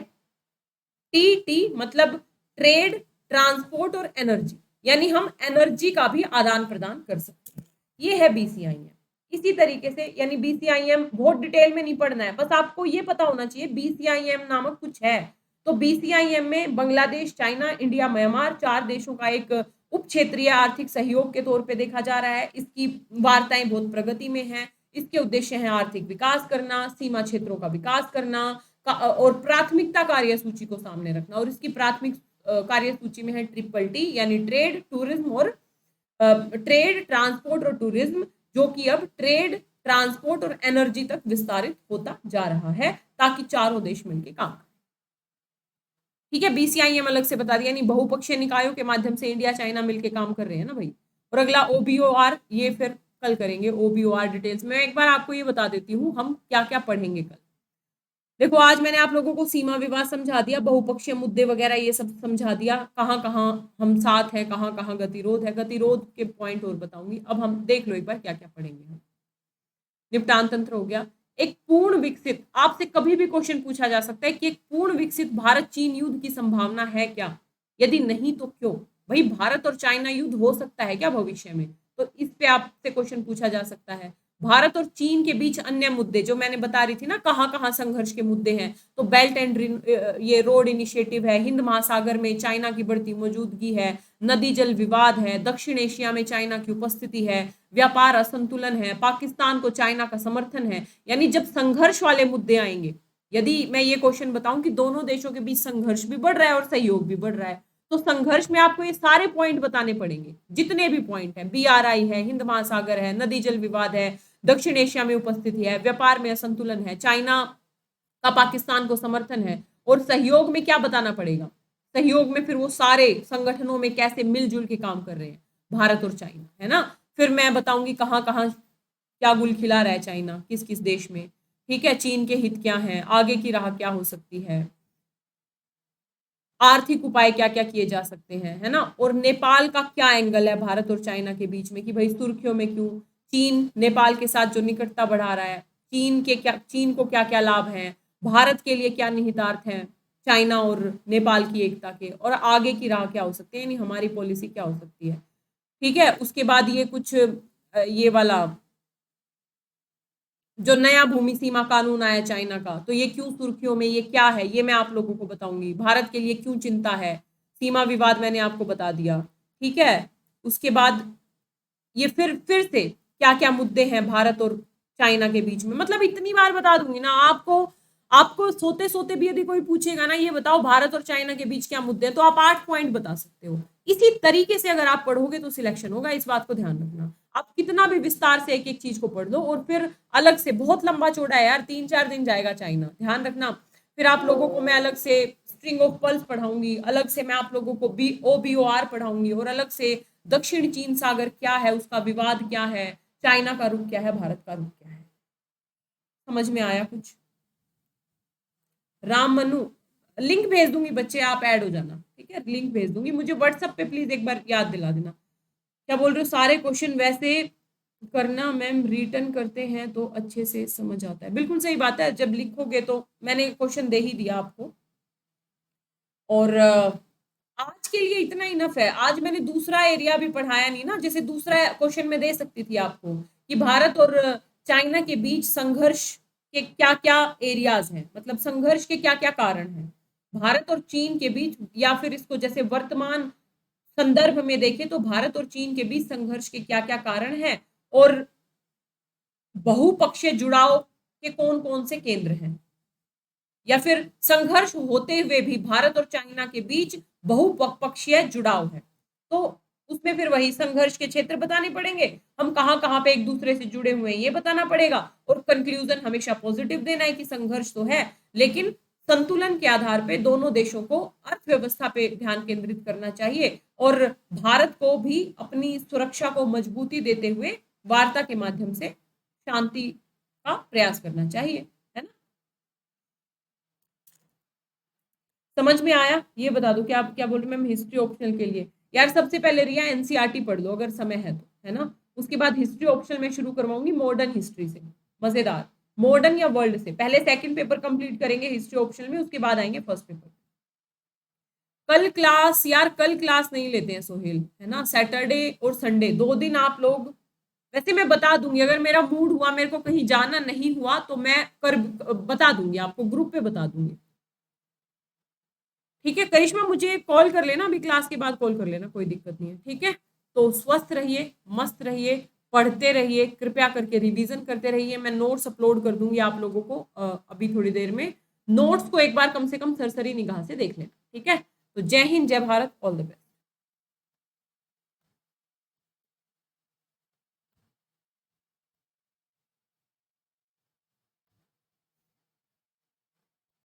TT, मतलब ट्रेड, ट्रांसपोर्ट और एनर्जी, यानी हम एनर्जी का भी आदान प्रदान कर सकते हैं। ये है BCIM। इसी तरीके से, यानी BCIM बहुत डिटेल में नहीं पढ़ना है, बस आपको ये पता होना चाहिए BCIM नामक कुछ है। तो BCIM में बांग्लादेश, चाइना, इंडिया, म्यांमार चार देशों का एक उप क्षेत्रीय आर्थिक सहयोग के तौर पे देखा जा रहा है। इसकी वार्ताएं बहुत प्रगति में हैं। इसके उद्देश्य हैं आर्थिक विकास करना, सीमा क्षेत्रों का विकास करना और प्राथमिकता कार्यसूची को सामने रखना। और इसकी प्राथमिक कार्यसूची में है TTT यानी ट्रेड, टूरिज्म और ट्रेड, ट्रांसपोर्ट और टूरिज्म, जो कि अब ट्रेड, ट्रांसपोर्ट और एनर्जी तक विस्तारित होता जा रहा है ताकि चारों देश मिलकर काम करें। ठीक है, BCIM अलग से बता दिया, यानी बहुपक्षीय निकायों के माध्यम से इंडिया, चाइना मिलकर काम कर रहे हैं ना भाई। और अगला OBOR, ये फिर कल करेंगे OBOR डिटेल्स में। एक बार आपको ये बता देती हूँ हम क्या क्या पढ़ेंगे कल। देखो, आज मैंने आप लोगों को सीमा विवाद समझा दिया, बहुपक्षीय मुद्दे वगैरह ये सब समझा दिया, कहाँ कहाँ हम साथ है, कहाँ कहाँ गतिरोध है, गतिरोध के पॉइंट और बताऊंगी। अब हम देख लो एक बार क्या क्या पढ़ेंगे हम। निपटान तंत्र हो गया। एक पूर्ण विकसित, आपसे कभी भी क्वेश्चन पूछा जा सकता है कि एक पूर्ण विकसित भारत चीन युद्ध की संभावना है क्या, यदि नहीं तो क्यों। भाई भारत और चाइना युद्ध हो सकता है क्या भविष्य में, तो इस पे आपसे क्वेश्चन पूछा जा सकता है। भारत और चीन के बीच अन्य मुद्दे जो मैंने बता रही थी ना, कहाँ कहाँ संघर्ष के मुद्दे हैं, तो बेल्ट एंड ये रोड इनिशिएटिव है, हिंद महासागर में चाइना की बढ़ती मौजूदगी है, नदी जल विवाद है, दक्षिण एशिया में चाइना की उपस्थिति है, व्यापार असंतुलन है, पाकिस्तान को चाइना का समर्थन है। यानी जब संघर्ष वाले मुद्दे आएंगे, यदि मैं ये क्वेश्चन बताऊं कि दोनों देशों के बीच संघर्ष भी बढ़ रहा है और सहयोग भी बढ़ रहा है, तो संघर्ष में आपको ये सारे पॉइंट बताने पड़ेंगे, जितने भी पॉइंट है, BRI है, हिंद महासागर है, नदी जल विवाद है, दक्षिण एशिया में उपस्थिति है, व्यापार में असंतुलन है, चाइना का पाकिस्तान को समर्थन है, और सहयोग में क्या बताना पड़ेगा, सहयोग में फिर वो सारे संगठनों में कैसे मिलजुल के काम कर रहे हैं भारत और चाइना, है ना। फिर मैं बताऊंगी कहाँ कहाँ क्या गुल खिला रहा है चाइना, किस किस देश में, ठीक है, चीन के हित क्या हैं, आगे की राह क्या हो सकती है, आर्थिक उपाय क्या क्या किए जा सकते हैं, है ना। और नेपाल का क्या एंगल है भारत और चाइना के बीच में, कि भाई सुर्खियों में क्यों, चीन नेपाल के साथ जो निकटता बढ़ा रहा है, चीन को क्या क्या लाभ हैं, भारत के लिए क्या निहितार्थ हैं, चाइना और नेपाल की एकता के, और आगे की राह क्या हो सकती है, यानी हमारी पॉलिसी क्या हो सकती है। ठीक है, उसके बाद ये कुछ ये वाला जो नया भूमि सीमा कानून आया चाइना का, तो ये क्यों सुर्खियों में, ये क्या है, ये मैं आप लोगों को बताऊंगी। भारत के लिए क्यों चिंता है, सीमा विवाद मैंने आपको बता दिया। ठीक है, उसके बाद ये फिर से क्या क्या मुद्दे हैं भारत और चाइना के बीच में, मतलब इतनी बार बता दूंगी ना आपको। आपको सोते सोते भी यदि कोई पूछेगा ना ये बताओ भारत और चाइना के बीच क्या मुद्दे हैं, तो आप 8 पॉइंट बता सकते हो। इसी तरीके से अगर आप पढ़ोगे तो सिलेक्शन होगा, इस बात को ध्यान रखना। आप कितना भी विस्तार से एक एक चीज को पढ़ लो और फिर अलग से, बहुत लंबा चौड़ा है यार, 3-4 दिन जाएगा चाइना, ध्यान रखना। फिर आप लोगों को मैं अलग से स्ट्रिंग ऑफ पर्ल्स पढ़ाऊंगी, अलग से मैं आप लोगों को BOR पढ़ाऊंगी, और अलग से दक्षिण चीन सागर क्या है, उसका विवाद क्या है, चाइना का रुख क्या है, भारत का रुख क्या है। समझ में आया कुछ? राम मनु, लिंक भेज दूंगी बच्चे, आप ऐड हो जाना। ठीक है, लिंक भेज दूंगी, मुझे व्हाट्सएप पे प्लीज एक बार याद दिला देना। क्या बोल रहे हो, सारे क्वेश्चन वैसे करना मैम, रिटर्न करते हैं तो अच्छे से समझ आता है। बिल्कुल सही बात है, जब लिखोगे तो मैंने क्वेश्चन दे ही दिया आपको। और आज के लिए इतना इनफ है। आज मैंने दूसरा एरिया भी पढ़ाया नहीं ना, जैसे दूसरा क्वेश्चन में दे सकती थी आपको कि भारत और चाइना के बीच संघर्ष के क्या क्या एरियाज हैं, मतलब संघर्ष के क्या क्या कारण हैं भारत और चीन के बीच, या फिर इसको जैसे वर्तमान संदर्भ में देखें तो भारत और चीन के बीच संघर्ष के क्या क्या कारण हैं, और बहुपक्षीय जुड़ाव के कौन कौन से केंद्र हैं, या फिर संघर्ष होते हुए भी भारत और चाइना के बीच बहुपक्षीय जुड़ाव है। तो उसमें फिर वही संघर्ष के क्षेत्र बताने पड़ेंगे, हम कहाँ पे एक दूसरे से जुड़े हुए हैं ये बताना पड़ेगा, और कंक्लूजन हमेशा पॉजिटिव देना है कि संघर्ष तो है, लेकिन संतुलन के आधार पे दोनों देशों को अर्थव्यवस्था पे ध्यान केंद्रित करना चाहिए, और भारत को भी अपनी सुरक्षा को मजबूती देते हुए वार्ता के माध्यम से शांति का प्रयास करना चाहिए, है ना। समझ में आया? ये बता दो कि आप क्या बोल रहे हैं मैम, हिस्ट्री ऑप्शनल के लिए यार सबसे पहले रिया एनसीईआरटी पढ़ लो अगर समय है तो, है ना। उसके बाद हिस्ट्री ऑप्शनल में शुरू करवाऊंगी मॉडर्न हिस्ट्री से, मजेदार, मॉडर्न या वर्ल्ड से। पहले सेकंड पेपर कंप्लीट करेंगे हिस्ट्री ऑप्शनल में, उसके बाद आएंगे फर्स्ट पेपर। कल क्लास यार, कल क्लास नहीं लेते हैं सोहेल, है ना, सैटरडे और संडे 2 दिन आप लोग, वैसे मैं बता दूंगी अगर मेरा मूड हुआ, मेरे को कहीं जाना नहीं हुआ तो मैं कर बता दूंगी आपको, ग्रुप पे बता दूंगी। ठीक है करिश्मा, मुझे कॉल कर लेना अभी क्लास के बाद, कॉल कर लेना, कोई दिक्कत नहीं है। ठीक है, तो स्वस्थ रहिए, मस्त रहिए, पढ़ते रहिए, कृपया करके रिवीजन करते रहिए। मैं नोट्स अपलोड कर दूंगी आप लोगों को अभी थोड़ी देर में। नोट्स को एक बार कम से कम सरसरी निगाह से देख लेना। ठीक है, तो जय हिंद, जय भारत, ऑल द बेस्ट।